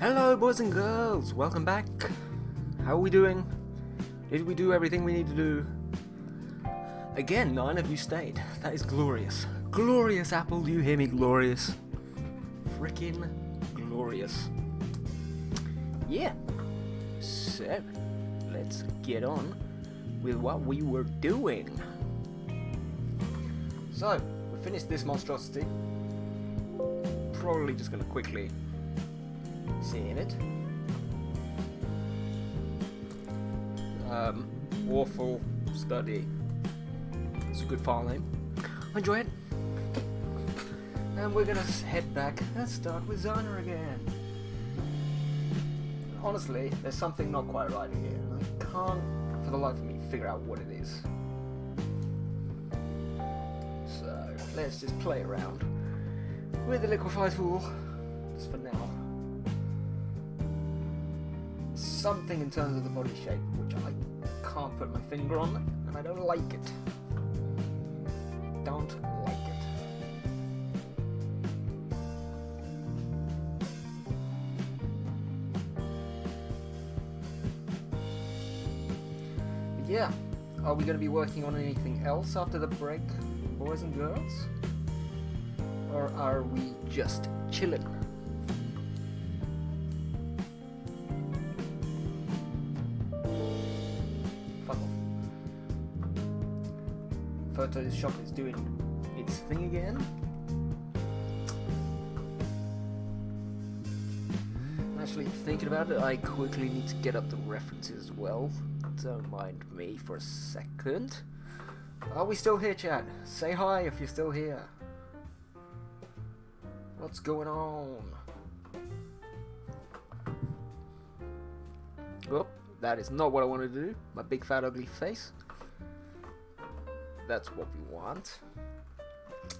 Hello, boys and girls. Welcome back. How are we doing? Did we do everything we need to do? Again, 9 of you stayed. That is glorious. Glorious, Apple. Do you hear me? Glorious. Freaking glorious. Yeah. So, let's get on with what we were doing. So, we finished this monstrosity. Probably just going to quickly see in it. Awful Study. It's a good file name. Enjoy it. And we're gonna head back and start with Zannah again. Honestly, there's something not quite right here, and I can't, for the life of me, figure out what it is. So, let's just play around with the liquefy tool, just for now. Something in terms of the body shape, which I can't put my finger on, and I don't like it. Don't like it. But yeah, are we going to be working on anything else after the break, boys and girls? Or are we just chilling? Photoshop is doing its thing again. Actually, thinking about it, I quickly need to get up the references as well. Don't mind me for a second. Are we still here, chat? Say hi if you're still here. What's going on? Oh, that is not what I want to do. My big fat ugly face. That's what we want.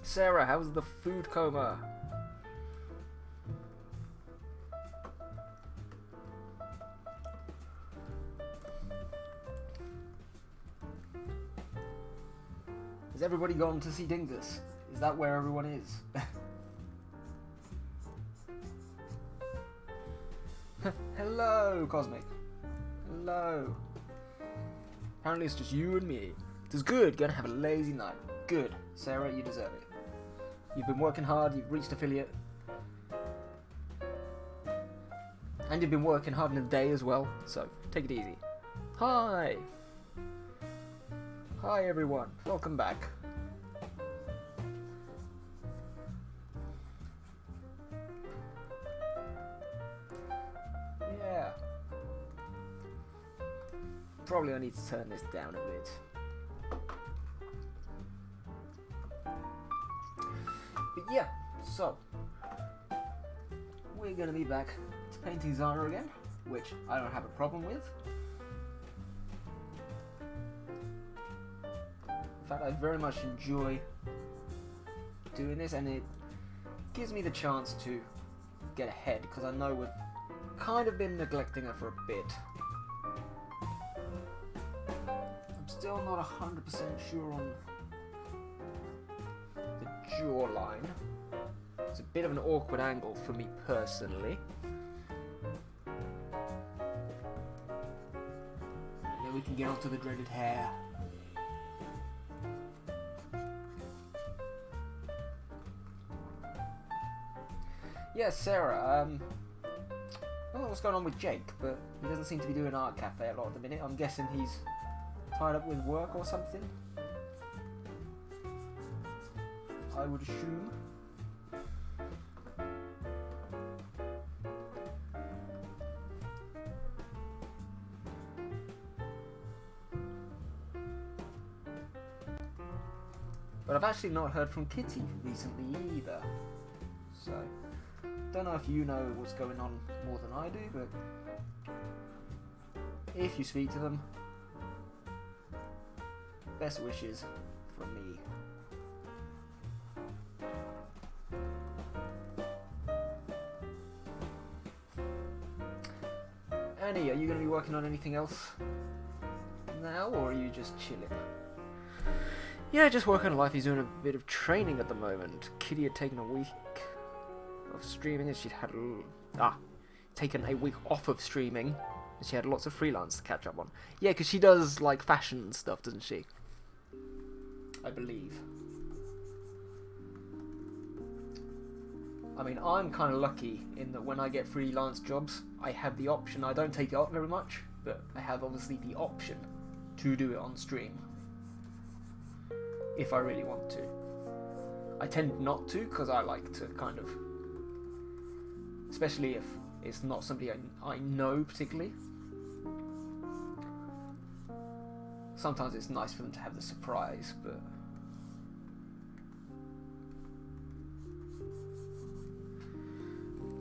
Sarah, how's the food coma? Has everybody gone to see Dingus? Is that where everyone is? Hello, Cosmic. Hello. Apparently it's just you and me. It's good. Gonna have a lazy night. Good. Sarah, you deserve it. You've been working hard. You've reached affiliate. And you've been working hard in the day as well. So, take it easy. Hi. Hi, everyone. Welcome back. Yeah. Probably I need to turn this down a bit. But yeah, so we're gonna be back to painting Zannah again, which I don't have a problem with. In fact, I very much enjoy doing this, and it gives me the chance to get ahead, because I know we've kind of been neglecting her for a bit. I'm still not 100% sure on the jawline. It's a bit of an awkward angle for me personally. And then we can get onto the dreaded hair. Yeah, Sarah, I don't know what's going on with Jake, but he doesn't seem to be doing Art Cafe a lot at the minute. I'm guessing he's tied up with work or something. I would assume. But I've actually not heard from Kitty recently either. So, don't know if you know what's going on more than I do, but if you speak to them, best wishes from me. Annie, are you going to be working on anything else now, or are you just chilling? Yeah, just working on life. He's doing a bit of training at the moment. Kitty had taken a week of streaming, and she'd had taken a week off of streaming, and she had lots of freelance to catch up on. Yeah, because she does like fashion stuff, doesn't she? I believe. I mean, I'm kind of lucky in that when I get freelance jobs, I have the option. I don't take it up very much, but I have obviously the option to do it on stream if I really want to. I tend not to because I like to kind of, especially if it's not somebody I know particularly. Sometimes it's nice for them to have the surprise, but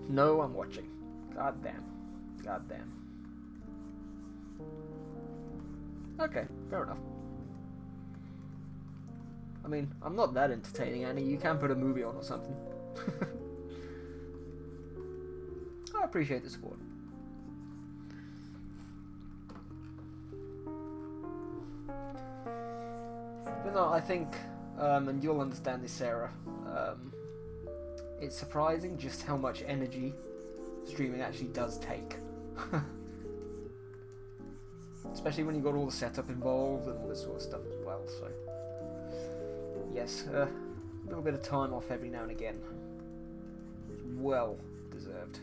no, I'm watching. God damn. Okay, fair enough. I mean, I'm not that entertaining, Annie. You can put a movie on or something. I appreciate the support. But no, I think, and you'll understand this, Sarah, it's surprising just how much energy streaming actually does take. Especially when you've got all the setup involved and all this sort of stuff as well, so yes, a little bit of time off every now and again is well deserved.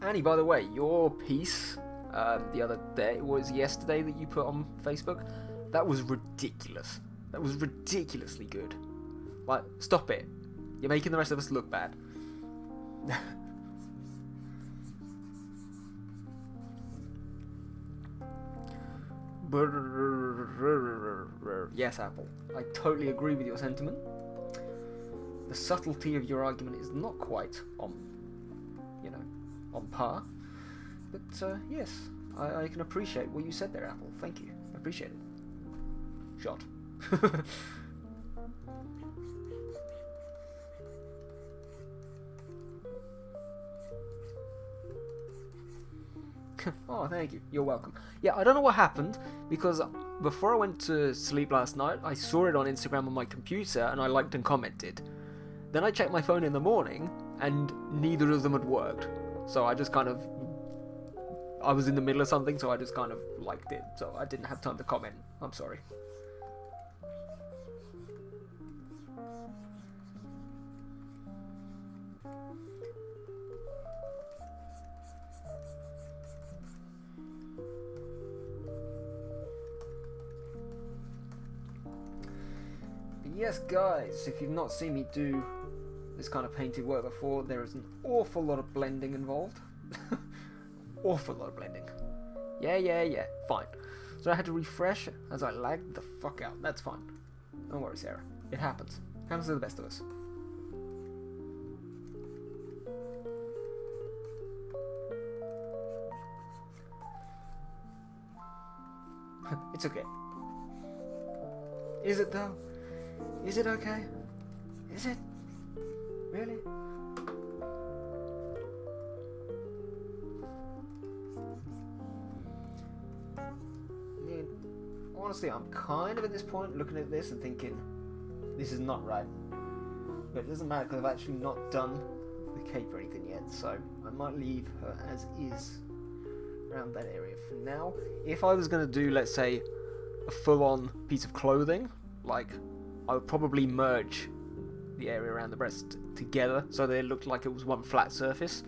Annie, by the way, your piece the other day, was yesterday that you put on Facebook, that was ridiculous. That was ridiculously good. Like, stop it. You're making the rest of us look bad. Yes, Apple. I totally agree with your sentiment. The subtlety of your argument is not quite on par. But, yes, I can appreciate what you said there, Apple. Thank you. I appreciate it. Shot. Oh, thank you. You're welcome. Yeah, I don't know what happened, because before I went to sleep last night, I saw it on Instagram on my computer, and I liked and commented. Then I checked my phone in the morning, and neither of them had worked. So I just kind of... I was in the middle of something, so I just kind of liked it. So I didn't have time to comment. I'm sorry. Yes, guys, if you've not seen me do this kind of painted work before, there is an awful lot of blending involved. Awful lot of blending. Yeah, fine. So I had to refresh as I lagged the fuck out. That's fine. Don't worry, Sarah. It happens. Happens to the best of us. It's okay. Is it though? Is it okay? Is it? Really? I mean, honestly, I'm kind of at this point looking at this and thinking, this is not right. But it doesn't matter because I've actually not done the cape or anything yet, so I might leave her as is around that area for now. If I was going to do, let's say, a full-on piece of clothing, like, I would probably merge the area around the breast together so that it looked like it was one flat surface.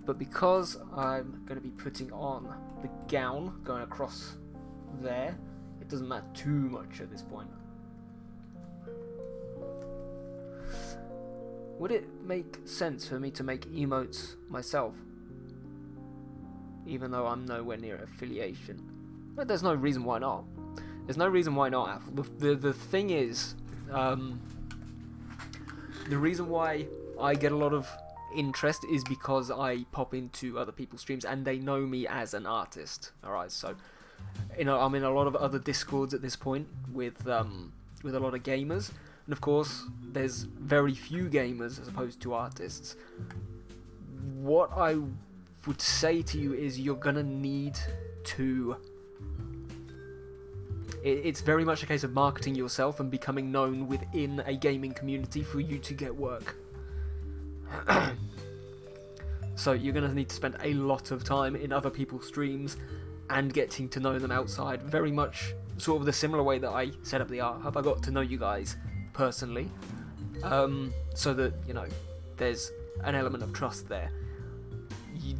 But because I'm going to be putting on the gown going across there, it doesn't matter too much at this point. Would it make sense for me to make emotes myself, even though I'm nowhere near affiliation? But there's no reason why not. There's no reason why not. The thing is, the reason why I get a lot of interest is because I pop into other people's streams and they know me as an artist. Alright, so I'm in a lot of other discords at this point with a lot of gamers, and of course there's very few gamers as opposed to artists. What I would say to you is you're gonna need to It's very much a case of marketing yourself and becoming known within a gaming community for you to get work. So you're going to need to spend a lot of time in other people's streams and getting to know them outside. Very much sort of the similar way that I set up the art hub. I got to know you guys personally, so that, you know, there's an element of trust there.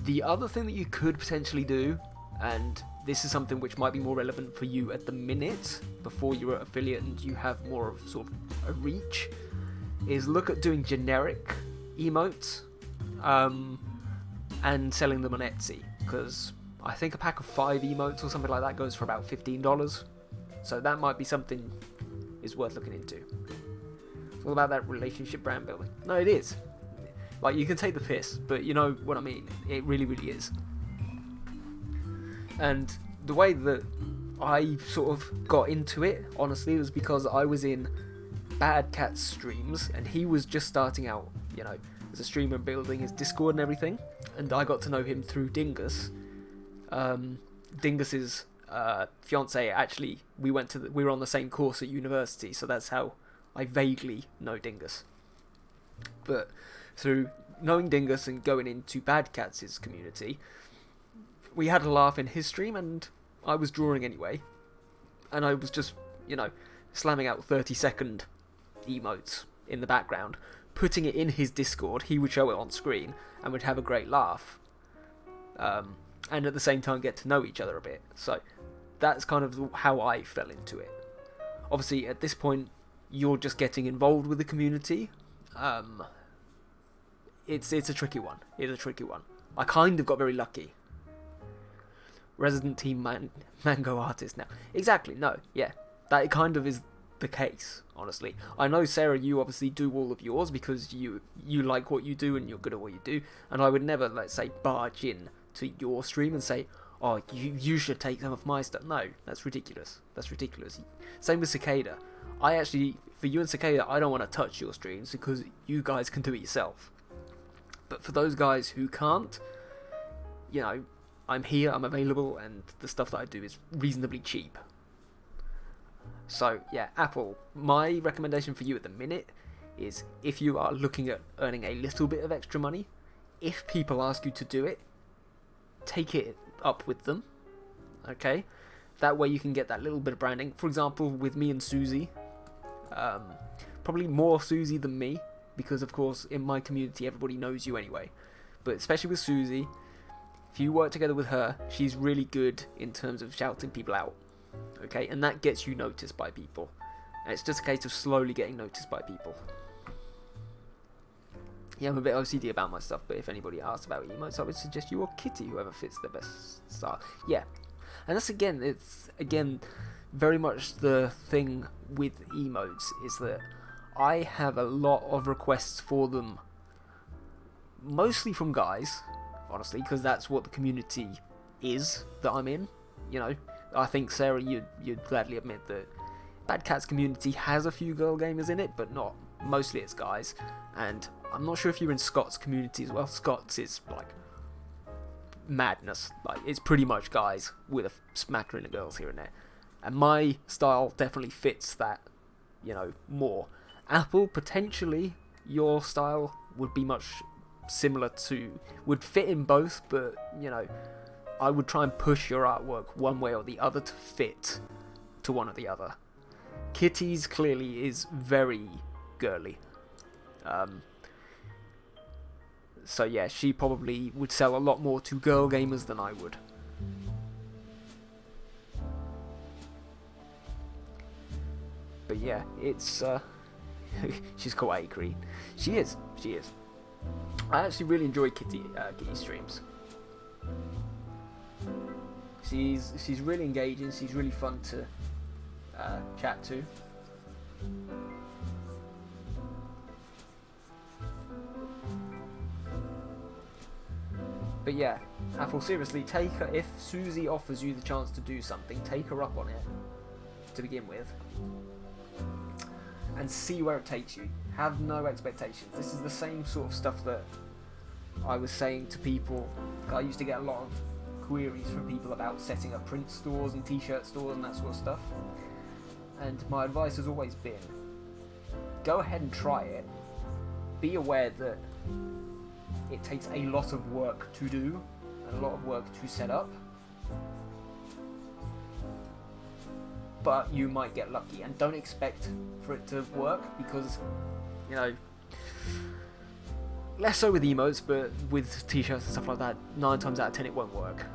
The other thing that you could potentially do, and this is something which might be more relevant for you at the minute, before you're an affiliate and you have more of sort of a reach, is look at doing generic emotes, and selling them on Etsy, because I think a pack of 5 emotes or something like that goes for about $15, so that might be something is worth looking into. It's all about that relationship brand building. No, it is. Like, you can take the piss, but you know what I mean. It really, really is. And the way that I sort of got into it, honestly, was because I was in Bad Cat's streams, and he was just starting out, you know, as a streamer, building his Discord and everything, and I got to know him through Dingus. Dingus's fiance, actually, we were on the same course at university, so that's how I vaguely know Dingus. But through knowing Dingus and going into Bad Cat's community, we had a laugh in his stream, and I was drawing anyway, and I was just, you know, slamming out 30-second emotes in the background, putting it in his Discord. He would show it on screen and would have a great laugh, and at the same time get to know each other a bit. So that's kind of how I fell into it. Obviously, at this point, you're just getting involved with the community. It's a tricky one. It's a tricky one. I kind of got very lucky. Resident Team Mango artist now. Exactly, no, yeah. That kind of is the case, honestly. I know, Sarah, you obviously do all of yours because you like what you do and you're good at what you do, and I would never, let's say, barge in to your stream and say, oh, you should take some of my stuff. No, that's ridiculous. That's ridiculous. Same with Cicada. I actually, for you and Cicada, I don't want to touch your streams because you guys can do it yourself. But for those guys who can't, you know, I'm here, I'm available, and the stuff that I do is reasonably cheap. So, yeah, Apple, my recommendation for you at the minute is, if you are looking at earning a little bit of extra money, if people ask you to do it, take it up with them, okay? That way you can get that little bit of branding. For example, with me and Susie, probably more Susie than me, because of course in my community everybody knows you anyway. But especially with Susie, if you work together with her, she's really good in terms of shouting people out, okay? And that gets you noticed by people. And it's just a case of slowly getting noticed by people. Yeah, I'm a bit OCD about my stuff, but if anybody asks about emotes, I would suggest you or Kitty, whoever fits their best style. Yeah, and that's it's very much the thing with emotes, is that I have a lot of requests for them, mostly from guys, honestly, because that's what the community is that I'm in. You know, I think, Sarah, you'd gladly admit that Bad Cat's community has a few girl gamers in it, but not. Mostly it's guys, and I'm not sure if you're in Scott's community as well. Scott's is like madness. Like, it's pretty much guys with a smattering of girls here and there. And my style definitely fits that, you know, more. Apple, potentially, your style would be much similar to, would fit in both, but, you know, I would try and push your artwork one way or the other to fit to one or the other. Kitty's clearly is very girly. So yeah, she probably would sell a lot more to girl gamers than I would. But yeah, it's she's kawaii green. She is. I actually really enjoy Kitty streams. She's really engaging. She's really fun to chat to. But yeah, Apple, seriously, take her. If Susie offers you the chance to do something, take her up on it to begin with, and see where it takes you. Have no expectations. This is the same sort of stuff that I was saying to people. I used to get a lot of queries from people about setting up print stores and t-shirt stores and that sort of stuff. and my advice has always been, go ahead and try it. Be aware that it takes a lot of work to do, and a lot of work to set up. But you might get lucky, and don't expect for it to work, because, you know, less so with emotes, but with t-shirts and stuff like that, 9 times out of 10 it won't work.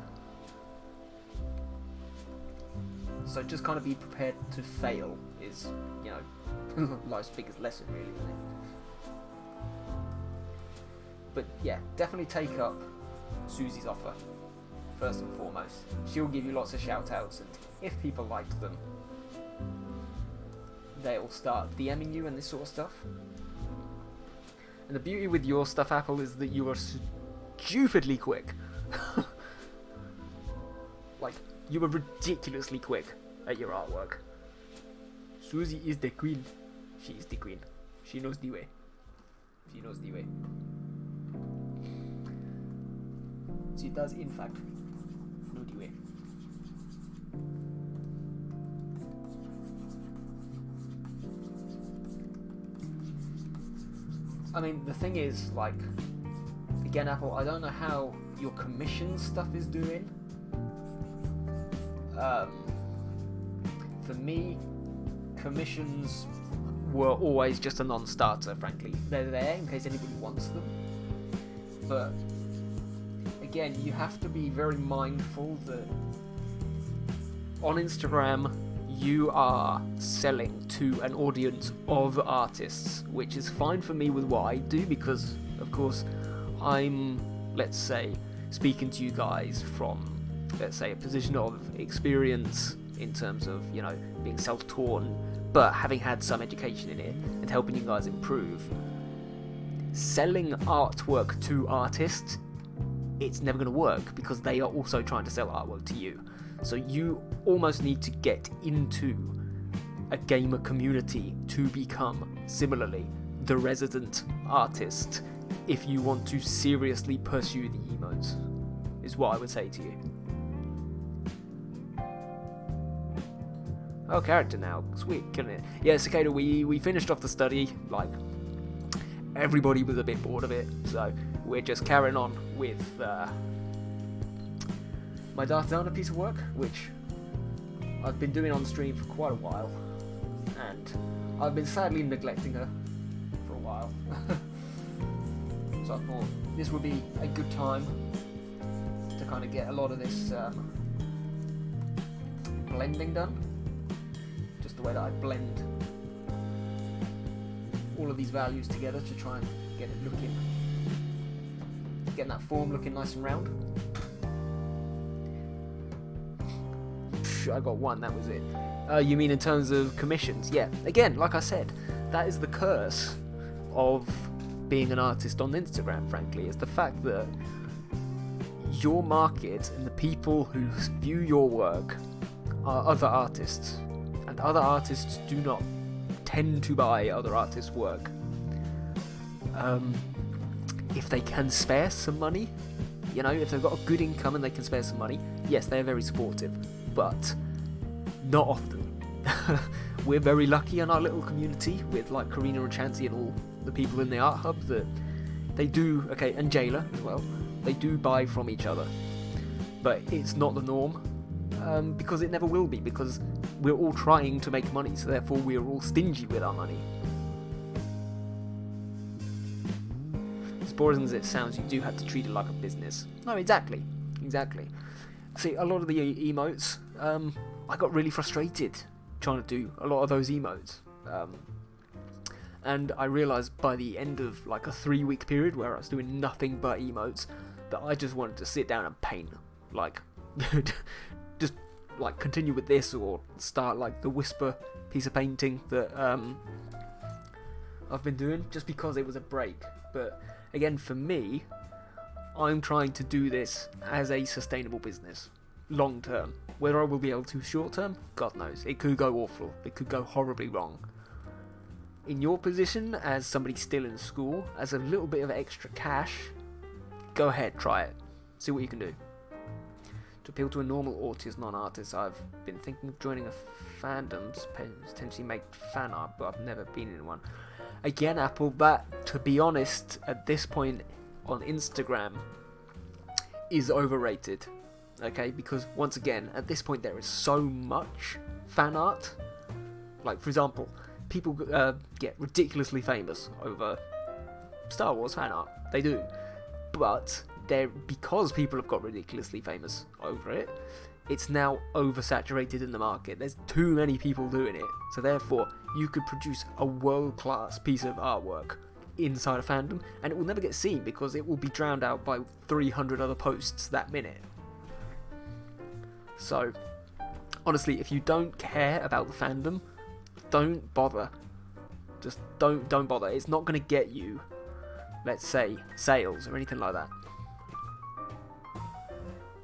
So just kind of be prepared to fail is, you know, life's biggest lesson, really, isn't it? But yeah, definitely take up Susie's offer, first and foremost. She'll give you lots of shout-outs, and if people like them, they'll start DMing you and this sort of stuff. And the beauty with your stuff, Apple, is that you are stupidly quick. Like, you are ridiculously quick at your artwork. Susie is the queen. She is the queen. She knows the way. She knows the way. She does, in fact, know the way. I mean, the thing is, like, again, Apple, I don't know how your commission stuff is doing. For me, commissions were always just a non-starter, frankly. They're there in case anybody wants them. But, again, you have to be very mindful that on Instagram, you are selling to an audience of artists, which is fine for me with what I do, because, of course, I'm, let's say, speaking to you guys from, let's say, a position of experience in terms of, you know, being self-taught, but having had some education in it and helping you guys improve. Selling artwork to artists, it's never going to work, because they are also trying to sell artwork to you. So you almost need to get into a gamer community to become, similarly, the resident artist if you want to seriously pursue the emotes, is what I would say to you. Oh, character now. Sweet, killing it. Yeah, Cicada, we finished off the study, like, everybody was a bit bored of it, so we're just carrying on with my Darth Zannah piece of work, which I've been doing on stream for quite a while, and I've been sadly neglecting her for a while. So I thought this would be a good time to kind of get a lot of this blending done. Just the way that I blend all of these values together to try and get it looking, getting that form looking nice and round. I got one, that was it. You mean in terms of commissions? Yeah, again, like I said, that is the curse of being an artist on Instagram, frankly, is the fact that your market and the people who view your work are other artists, and other artists do not tend to buy other artists' work. If they can spare some money, you know, if they've got a good income and they can spare some money, yes, they're very supportive, but not often. We're very lucky in our little community with, like, Karina and Chansey and all the people in the art hub that they do, okay, and Jayla as well, they do buy from each other, but it's not the norm, because it never will be, because we're all trying to make money, so therefore we're all stingy with our money. As boring as it sounds, you do have to treat it like a business. No, exactly. See, a lot of the emotes, I got really frustrated trying to do a lot of those emotes. And I realised by the end of, like, a 3-week period where I was doing nothing but emotes, that I just wanted to sit down and paint. Like, just, like, continue with this, or start, like, the Whisper piece of painting that I've been doing, just because it was a break. But, again, for me, I'm trying to do this as a sustainable business, long term. Whether I will be able to short term, God knows. It could go awful. It could go horribly wrong. In your position, as somebody still in school, as a little bit of extra cash, go ahead, try it. See what you can do. To appeal to a normal audience, non-artist, I've been thinking of joining a fandom to potentially make fan art, but I've never been in one. Again, Apple, that, to be honest, at this point on Instagram, is overrated. Okay, because once again, at this point there is so much fan art. Like, for example, people get ridiculously famous over Star Wars fan art. They do. But because people have got ridiculously famous over it, it's now oversaturated in the market. There's too many people doing it. So therefore, you could produce a world-class piece of artwork inside a fandom, and it will never get seen because it will be drowned out by 300 other posts that minute. So, honestly, if you don't care about the fandom, don't bother. Just don't bother. It's not going to get you, let's say, sales or anything like that.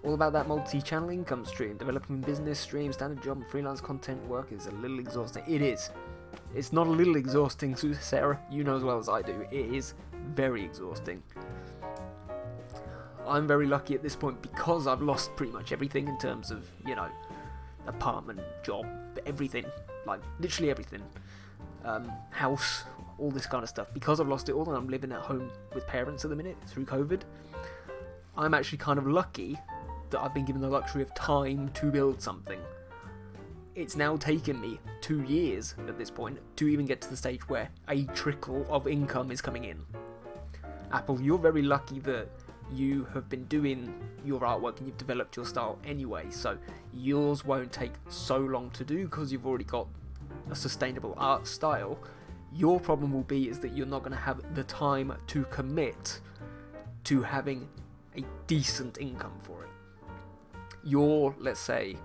All about that multi-channel income stream. Developing business streams, standard job and freelance content work is a little exhausting. It is. It's not a little exhausting, Sarah. You know as well as I do. It is very exhausting. I'm very lucky at this point because I've lost pretty much everything in terms of, apartment, job, everything. Like, literally everything. House, all this kind of stuff. Because I've lost it all and I'm living at home with parents at the minute through COVID, I'm actually kind of lucky that I've been given the luxury of time to build something. It's now taken me 2 years at this point to even get to the stage where a trickle of income is coming in. Apple, you're very lucky that you have been doing your artwork and you've developed your style anyway, so yours won't take so long to do because you've already got a sustainable art style. Your problem will be is that you're not going to have the time to commit to having a decent income for it. Let's say,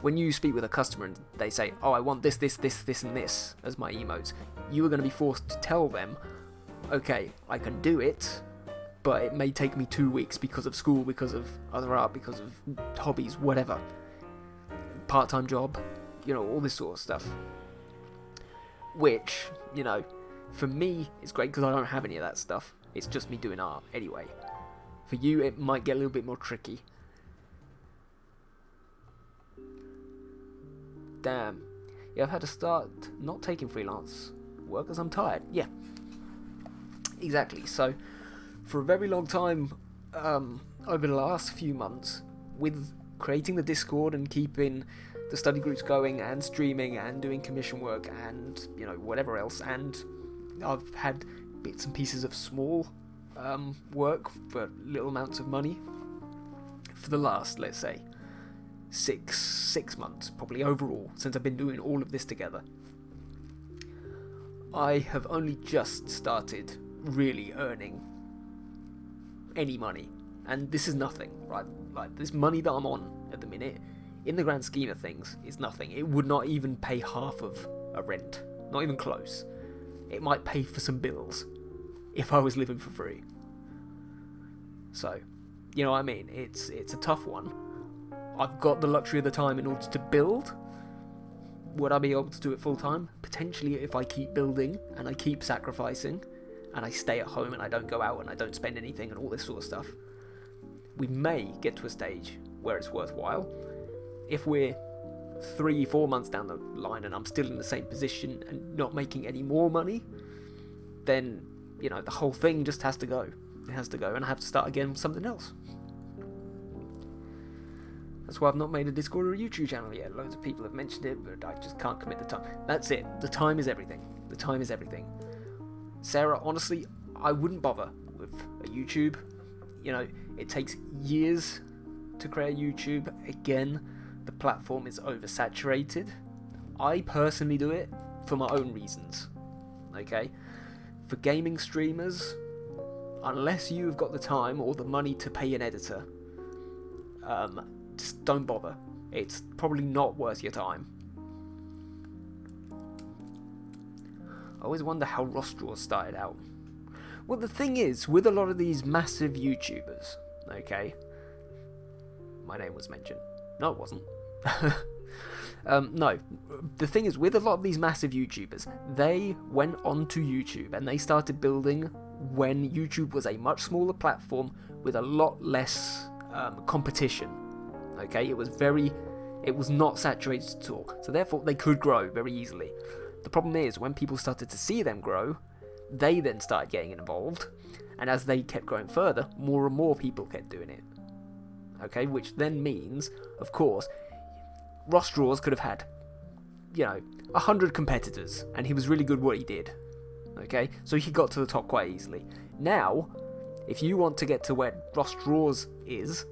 when you speak with a customer and they say, oh, I want this, and this as my emotes, you are going to be forced to tell them, okay, I can do it, but it may take me 2 weeks because of school, because of other art, because of hobbies, whatever. Part-time job, all this sort of stuff. Which, for me, it's great because I don't have any of that stuff. It's just me doing art anyway. For you, it might get a little bit more tricky. Damn. Yeah, I've had to start not taking freelance work because I'm tired. Yeah. Exactly. So, for a very long time, over the last few months, with creating the Discord and keeping the study groups going and streaming and doing commission work and, whatever else, and I've had bits and pieces of small work for little amounts of money for the last, let's say, six months, probably overall, since I've been doing all of this together. I have only just started really earning any money, and this is nothing, right? Like, this money that I'm on at the minute, in the grand scheme of things, is nothing. It would not even pay half of a rent, not even close. It might pay for some bills if I was living for free. So, you know what I mean? It's a tough one. I've got the luxury of the time in order to build. Would I be able to do it full time? Potentially, if I keep building and I keep sacrificing and I stay at home and I don't go out and I don't spend anything and all this sort of stuff. We may get to a stage where it's worthwhile. If we're 3-4 months down the line and I'm still in the same position and not making any more money, then, the whole thing just has to go. It has to go, and I have to start again with something else. That's why I've not made a Discord or a YouTube channel yet. Loads of people have mentioned it, but I just can't commit the time. That's it. The time is everything. The time is everything. Sarah, honestly, I wouldn't bother with a YouTube. It takes years to create a YouTube. Again, the platform is oversaturated. I personally do it for my own reasons. Okay? For gaming streamers, unless you've got the time or the money to pay an editor, just don't bother. It's probably not worth your time. I always wonder how Rostraws started out. Well, the thing is, with a lot of these massive YouTubers, okay, my name was mentioned. No, it wasn't. No, the thing is, with a lot of these massive YouTubers, they went onto YouTube and they started building when YouTube was a much smaller platform with a lot less competition. Okay, it was not saturated at all. So therefore, they could grow very easily. The problem is, when people started to see them grow, they then started getting involved, and as they kept growing further, more and more people kept doing it. Okay, which then means, of course, Ross Draws could have had, 100 competitors, and he was really good at what he did. Okay, so he got to the top quite easily. Now, if you want to get to where Ross Draws is,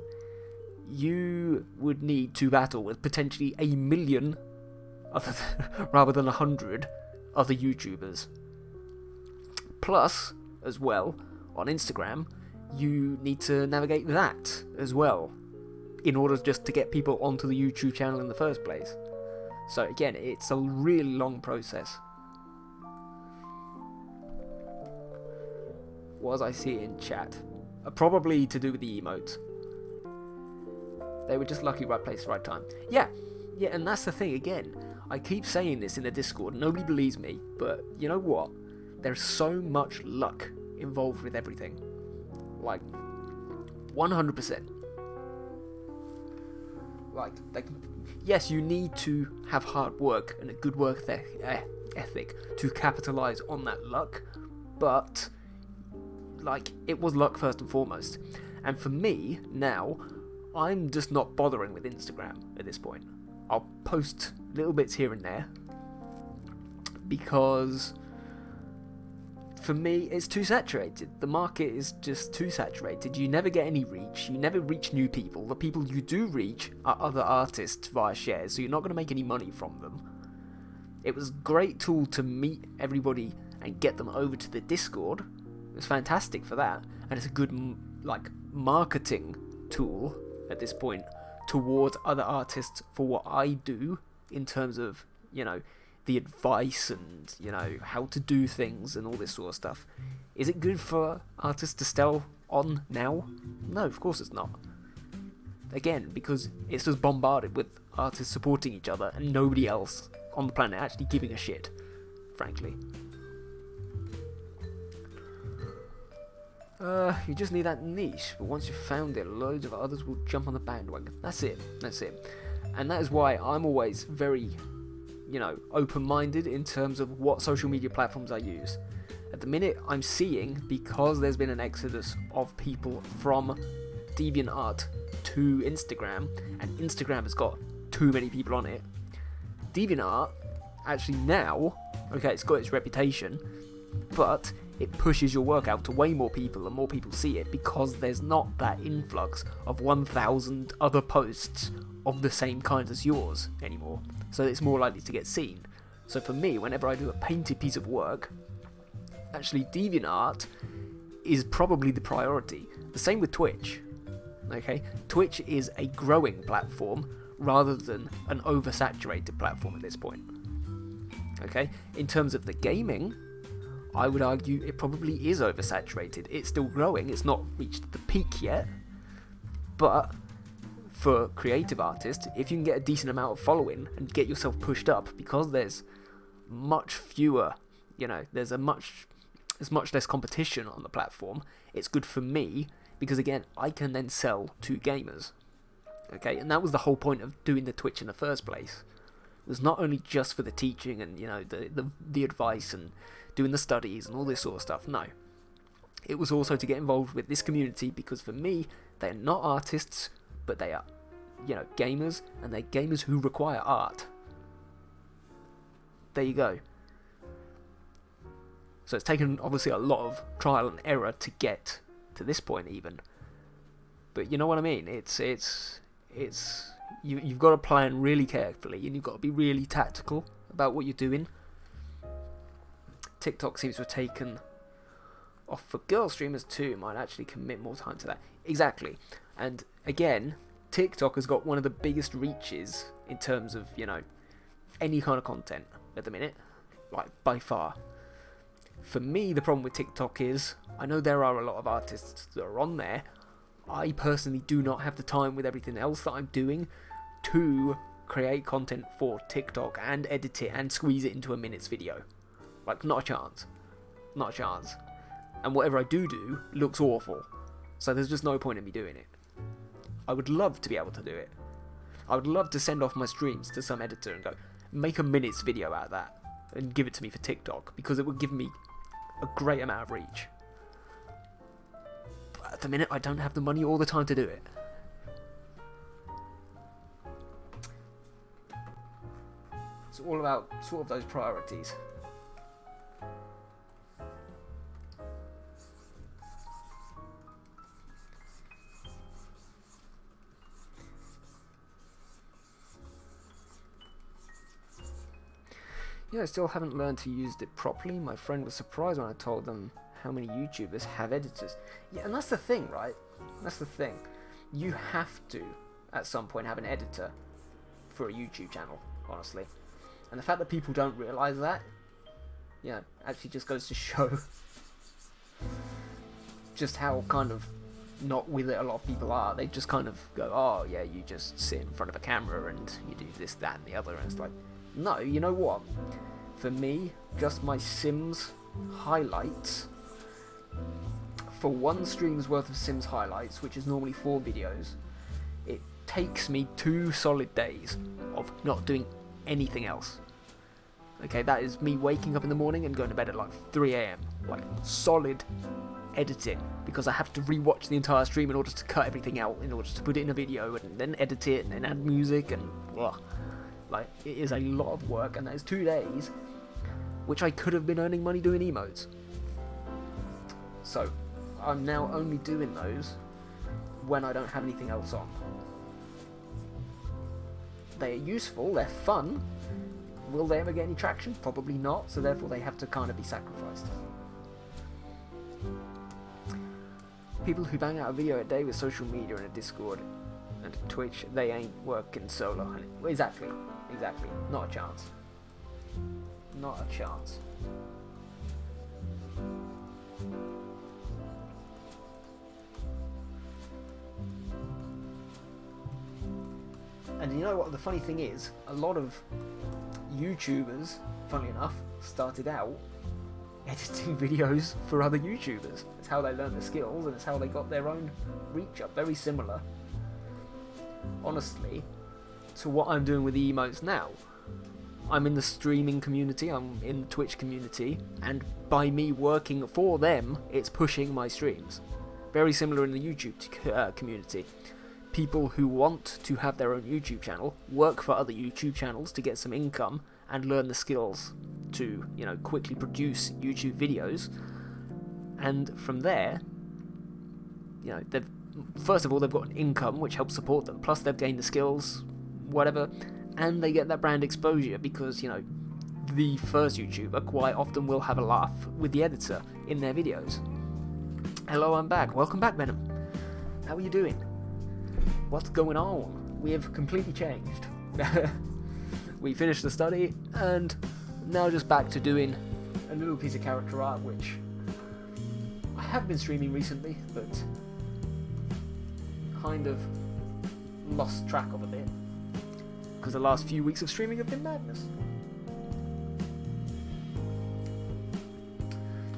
you would need to battle with potentially 1 million, rather than 100 other YouTubers. Plus, as well, on Instagram, you need to navigate that as well, in order just to get people onto the YouTube channel in the first place. So again, it's a really long process. What was I seeing in chat? Probably to do with the emotes. They were just lucky, right place, right time. Yeah, and that's the thing again. I keep saying this in the Discord, nobody believes me, but you know what? There's so much luck involved with everything. Like, 100%. Like, yes, you need to have hard work and a good work ethic to capitalize on that luck, but, like, it was luck first and foremost. And for me, now, I'm just not bothering with Instagram at this point. I'll post little bits here and there, because for me, it's too saturated. The market is just too saturated. You never get any reach. You never reach new people. The people you do reach are other artists via shares, so you're not going to make any money from them. It was a great tool to meet everybody and get them over to the Discord. It was fantastic for that, and it's a good marketing tool at this point towards other artists for what I do in terms of, the advice and, how to do things and all this sort of stuff. Is it good for artists to sell on now? No, of course it's not. Again, because it's just bombarded with artists supporting each other and nobody else on the planet actually giving a shit, frankly. You just need that niche, but once you've found it, loads of others will jump on the bandwagon. That's it. And that is why I'm always very, open-minded in terms of what social media platforms I use. At the minute, I'm seeing, because there's been an exodus of people from DeviantArt to Instagram, and Instagram has got too many people on it, DeviantArt, actually now, okay, it's got its reputation, but it pushes your work out to way more people and more people see it because there's not that influx of 1,000 other posts of the same kind as yours anymore. So it's more likely to get seen. So for me, whenever I do a painted piece of work, actually DeviantArt is probably the priority. The same with Twitch. Okay, Twitch is a growing platform rather than an oversaturated platform at this point. Okay, in terms of the gaming, I would argue it probably is oversaturated. It's still growing, it's not reached the peak yet, but for creative artists, if you can get a decent amount of following and get yourself pushed up, because there's much fewer, there's much less competition on the platform, it's good for me, because again, I can then sell to gamers. Okay, and that was the whole point of doing the Twitch in the first place. It was not only just for the teaching and, the advice and doing the studies and all this sort of stuff, no. It was also to get involved with this community, because for me, they're not artists, but they are, gamers, and they're gamers who require art. There you go. So it's taken, obviously, a lot of trial and error to get to this point, even. But you know what I mean? You've got to plan really carefully, and you've got to be really tactical about what you're doing. TikTok seems to have taken off for girl streamers too. Might actually commit more time to that. Exactly. And again, TikTok has got one of the biggest reaches in terms of, any kind of content at the minute. Like, by far. For me, the problem with TikTok is, I know there are a lot of artists that are on there. I personally do not have the time with everything else that I'm doing to create content for TikTok and edit it and squeeze it into a minute's video. Like, not a chance. Not a chance. And whatever I do looks awful. So there's just no point in me doing it. I would love to be able to do it. I would love to send off my streams to some editor and go, make a minute's video out of that and give it to me for TikTok, because it would give me a great amount of reach. But at the minute, I don't have the money or the time to do it. It's all about sort of those priorities. Yeah, I still haven't learned to use it properly. My friend was surprised when I told them how many YouTubers have editors. Yeah, and that's the thing, right? That's the thing. You have to, at some point, have an editor for a YouTube channel, honestly. And the fact that people don't realise that, yeah, actually just goes to show just how kind of not with it a lot of people are. They just kind of go, oh yeah, you just sit in front of a camera and you do this, that and the other, and it's like, no, you know what? For me, just my Sims highlights, for one stream's worth of Sims highlights, which is normally 4 videos, it takes me 2 solid days of not doing anything else. Okay, that is me waking up in the morning and going to bed at like 3 AM. Like, solid editing, because I have to rewatch the entire stream in order to cut everything out, in order to put it in a video, and then edit it, and then add music, and blah. Like, it is a lot of work, and that is 2 days, which I could have been earning money doing emotes. So, I'm now only doing those when I don't have anything else on. They are useful, they're fun. Will they ever get any traction? Probably not, so therefore they have to kind of be sacrificed. People who bang out a video a day with social media and a Discord and a Twitch, they ain't working solo. Exactly. Not a chance. Not a chance. And you know what the funny thing is? A lot of YouTubers, funnily enough, started out editing videos for other YouTubers. It's how they learned the skills, and it's how they got their own reach up. Very similar, honestly, to what I'm doing with the emotes now. I'm in the streaming community, I'm in the Twitch community, and by me working for them, it's pushing my streams. Very similar in the YouTube community. People who want to have their own YouTube channel work for other YouTube channels to get some income and learn the skills to, quickly produce YouTube videos. And from there, first of all, they've got an income which helps support them, plus they've gained the skills, whatever, and they get that brand exposure because, the first YouTuber quite often will have a laugh with the editor in their videos. Hello, I'm back. Welcome back, Venom. How are you doing? What's going on? We have completely changed. We finished the study, and now just back to doing a little piece of character art, which I have been streaming recently, but kind of lost track of a bit, because the last few weeks of streaming have been madness.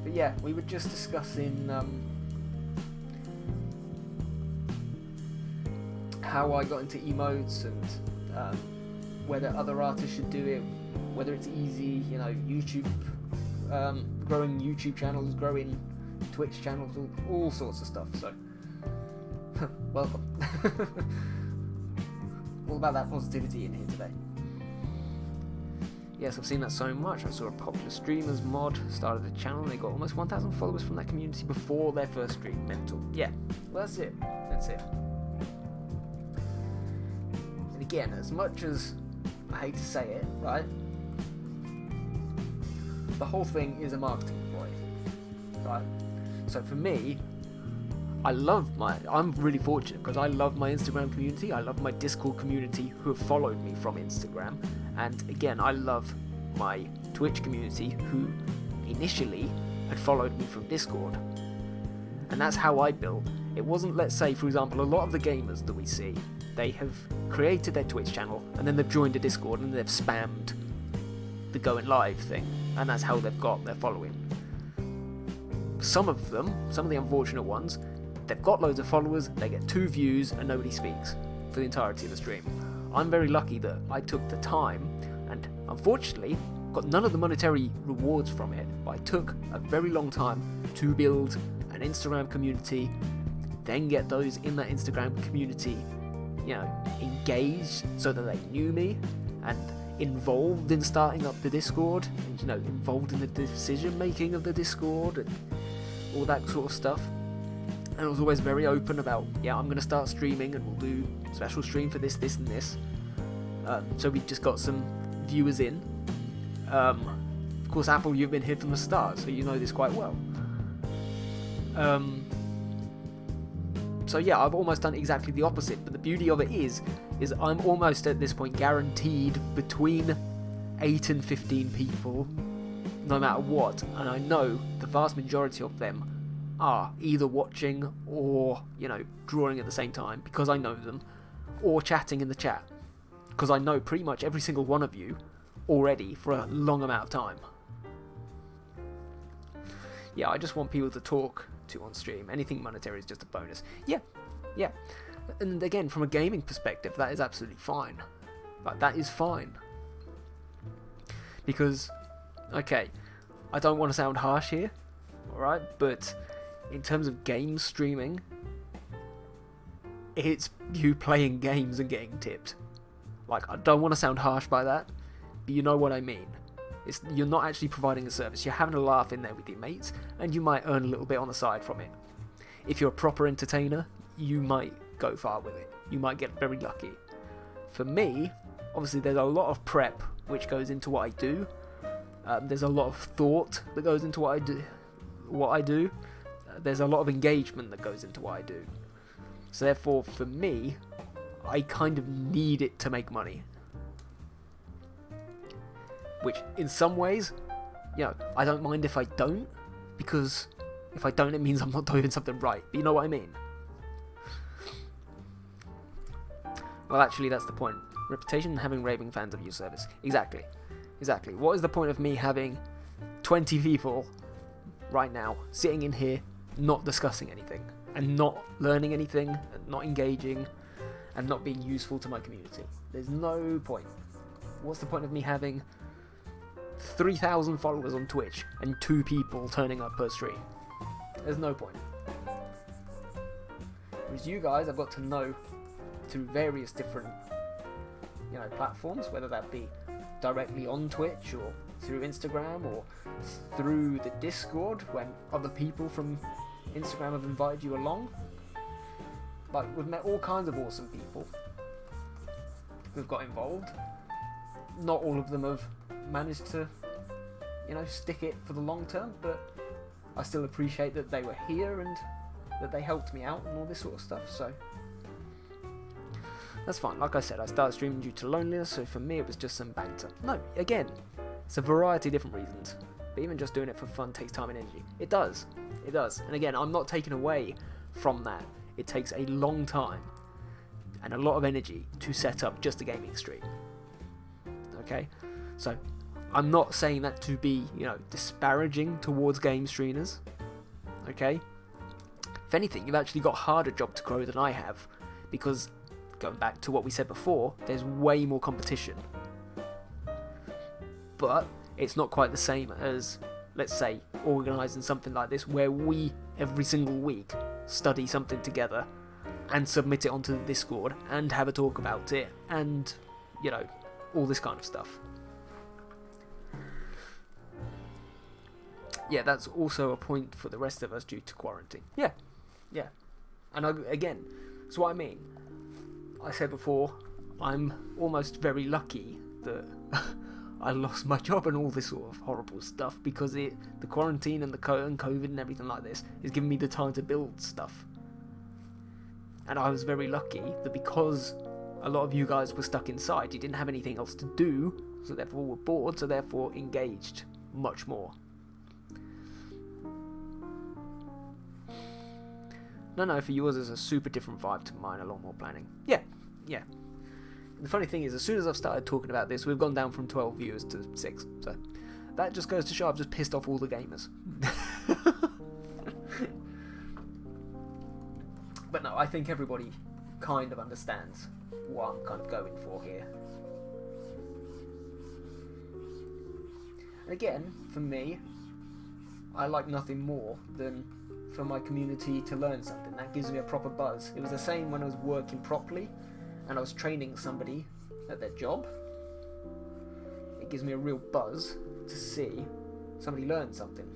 But yeah, we were just discussing how I got into emotes and whether other artists should do it, whether it's easy, YouTube, growing YouTube channels, growing Twitch channels, all sorts of stuff. So, welcome. All about that positivity in here today. Yes, I've seen that so much. I saw a popular streamers mod started a channel and they got almost 1,000 followers from that community before their first stream. Mental. Yeah, well, that's it. And again, as much as I hate to say it, right? The whole thing is a marketing ploy, right? So for me, I'm really fortunate because I love my Instagram community, I love my Discord community who have followed me from Instagram, and again, I love my Twitch community who initially had followed me from Discord. And that's how I built. It wasn't, let's say, for example, a lot of the gamers that we see, they have created their Twitch channel and then they've joined a Discord and they've spammed the going live thing, and that's how they've got their following. Some of the unfortunate ones, they've got loads of followers, they get 2 views and nobody speaks for the entirety of the stream. I'm very lucky that I took the time, and unfortunately got none of the monetary rewards from it, but I took a very long time to build an Instagram community, then get those in that Instagram community, engaged so that they knew me, and involved in starting up the Discord, and involved in the decision making of the Discord, and all that sort of stuff. And I was always very open about, I'm going to start streaming, and we'll do a special stream for this, and this. So we just got some viewers in. Of course, Apple, you've been here from the start, so you know this quite well. So yeah, I've almost done exactly the opposite, but the beauty of it is I'm almost at this point guaranteed between 8 and 15 people, no matter what, and I know the vast majority of them are either watching or, drawing at the same time, because I know them, or chatting in the chat, because I know pretty much every single one of you already for a long amount of time. Yeah, I just want people to talk to on stream. Anything monetary is just a bonus. Yeah. And again, from a gaming perspective, that is absolutely fine. That is fine. Because, okay, I don't want to sound harsh here, alright, but in terms of game streaming, it's you playing games and getting tipped. I don't want to sound harsh by that, but you know what I mean. You're not actually providing a service, you're having a laugh in there with your mates, and you might earn a little bit on the side from it. If you're a proper entertainer, you might go far with it. You might get very lucky. For me, obviously there's a lot of prep which goes into what I do. There's a lot of thought that goes into what I do. There's a lot of engagement that goes into what I do. So therefore, for me, I kind of need it to make money. Which, in some ways, I don't mind if I don't, because if I don't, it means I'm not doing something right. But you know what I mean? Well, actually, that's the point. Reputation and having raving fans of your service. Exactly. What is the point of me having 20 people right now sitting in here not discussing anything, and not learning anything, and not engaging, and not being useful to my community? There's no point. What's the point of me having 3,000 followers on Twitch and 2 people turning up per stream? There's no point. Whereas you guys I've got to know through various different platforms, whether that be directly on Twitch or through Instagram or through the Discord when other people from Instagram have invited you along. We've met all kinds of awesome people who've got involved. Not all of them have managed to stick it for the long term, but I still appreciate that they were here and that they helped me out and all this sort of stuff, so that's fine. Like I said, I started streaming due to loneliness, so for me it was just some banter. No, again, it's a variety of different reasons, but even just doing it for fun takes time and energy. It does, and again, I'm not taking away from that. It takes a long time and a lot of energy to set up just a gaming stream. Okay, so I'm not saying that to be, disparaging towards game streamers. Okay, if anything, you've actually got a harder job to grow than I have, because going back to what we said before, there's way more competition. But it's not quite the same as, let's say, organising something like this where we, every single week, study something together and submit it onto the Discord and have a talk about it and, all this kind of stuff. Yeah, that's also a point for the rest of us due to quarantine. Yeah. And again, that's what I mean. I said before, I'm almost very lucky that I lost my job and all this sort of horrible stuff, because the quarantine and the COVID and everything like this is giving me the time to build stuff. And I was very lucky that because a lot of you guys were stuck inside, you didn't have anything else to do, so therefore were bored, so therefore engaged much more. No, for yours is a super different vibe to mine, a lot more planning. Yeah. The funny thing is, as soon as I've started talking about this, we've gone down from 12 viewers to 6, so that just goes to show I've just pissed off all the gamers. But no, I think everybody kind of understands what I'm kind of going for here. And again, for me, I like nothing more than for my community to learn something. That gives me a proper buzz. It was the same when I was working properly and I was training somebody at their job. It gives me a real buzz to see somebody learn something.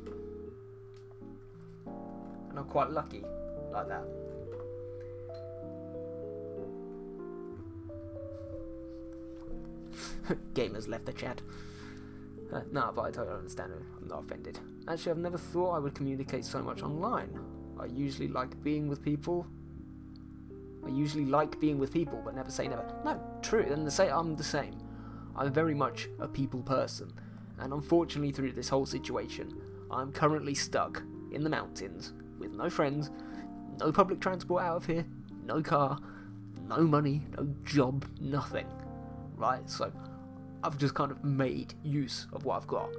And I'm quite lucky like that. Gamers left the chat. No, but I totally understand it. I'm not offended. Actually, I've never thought I would communicate so much online. I usually like being with people, but never say never. No, true, and I'm the same. I'm very much a people person, and unfortunately through this whole situation, I'm currently stuck in the mountains with no friends, no public transport out of here, no car, no money, no job, nothing. Right, so I've just kind of made use of what I've got.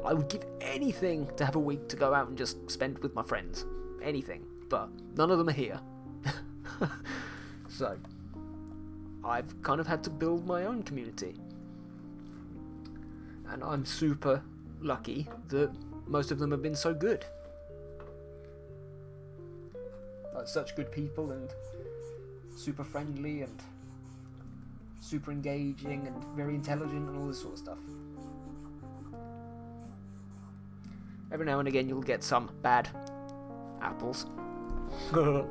I would give anything to have a week to go out and just spend with my friends. Anything. But none of them are here. So, I've kind of had to build my own community. And I'm super lucky that most of them have been so good. Like, such good people and super friendly and super engaging and very intelligent and all this sort of stuff. Every now and again you'll get some bad apples. But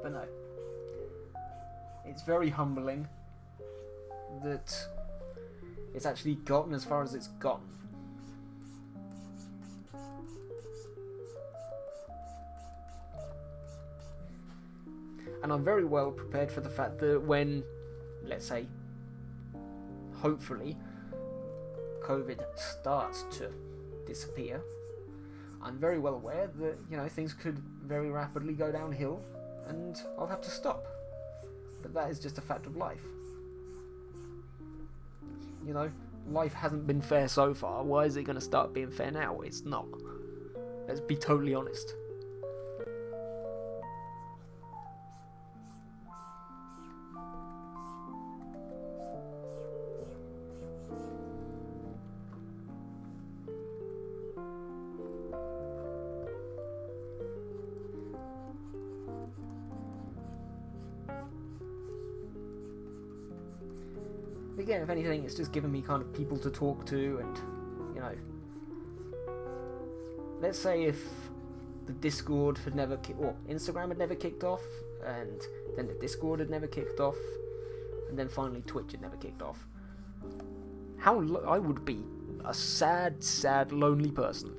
no. It's very humbling that it's actually gotten as far as it's gotten. And I'm very well prepared for the fact that when, let's say, hopefully, COVID starts to disappear, I'm very well aware that, things could very rapidly go downhill and I'll have to stop. But that is just a fact of life. Life hasn't been fair so far. Why is it going to start being fair now? It's not. Let's be totally honest. Again, if anything, it's just given me kind of people to talk to, and let's say if the Discord had never or Instagram had never kicked off, and then the Discord had never kicked off, and then finally Twitch had never kicked off, I would be a sad, lonely person.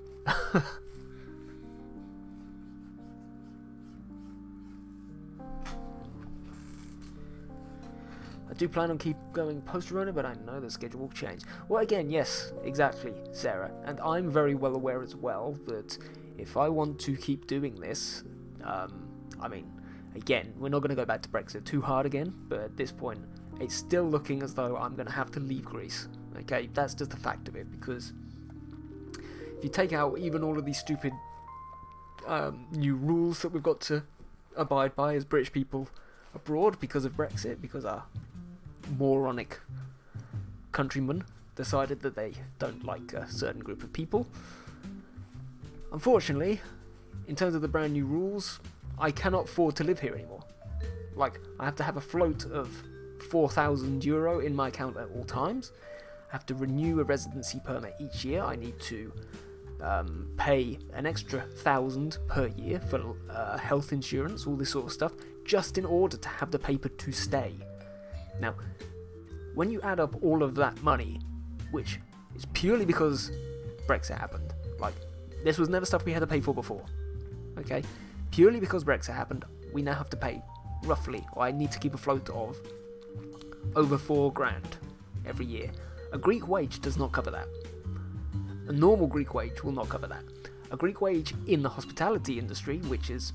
I do plan on keep going post-Rona, but I know the schedule will change. Well, again, yes, exactly, Sarah. And I'm very well aware as well that if I want to keep doing this, again, we're not going to go back to Brexit too hard again, but at this point, it's still looking as though I'm going to have to leave Greece. Okay, that's just a fact of it, because if you take out even all of these stupid new rules that we've got to abide by as British people abroad because of Brexit, because our moronic countrymen decided that they don't like a certain group of people. Unfortunately, in terms of the brand new rules, I cannot afford to live here anymore. Like, I have to have a float of €4,000 in my account at all times. I have to renew a residency permit each year. I need to pay an extra $1,000 per year for health insurance, all this sort of stuff, just in order to have the paper to stay. Now, when you add up all of that money, which is purely because Brexit happened, like, this was never stuff we had to pay for before, okay? Purely because Brexit happened, we now have to pay roughly, or I need to keep a float of over $4,000 every year. A Greek wage does not cover that. A normal Greek wage will not cover that. A Greek wage in the hospitality industry, which is,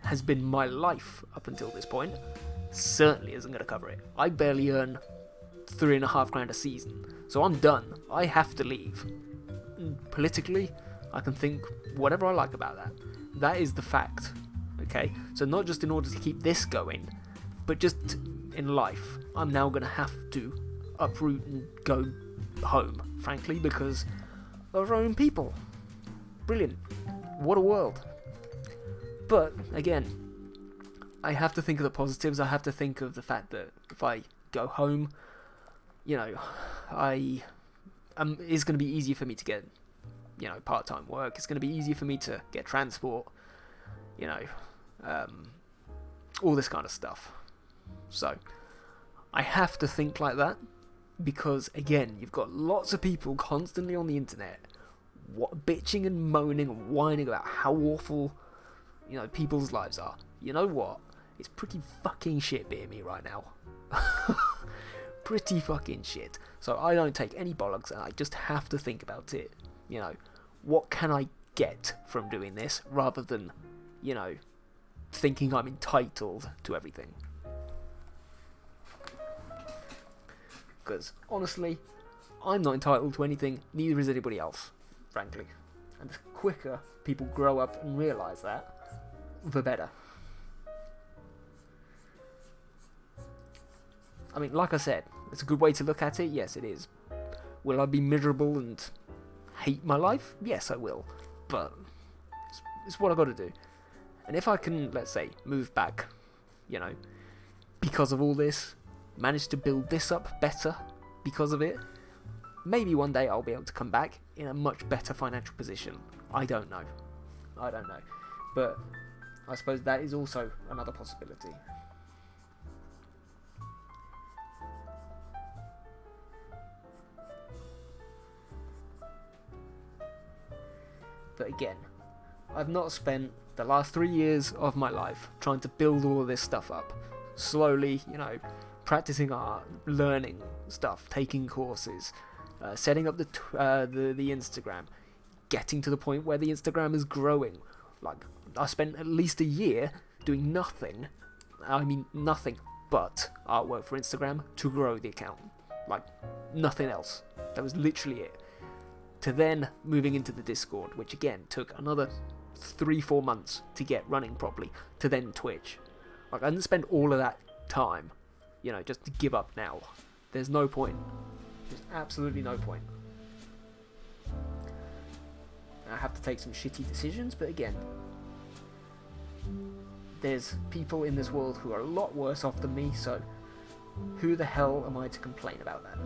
has been my life up until this point, certainly isn't going to cover it. I barely earn $3,500 a season, so I'm done. I have to leave. Politically, I can think whatever I like about that. That is the fact okay? So not just in order to keep this going, but just in life, I'm now going to have to uproot and go home, frankly, because of our own people. Brilliant. What a world. But, again, I have to think of the positives. I have to think of the fact that if I go home, you know, it's going to be easier for me to get, you know, part-time work. It's going to be easier for me to get transport, you know, all this kind of stuff. So, I have to think like that, because, again, you've got lots of people constantly on the internet bitching and moaning and whining about how awful, you know, people's lives are. You know what? It's pretty fucking shit being me right now. Pretty fucking shit. So I don't take any bollocks, and I just have to think about it. You know, what can I get from doing this, rather than, you know, thinking I'm entitled to everything. Because, honestly, I'm not entitled to anything, neither is anybody else, frankly. And the quicker people grow up and realise that, the better. I mean, like I said, it's a good way to look at it, yes it is. Will I be miserable and hate my life? Yes, I will. But it's what I've got to do. And if I can, let's say, move back, you know, because of all this, manage to build this up better because of it, maybe one day I'll be able to come back in a much better financial position. I don't know. But I suppose that is also another possibility. But again, I've not spent the last 3 years of my life trying to build all of this stuff up. Slowly, you know, practicing art, learning stuff, taking courses, setting up the Instagram, getting to the point where the Instagram is growing. Like, I spent at least a year doing nothing but artwork for Instagram to grow the account. Like, nothing else. That was literally it. To then moving into the Discord, which again took another 3-4 months to get running properly, to then Twitch. Like, I didn't spend all of that time, you know, just to give up now. There's no point. There's absolutely no point. I have to take some shitty decisions, but again, there's people in this world who are a lot worse off than me, so who the hell am I to complain about that?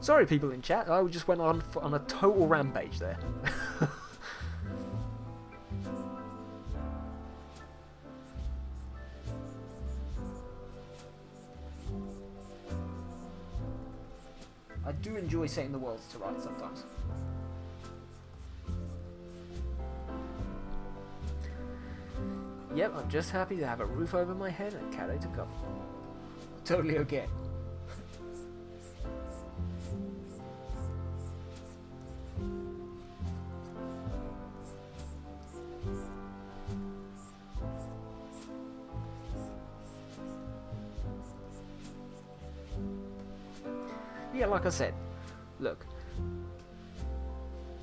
Sorry, people in chat, I just went on a total rampage there. I do enjoy setting the worlds to rights sometimes. Yep, I'm just happy to have a roof over my head and a cat to come. Totally okay. Yeah, like I said, look,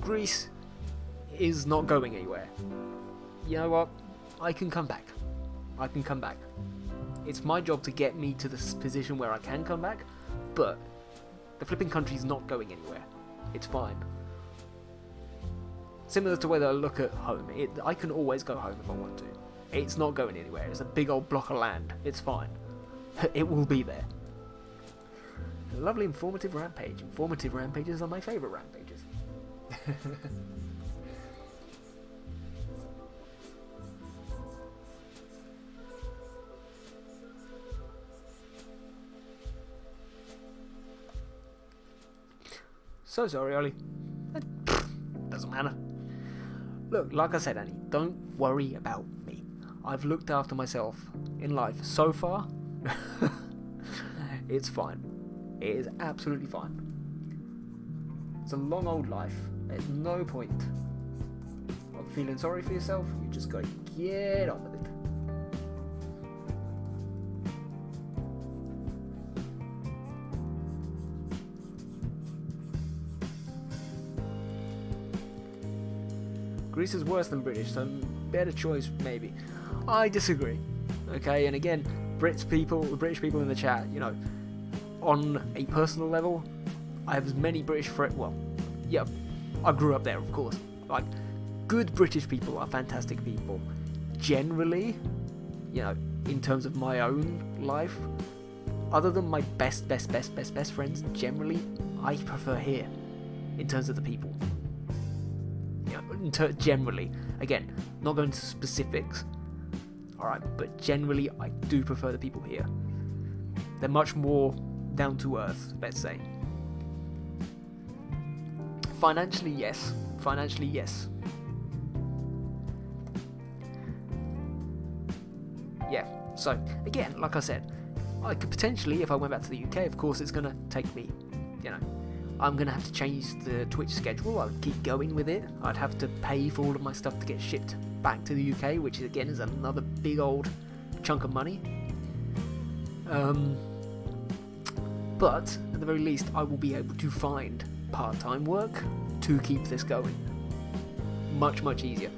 Greece is not going anywhere. You know what? I can come back. It's my job to get me to this position where I can come back, but the flipping country's not going anywhere. It's fine. Similar to whether I look at home, I can always go home if I want to. It's not going anywhere. It's a big old block of land. It's fine. It will be there. A lovely informative rampage. Informative rampages are my favourite rampages. So sorry, Ollie. Doesn't matter. Look, like I said, Annie, don't worry about me. I've looked after myself in life so far. It's fine. It is absolutely fine. It's a long old life. There's no point of feeling sorry for yourself. You just gotta get on with it. Greece is worse than British, so better choice maybe. I disagree. Okay, and again, the British people in the chat, you know, on a personal level, I have as many British friends. Well, yeah, I grew up there, of course. Like, good British people are fantastic people. Generally, you know, in terms of my own life, other than my best friends, generally, I prefer here, in terms of the people. You know, generally, again, not going to specifics, alright, but generally, I do prefer the people here. They're much more down to earth, let's say. Financially, yes. Yeah, so, again, like I said, I could potentially, if I went back to the UK, of course, it's going to take me, you know, I'm going to have to change the Twitch schedule. I'll keep going with it. I'd have to pay for all of my stuff to get shipped back to the UK, which, again, is another big old chunk of money. But, at the very least, I will be able to find part-time work to keep this going. Much easier.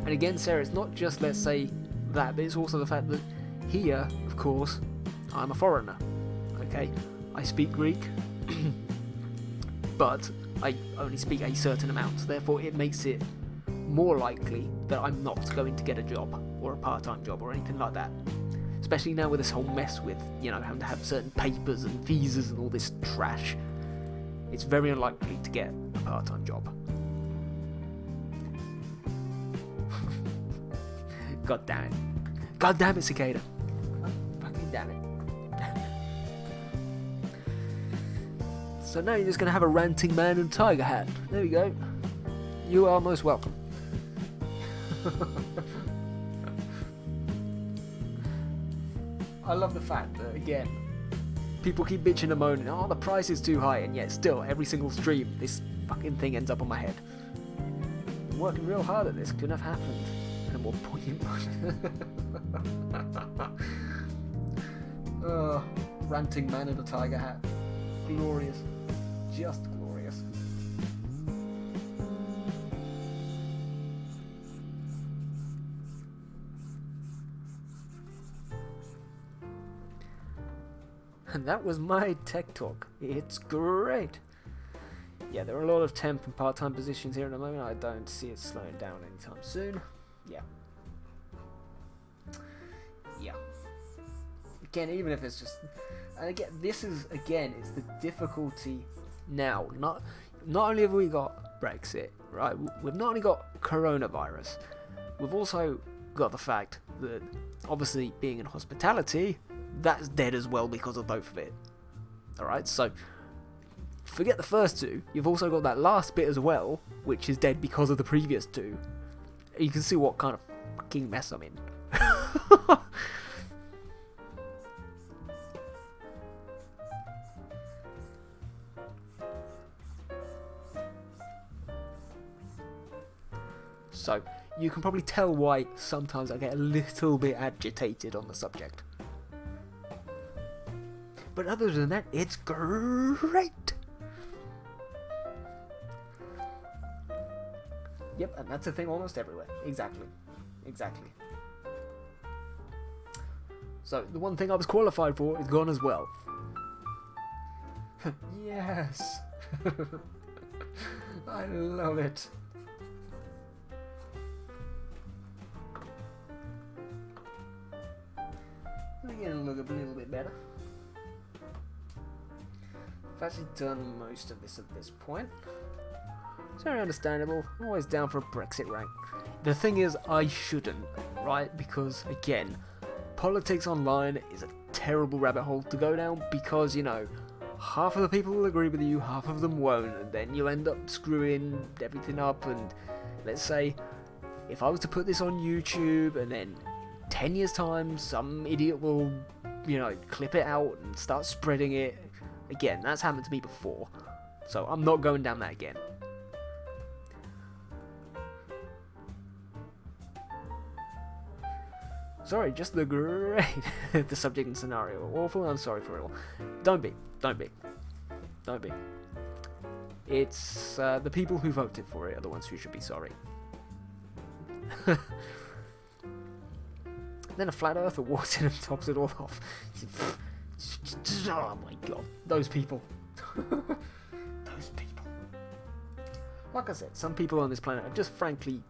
And again, Sarah, it's not just, let's say, that, but it's also the fact that here, of course, I'm a foreigner, okay? I speak Greek, but I only speak a certain amount, therefore it makes it more likely that I'm not going to get a job, or a part-time job, or anything like that. Especially now with this whole mess with, you know, having to have certain papers and visas and all this trash. It's very unlikely to get a part-time job. God damn it. God damn it, Cicada. Fucking damn it. So now you're just going to have a ranting man in a tiger hat. There we go. You are most welcome. I love the fact that, again, people keep bitching and moaning, oh, the price is too high, and yet still, every single stream, this fucking thing ends up on my head. I'm working real hard at this, couldn't have happened in a more poignant manner. Ranting man in a tiger hat. Glorious. Just glorious. And that was my tech talk. It's great. Yeah, there are a lot of temp and part-time positions here at the moment. I don't see it slowing down anytime soon. Yeah. Again, even if it's just... And again, this is, again, it's the difficulty now. Not only have we got Brexit, right? We've not only got coronavirus, we've also got the fact that, obviously, being in hospitality, that's dead as well because of both of it. Alright, so forget the first two, you've also got that last bit as well, which is dead because of the previous two. You can see what kind of fucking mess I'm in. So, you can probably tell why sometimes I get a little bit agitated on the subject. But other than that, it's great! Yep, and that's a thing almost everywhere. Exactly. So, the one thing I was qualified for is gone as well. Yes! I love it. Again, look a little bit better. I've actually done most of this at this point. It's very understandable. I'm always down for a Brexit rank. The thing is, I shouldn't, right? Because, again, politics online is a terrible rabbit hole to go down because, you know, half of the people will agree with you, half of them won't, and then you'll end up screwing everything up. And let's say, if I was to put this on YouTube and then 10 years time some idiot will, you know, clip it out and start spreading it. Again, that's happened to me before, so I'm not going down that again. Sorry, just the great the subject and scenario are awful. I'm sorry for it all. Don't be. It's the people who voted for it are the ones who should be sorry. Then a flat earther walks in and tops it all off. Oh my god, those people. Those people. Like I said, some people on this planet are just frankly...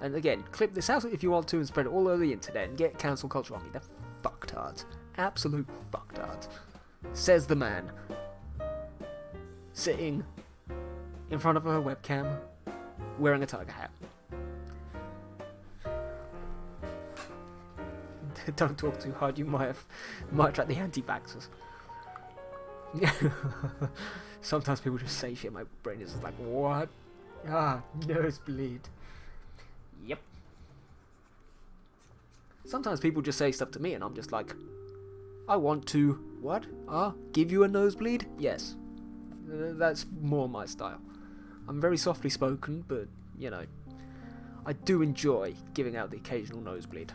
And again, clip this out if you want to and spread it all over the internet and get cancel culture on me. They're fucktards. Absolute fucktards. Says the man. Sitting in front of a webcam, wearing a tiger hat. Don't talk too hard, you might attract the anti-vaxxers. Sometimes people just say shit, my brain is just like, what? Ah, nosebleed. Yep. Sometimes people just say stuff to me and I'm just like, I want to, what? Give you a nosebleed? Yes. That's more my style. I'm very softly spoken, but, you know, I do enjoy giving out the occasional nosebleed.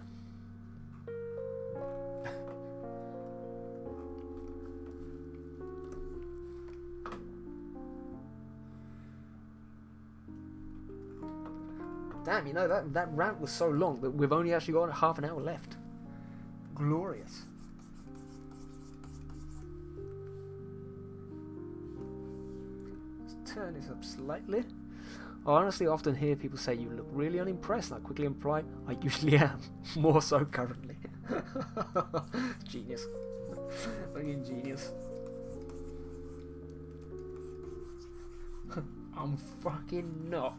Damn, you know, that rant was so long that we've only actually got half an hour left. Glorious. Let's turn this up slightly. I honestly often hear people say you look really unimpressed, and I quickly imply I usually am. More so currently. Genius. Fucking genius. I'm fucking not.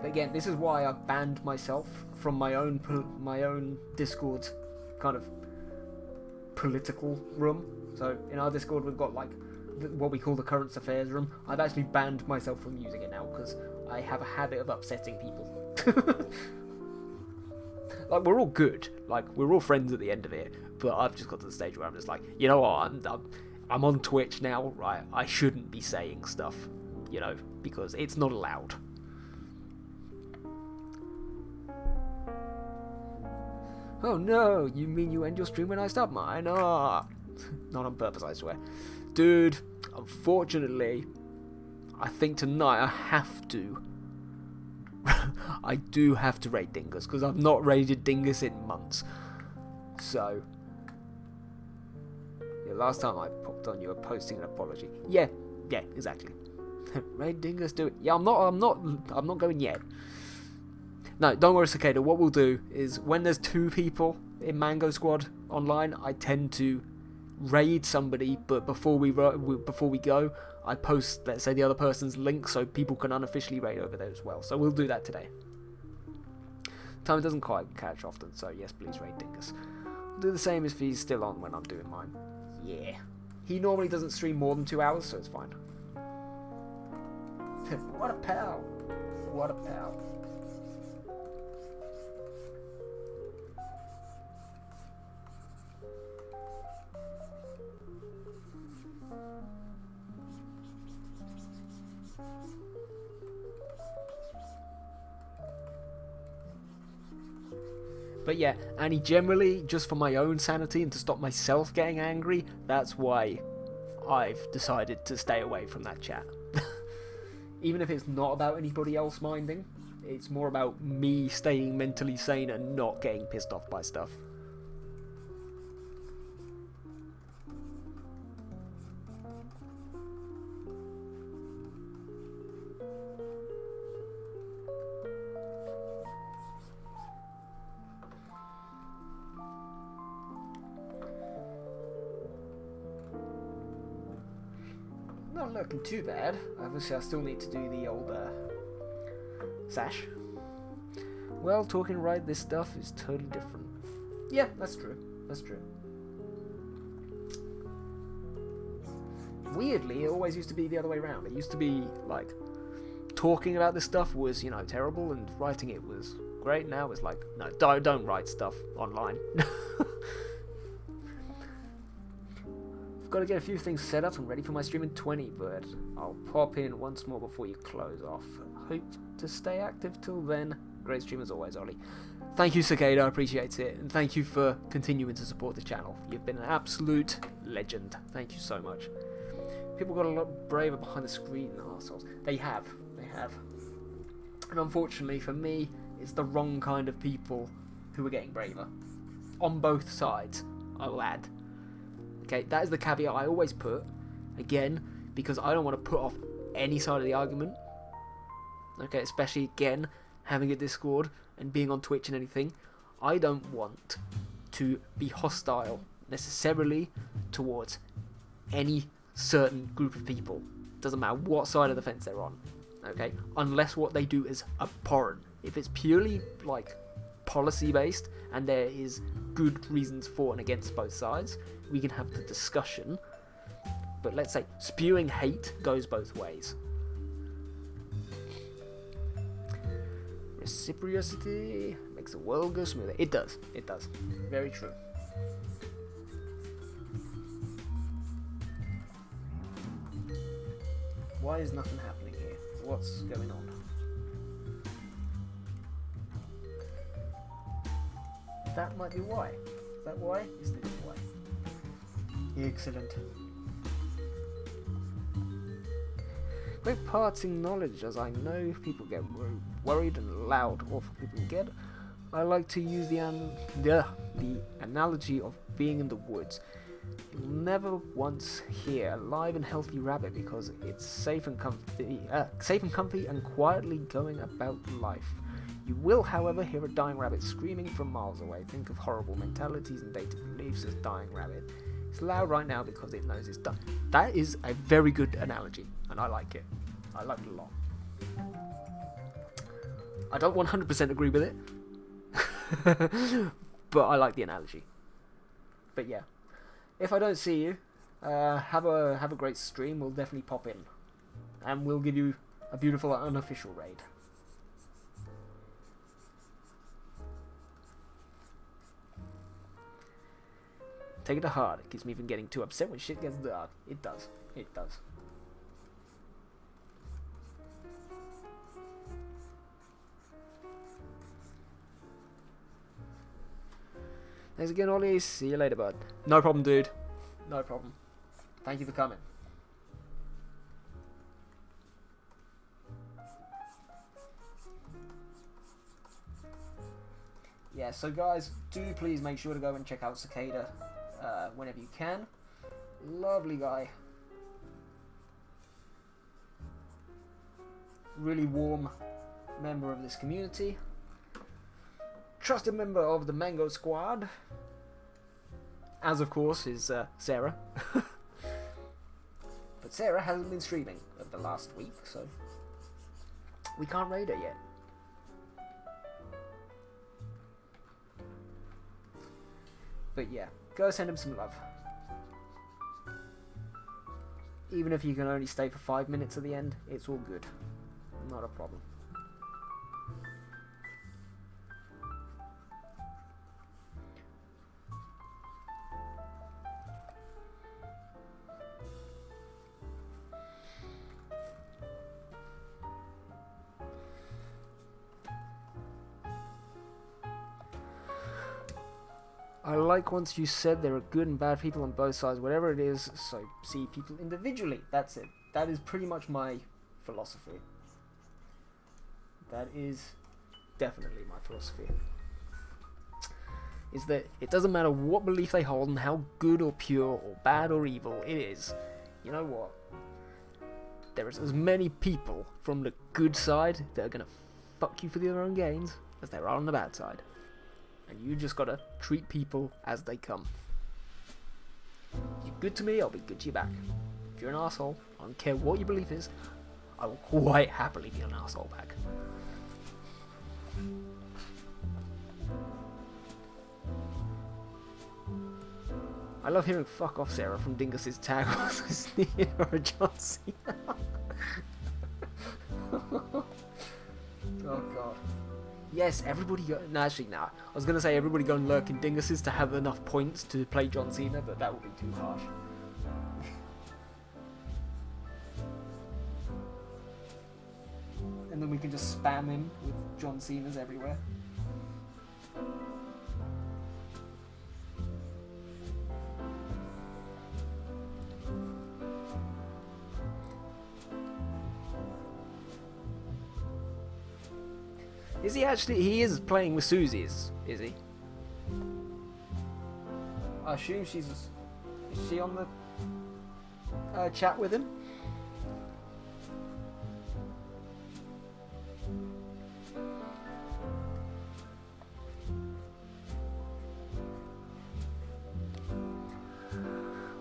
Again, this is why I've banned myself from my own Discord kind of political room. So in our Discord we've got like what we call the current affairs room. I've actually banned myself from using it now because I have a habit of upsetting people. Like, we're all good, like we're all friends at the end of it, but I've just got to the stage where I'm just like, you know what, I'm on Twitch now, right? I shouldn't be saying stuff, you know, because it's not allowed. Oh no, you mean you end your stream when I start mine? Not on purpose, I swear. Dude, unfortunately, I think tonight I have to. I do have to raid Dingus, because I've not raided Dingus in months. So, yeah, last time I popped on, you were posting an apology. Yeah, exactly. Raid Dingus, do it. Yeah, I'm not going yet. No, don't worry, Cicada. What we'll do is when there's 2 people in Mango Squad online, I tend to raid somebody, but before we go, I post, let's say, the other person's link so people can unofficially raid over there as well. So we'll do that today. Time doesn't quite catch often, so yes, please raid Dingus. I'll do the same if he's still on when I'm doing mine. Yeah. He normally doesn't stream more than 2 hours, so it's fine. What a pal. What a pal. But yeah, and he generally, just for my own sanity and to stop myself getting angry, that's why I've decided to stay away from that chat. Even if it's not about anybody else minding, it's more about me staying mentally sane and not getting pissed off by stuff. Not looking too bad. Obviously I still need to do the old sash. Well, talking right, this stuff is totally different. Yeah, that's true. That's true. Weirdly, it always used to be the other way around. It used to be like talking about this stuff was, you know, terrible, and writing it was great. Now it's like, no, don't write stuff online. Got to get a few things set up and ready for my stream in 20, but I'll pop in once more before you close off. Hope to stay active till then. Great stream as always, Ollie. Thank you, Cicada, I appreciate it, and thank you for continuing to support the channel. You've been an absolute legend. Thank you so much. People got a lot braver behind the screen than arseholes. They have. And unfortunately for me, it's the wrong kind of people who are getting braver. On both sides, I will add. Okay, that is the caveat I always put. Again, because I don't want to put off any side of the argument. Okay, especially again, having a Discord and being on Twitch and anything. I don't want to be hostile necessarily towards any certain group of people. Doesn't matter what side of the fence they're on. Okay, unless what they do is abhorrent. If it's purely like policy based and there is good reasons for and against both sides, we can have the discussion. But let's say spewing hate goes both ways. Reciprocity makes the world go smoother. It does. Very true. Why is nothing happening here? What's going on? That might be why. Is that why? Is this why? Excellent. Great parting knowledge, as I know people get worried and loud, awful people get. I like to use the analogy of being in the woods. You'll never once hear a live and healthy rabbit because it's safe and comfy and quietly going about life. You will, however, hear a dying rabbit screaming from miles away. Think of horrible mentalities and dated beliefs as dying rabbit. It's loud right now because it knows it's done. That is a very good analogy, and I like it. I like it a lot. I don't 100% agree with it, but I like the analogy. But yeah, if I don't see you, have a great stream. We'll definitely pop in, and we'll give you a beautiful unofficial raid. Take it to heart. It keeps me from getting too upset when shit gets dark. It does. Thanks again, Ollie. See you later, bud. No problem, dude. No problem. Thank you for coming. Yeah, so guys, do please make sure to go and check out Cicada whenever you can. Lovely guy. Really warm member of this community. Trusted member of the Mango Squad. As of course is Sarah. But Sarah hasn't been streaming over the last week, so we can't raid her yet. But yeah, go send him some love. Even if you can only stay for 5 minutes at the end, it's all good. Not a problem. I like once you said there are good and bad people on both sides, whatever it is, so see people individually. That's it. That is pretty much my philosophy. That is definitely my philosophy. Is that it doesn't matter what belief they hold and how good or pure or bad or evil it is. You know what? There is as many people from the good side that are going to fuck you for their own gains as there are on the bad side. And you just gotta treat people as they come. If you're good to me, I'll be good to you back. If you're an asshole, I don't care what your belief is, I will quite happily be an asshole back. I love hearing "fuck off, Sarah" from Dingus's tag or John Cena. Oh god. Yes, everybody go... No, actually, nah. I was going to say everybody go and lurk in Dingus's to have enough points to play John Cena, but that would be too harsh. And then we can just spam him with John Cena's everywhere. Is he actually? He is playing with Susie, is he? I assume she's... Is she on the chat with him?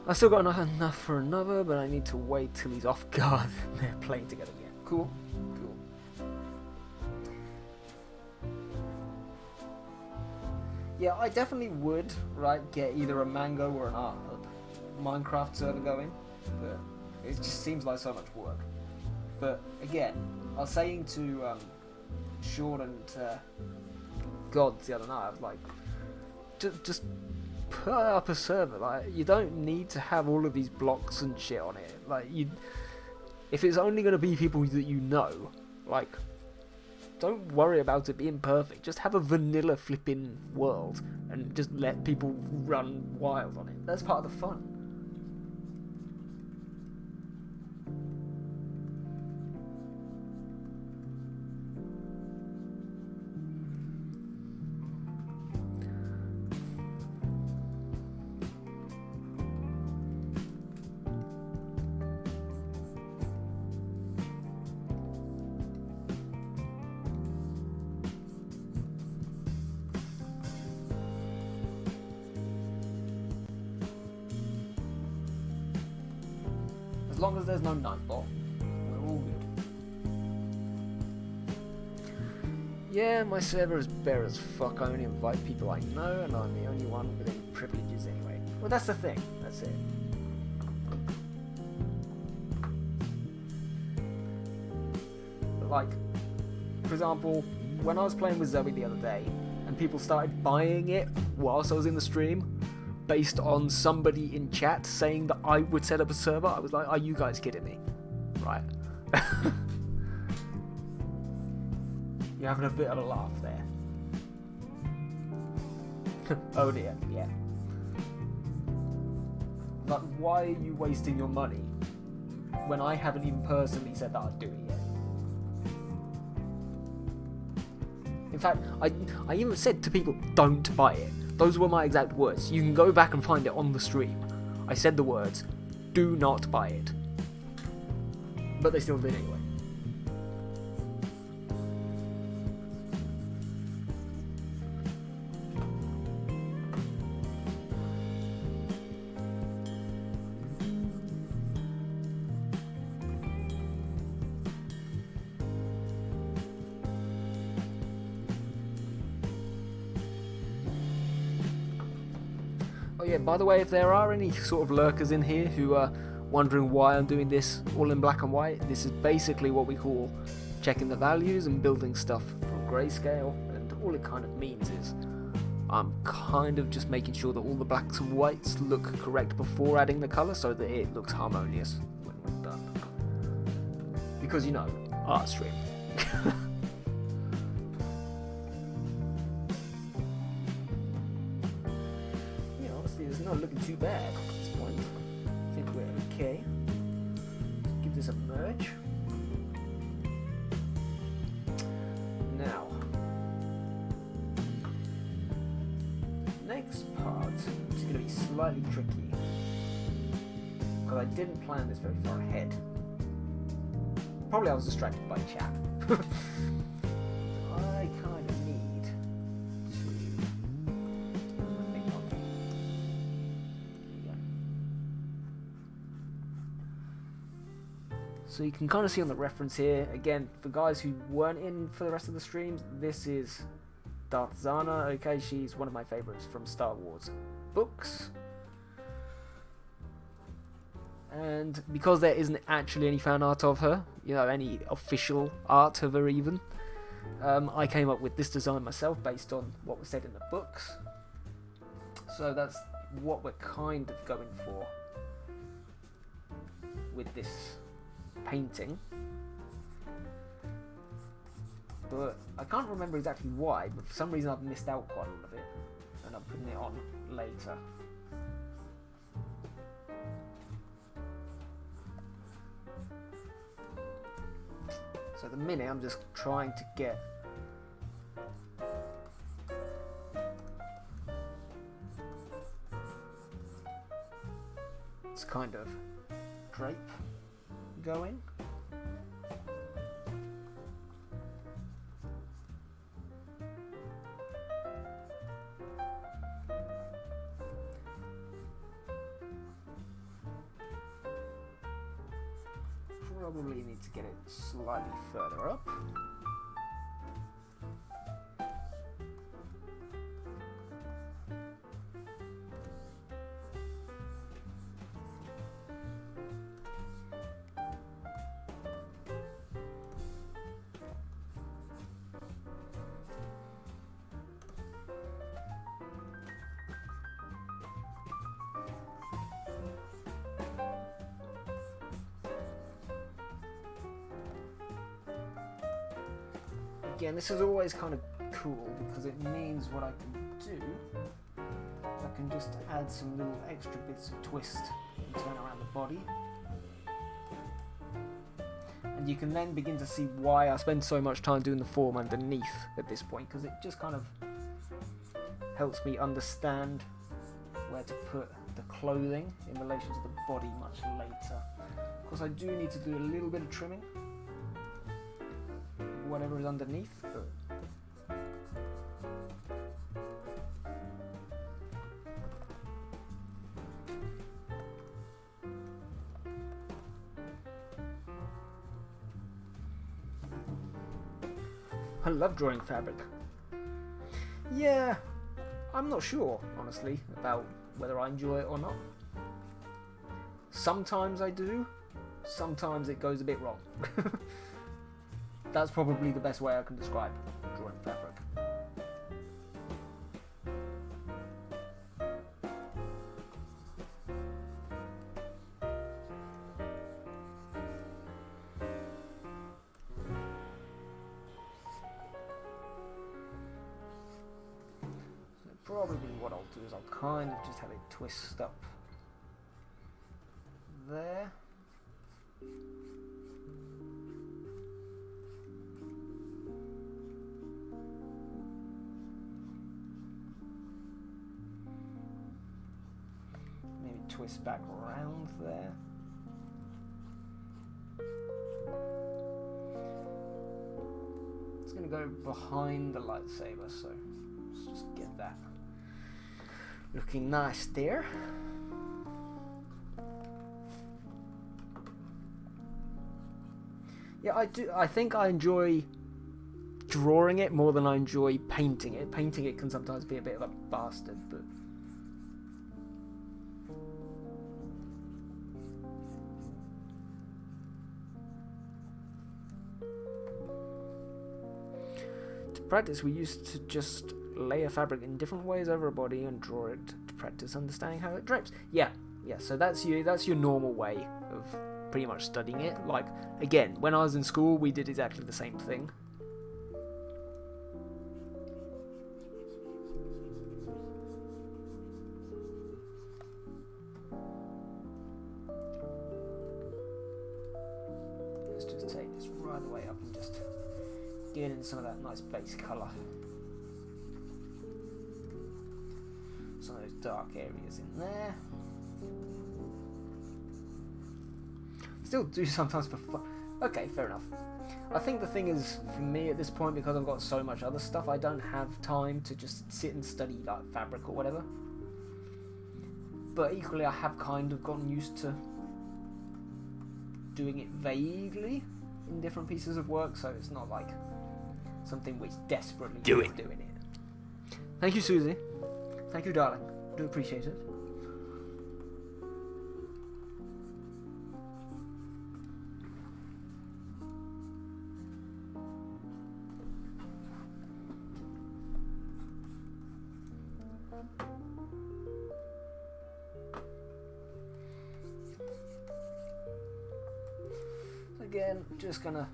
I still got enough for another, but I need to wait till he's off guard. They're playing together again. Cool. Yeah, I definitely would, right, get either a Mango or an Art Hub Minecraft server going, but it just seems like so much work. But again, I was saying to Sean and Gods the other night, I was like, just put up a server. Like, you don't need to have all of these blocks and shit on it. Like, if it's only going to be people that you know, like, don't worry about it being perfect. Just have a vanilla flipping world and just let people run wild on it. That's part of the fun. As long as there's no Nightbot, we're all good. Yeah, my server is bare as fuck. I only invite people I know, and I'm the only one with any privileges anyway. Well, that's the thing. That's it. But like, for example, when I was playing with Zoe the other day, and people started buying it whilst I was in the stream, based on somebody in chat saying that I would set up a server, I was like, are you guys kidding me? Right. You're having a bit of a laugh there. Oh dear, yeah. Like, why are you wasting your money when I haven't even personally said that I'd do it yet? In fact, I even said to people, don't buy it. Those were my exact words. You can go back and find it on the stream. I said the words, do not buy it. But they still did anyway. Oh yeah, by the way, if there are any sort of lurkers in here who are wondering why I'm doing this all in black and white, this is basically what we call checking the values and building stuff from grayscale, and all it kind of means is I'm kind of just making sure that all the blacks and whites look correct before adding the colour so that it looks harmonious when we're done. Because, you know, art stream. It's not looking too bad at this point. I think we're okay. Give this a merge. Now, the next part is going to be slightly tricky because I didn't plan this very far ahead. Probably I was distracted by chat. I kind of need to think of it. So you can kind of see on the reference here, again, for guys who weren't in for the rest of the streams, this is Darth Zannah. Okay, she's one of my favourites from Star Wars books. And because there isn't actually any fan art of her, you know, any official art of her even, I came up with this design myself based on what was said in the books. So that's what we're kind of going for with this painting. But I can't remember exactly why, but for some reason I've missed out quite a lot of it, and I'm putting it on later. So at the minute I'm just trying to get its kind of drape going. Probably need to get it slightly further up. Again, this is always kind of cool because it means what I can do, I can just add some little extra bits of twist and turn around the body. And you can then begin to see why I spend so much time doing the form underneath at this point, because it just kind of helps me understand where to put the clothing in relation to the body much later. Of course, I do need to do a little bit of trimming, whatever is underneath, but I love drawing fabric. Yeah, I'm not sure, honestly, about whether I enjoy it or not. Sometimes I do, sometimes it goes a bit wrong. That's probably the best way I can describe drawing fabric. So probably what I'll do is I'll kind of just have it twist up there. Twist back around there. It's going to go behind the lightsaber, so let's just get that looking nice there. Yeah, I think I enjoy drawing it more than I enjoy painting it. Painting it can sometimes be a bit of a bastard, but practice, we used to just layer fabric in different ways over a body and draw it to practice understanding how it drapes. Yeah, so that's your normal way of pretty much studying it. Like, again, when I was in school, we did exactly the same thing. Let's just take this right the way up and just get in some of that nice base colour. Some of those dark areas in there. Still do sometimes for fun. Okay, fair enough. I think the thing is, for me at this point, because I've got so much other stuff, I don't have time to just sit and study like fabric or whatever. But equally, I have kind of gotten used to doing it vaguely in different pieces of work, so it's not like something which desperately doing it. Thank you, Susie. Thank you, darling. I do appreciate it. Again, just gonna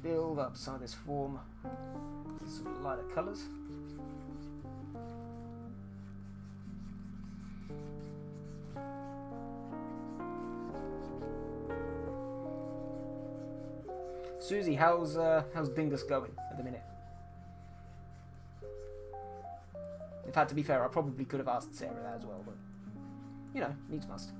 build up some of this form with some lighter colours. Susie, how's Dingus going at the minute? In fact, to be fair, I probably could have asked Sarah that as well, but you know, needs must.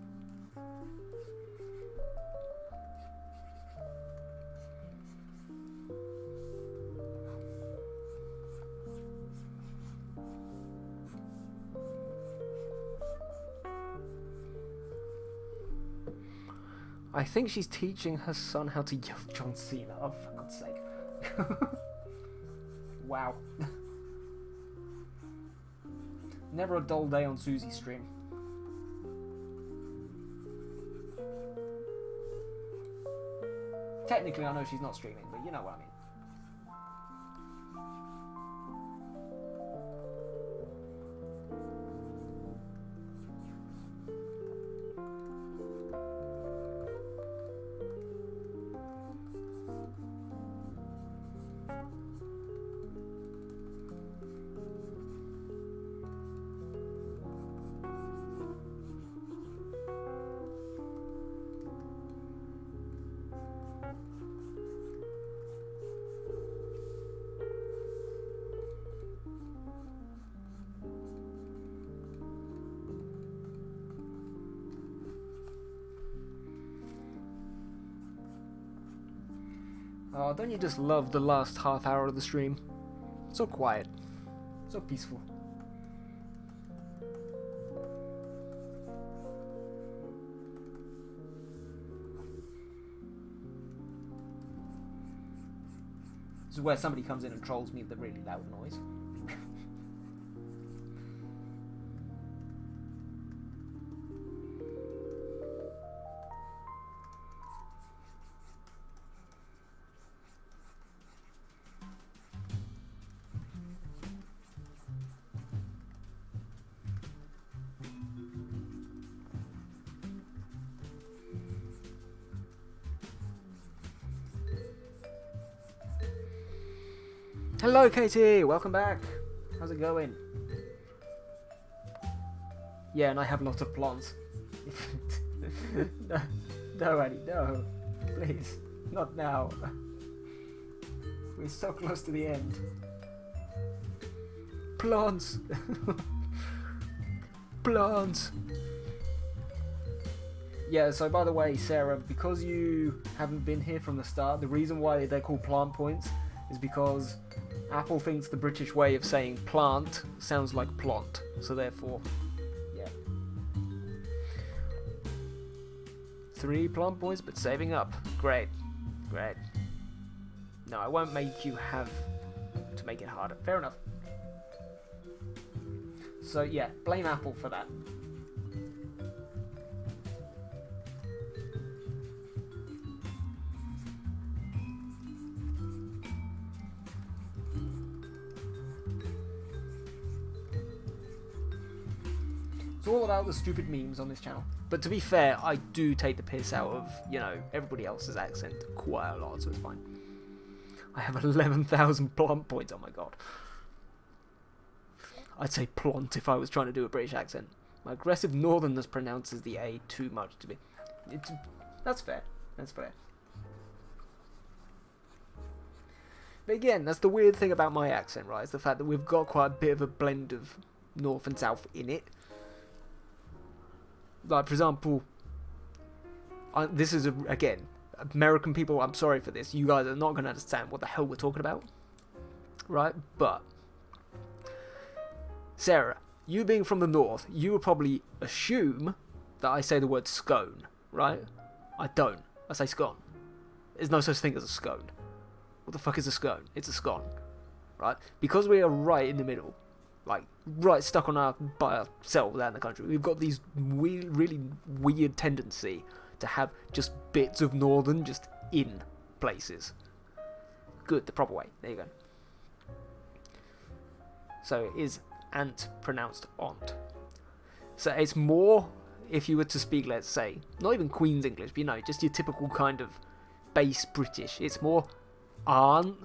I think she's teaching her son how to yell John Cena. Oh, for God's sake. Wow. Never a dull day on Susie's stream. Technically, I know she's not streaming, but you know what I mean. Oh, don't you just love the last half hour of the stream? So quiet. So peaceful. This is where somebody comes in and trolls me with a really loud noise. Hello, Katie. Welcome back. How's it going? Yeah, and I have lots of plants. No, Annie, no. Please, not now. We're so close to the end. Plants. Plants. Yeah, so by the way, Sarah, because you haven't been here from the start, the reason why they're called plant points is because Apple thinks the British way of saying plant sounds like plant, so therefore, yeah. 3 plant points, but saving up. Great, great. No, I won't make you have to make it harder. Fair enough. So yeah, blame Apple for that. It's all about the stupid memes on this channel. But to be fair, I do take the piss out of, you know, everybody else's accent quite a lot, so it's fine. I have 11,000 plump points, oh my god. I'd say plant if I was trying to do a British accent. My aggressive northerners pronounces the A too much to be... That's fair. That's fair. But again, that's the weird thing about my accent, right? It's the fact that we've got quite a bit of a blend of north and south in it. Like, for example, this is, again, American people, I'm sorry for this. You guys are not going to understand what the hell we're talking about. Right? But, Sarah, you being from the north, you would probably assume that I say the word scone, right? I don't. I say scone. There's no such thing as a scone. What the fuck is a scone? It's a scone. Right? Because we are right in the middle. Like, right stuck on by ourselves out in the country. We've got these really weird tendency to have just bits of northern just in places. Good, the proper way. There you go. So it is ant pronounced aunt. So it's more, if you were to speak, let's say, not even Queen's English, but you know, just your typical kind of base British. It's more aunt,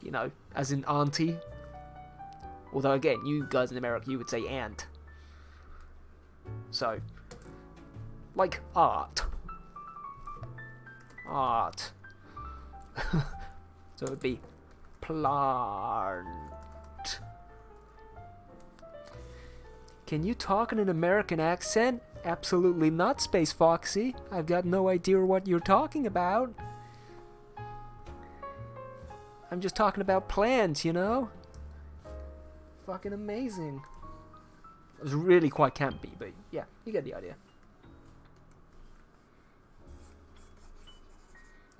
you know, as in auntie. Although, again, you guys in America, you would say ant. So, like art. Art. So it would be plant. Can you talk in an American accent? Absolutely not, Space Foxy. I've got no idea what you're talking about. I'm just talking about plants, you know? Fucking amazing. It was really quite campy, but yeah, you get the idea.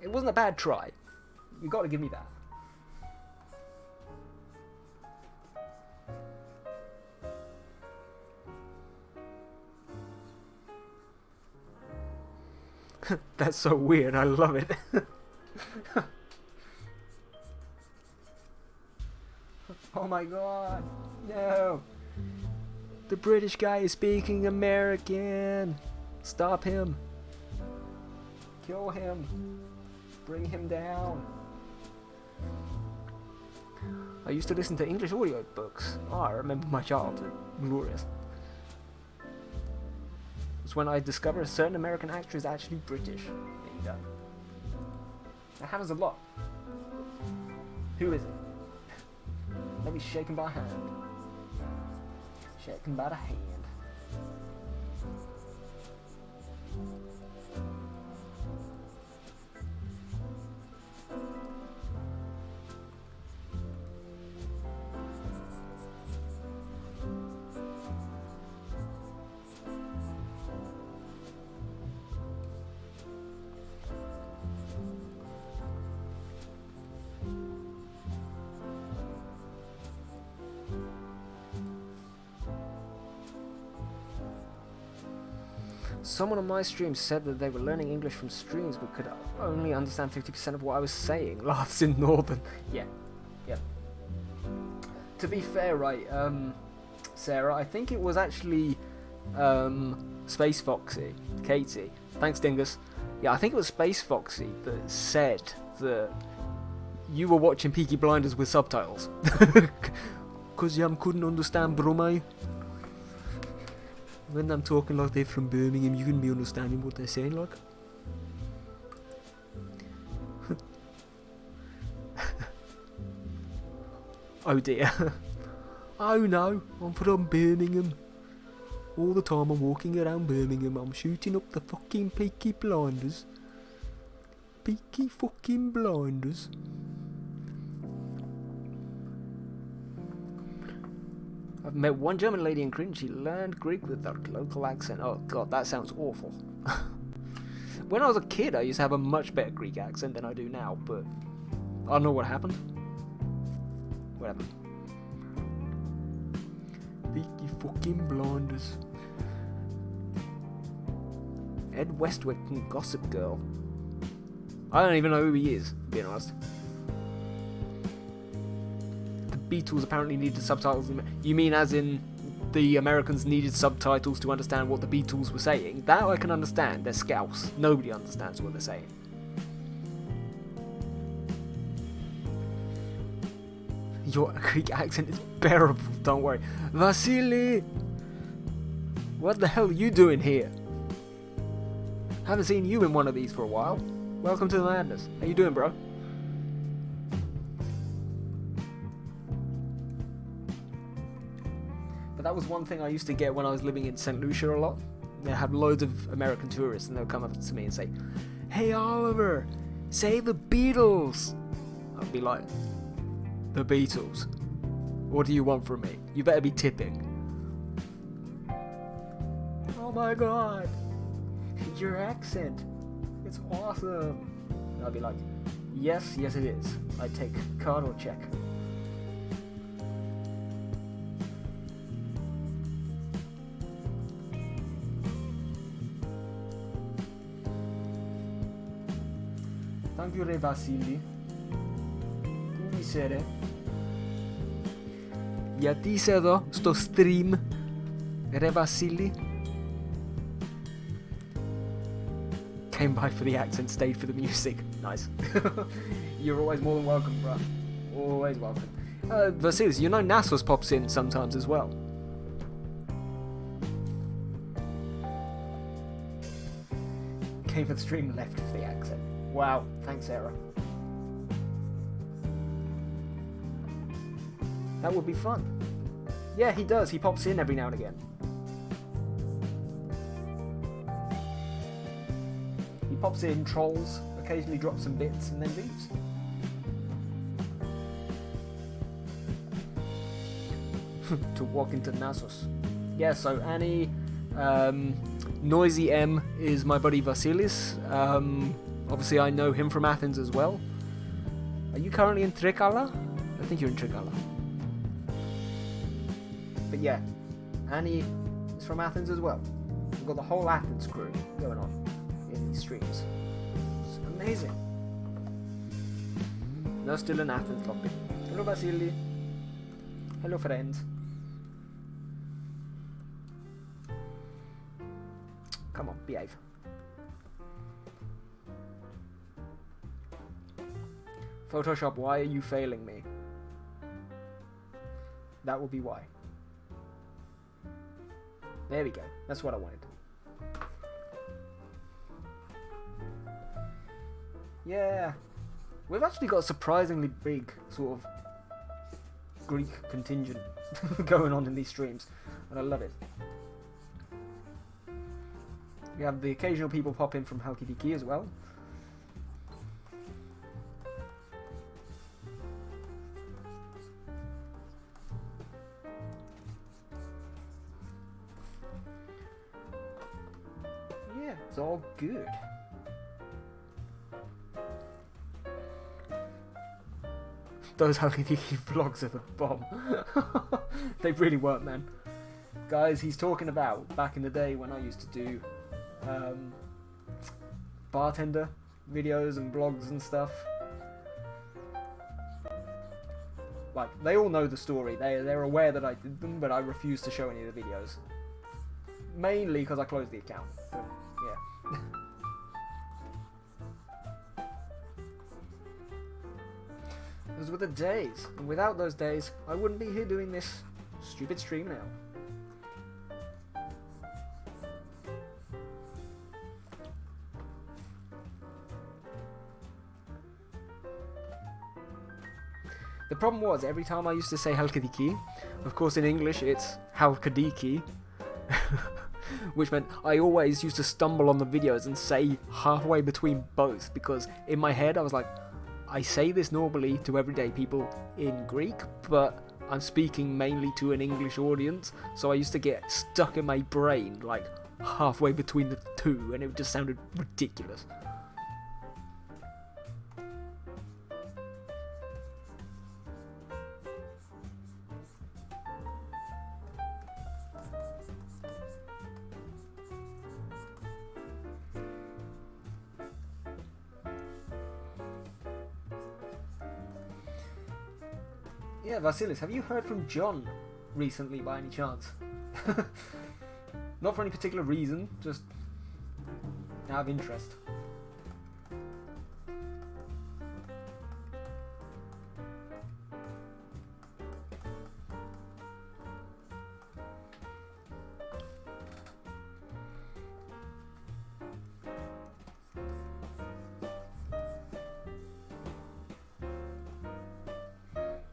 It wasn't a bad try. You got to give me that. That's so weird. I love it. Oh my god. No. The British guy is speaking American. Stop him. Kill him. Bring him down. I used to listen to English audiobooks. Oh, I remember my childhood. Glorious. It's when I discovered a certain American actor is actually British. There you go. That happens a lot. Who is it? Let me shake him by hand. Shake him by the hand. Someone on my stream said that they were learning English from streams but could only understand 50% of what I was saying. Laughs in Northern. Yeah. To be fair, right, Sarah, I think it was actually Space Foxy, Katie. Thanks, Dingus. Yeah, I think it was Space Foxy that said that you were watching Peaky Blinders with subtitles. Because couldn't understand Brummie. When I'm talking like they're from Birmingham, you can be understanding what they're saying, like. Oh dear. Oh no, I'm from Birmingham. All the time I'm walking around Birmingham, I'm shooting up the fucking Peaky Blinders. Peaky fucking Blinders. I've met one German lady in Crete. She learned Greek with her local accent. Oh god, that sounds awful. When I was a kid, I used to have a much better Greek accent than I do now, but I don't know what happened. Whatever. Peaky fucking Blinders. Ed Westwick and Gossip Girl. I don't even know who he is, being honest. Beatles apparently needed subtitles. You mean as in the Americans needed subtitles to understand what the Beatles were saying? That I can understand. They're Scouse. Nobody understands what they're saying. Your Greek accent is bearable, don't worry. Vasily! What the hell are you doing here? Haven't seen you in one of these for a while. Welcome to the madness. How you doing, bro? But that was one thing I used to get when I was living in St. Lucia a lot. They had loads of American tourists and they'll come up to me and say, "Hey Oliver, say the Beatles." I'd be like, "The Beatles? What do you want from me? You better be tipping." Oh my god, your accent, it's awesome. And I'd be like, yes it is. I take card or check. Thank you, Re Vasily. Πού είσαι, ρε? Γιατί είσαι εδώ, στο stream, Re Vasily? Came by for the accent, stayed for the music. Nice. You're always more than welcome, bro. Always welcome. Vasilis, you know Nasos pops in sometimes as well. Came for the stream, left for the accent. Wow, thanks, Sarah. That would be fun. Yeah, he does. He pops in every now and again. He pops in, trolls, occasionally drops some bits, and then leaves. To walk into Nasos. Yeah, so Annie, Noisy M is my buddy Vasilis. Obviously, I know him from Athens as well. Are you currently in Trikala? I think you're in Trikala. But yeah, Annie is from Athens as well. We've got the whole Athens crew going on in these streams. It's amazing. They're still in Athens, Lobby. Hello, Vasily. Hello, friends. Come on, behave. Photoshop, why are you failing me? That will be why. There we go. That's what I wanted. Yeah. We've actually got a surprisingly big sort of Greek contingent going on in these streams, and I love it. We have the occasional people pop in from Halkidiki as well. Yeah, it's all good. Those Halkidiki vlogs are the bomb. They really weren't, man. Guys, he's talking about back in the day when I used to do bartender videos and blogs and stuff. Like, they all know the story. They're aware that I did them, but I refuse to show any of the videos. Mainly because I closed the account. But, yeah. Those were the days, and without those days, I wouldn't be here doing this stupid stream now. The problem was, every time I used to say Halkidiki, of course in English it's Halkidiki, which meant I always used to stumble on the videos and say halfway between both, because in my head I was like, I say this normally to everyday people in Greek, but I'm speaking mainly to an English audience, so I used to get stuck in my brain, like, halfway between the two, and it just sounded ridiculous. Yeah, Vasilis, have you heard from John recently by any chance? Not for any particular reason, just out of interest.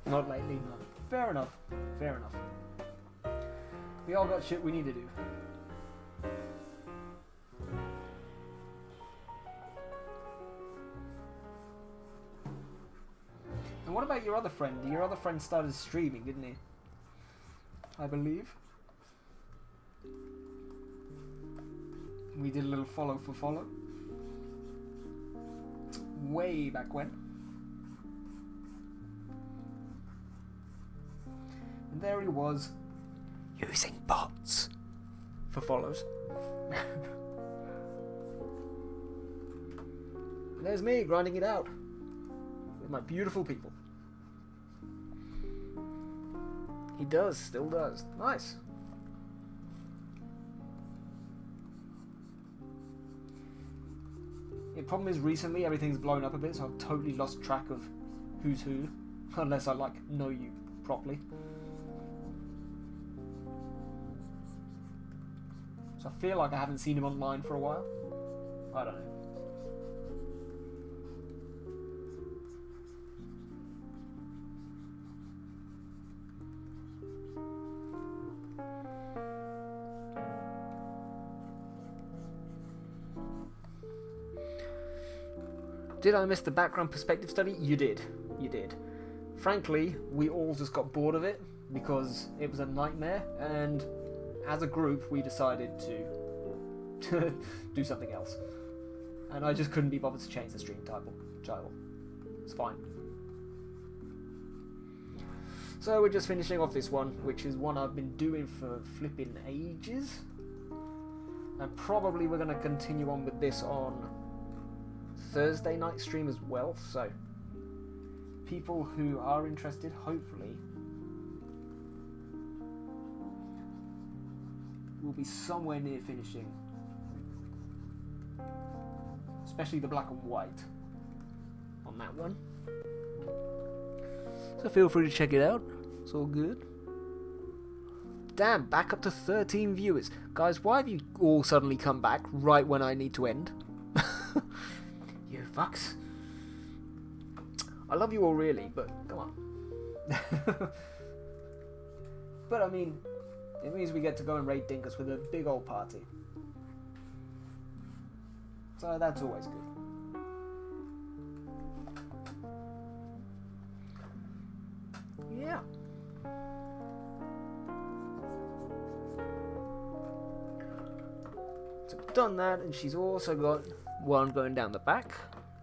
Not lately, no. Fair enough. Fair enough. We all got shit we need to do. And what about your other friend? Your other friend started streaming, didn't he? I believe. We did a little follow for follow. Way back when. And there he was, using bots for follows. There's me grinding it out with my beautiful people. He does, still does. Nice. The problem is recently everything's blown up a bit, so I've totally lost track of who's who, unless I know you properly. So I feel like I haven't seen him online for a while. I don't know. Did I miss the background perspective study? You did. You did. Frankly, we all just got bored of it because it was a nightmare, and as a group we decided to do something else. and I just couldn't be bothered to change the stream title. It's fine. So we're just finishing off this one, which is one I've been doing for flipping ages. And probably we're going to continue on with this on Thursday night stream as well. So people who are interested, hopefully, will be somewhere near finishing. Especially the black and white on that one. So feel free to check it out. It's all good. Damn, back up to 13 viewers. Guys, why have you all suddenly come back right when I need to end? You fucks. I love you all really, but come on. But I mean, it means we get to go and raid Dingus with a big old party. So that's always good. Yeah. So we've done that, and she's also got one going down the back.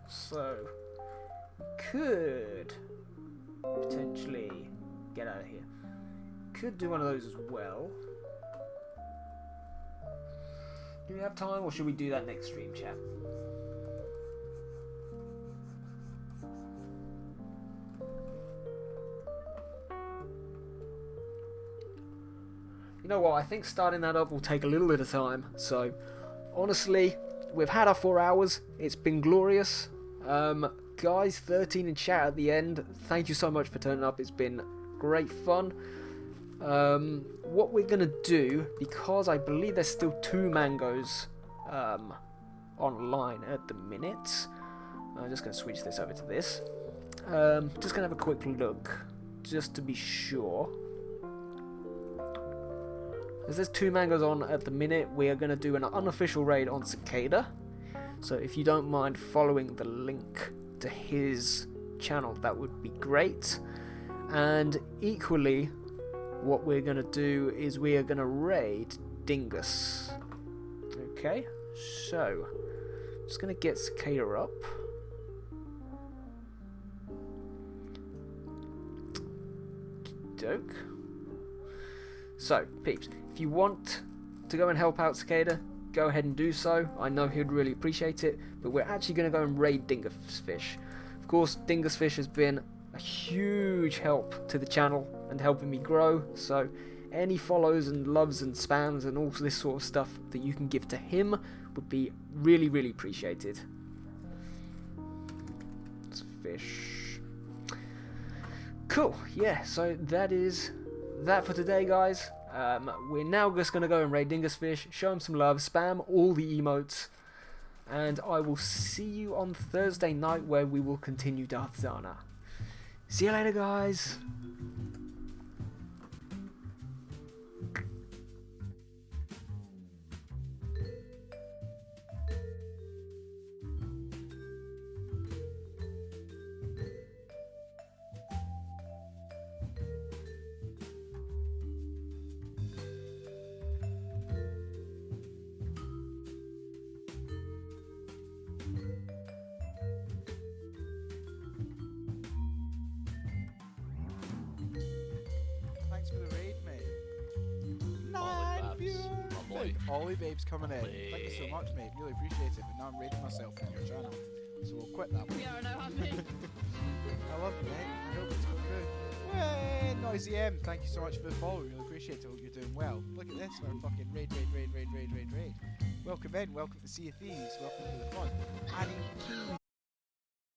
So could potentially get out of here. Could do one of those as well. Do we have time, or should we do that next stream, chat? You know what, I think starting that up will take a little bit of time. So, honestly, we've had our 4 hours. It's been glorious. Guys, 13 in chat at the end. Thank you so much for turning up. It's been great fun. What we're going to do, because I believe there's still 2 mangoes online at the minute. I'm just going to switch this over to this. Just going to have a quick look, just to be sure. As there's 2 mangoes on at the minute, we are going to do an unofficial raid on Cicada. So if you don't mind following the link to his channel, that would be great. And equally, what we're going to do is we are going to raid Dingus. Okay, so I'm just going to get Cicada up. Doke. So, peeps, if you want to go and help out Cicada, go ahead and do so. I know he'd really appreciate it, but we're actually going to go and raid Dingusfish. Of course, Dingusfish has been a huge help to the channel and helping me grow, so any follows and loves and spams and all this sort of stuff that you can give to him would be really, really appreciated. It's fish. Cool, yeah, so that is that for today, guys. We're now just going to go and raid Dingusfish, show him some love, spam all the emotes, and I will see you on Thursday night where we will continue Darth Zannah. See you later, guys. Ollie Babe's coming in. Thank you so much, mate. Really appreciate it. But now I'm rating myself on your channel. So we'll quit that one. Yeah, I know, haven't I love you, mate. I hope it's going good. Hey, Noisy M, thank you so much for the follow. Really appreciate it. Hope you're doing well. Look at this. Our fucking raid. Welcome in. Welcome to Sea of Thieves. Welcome to the fun.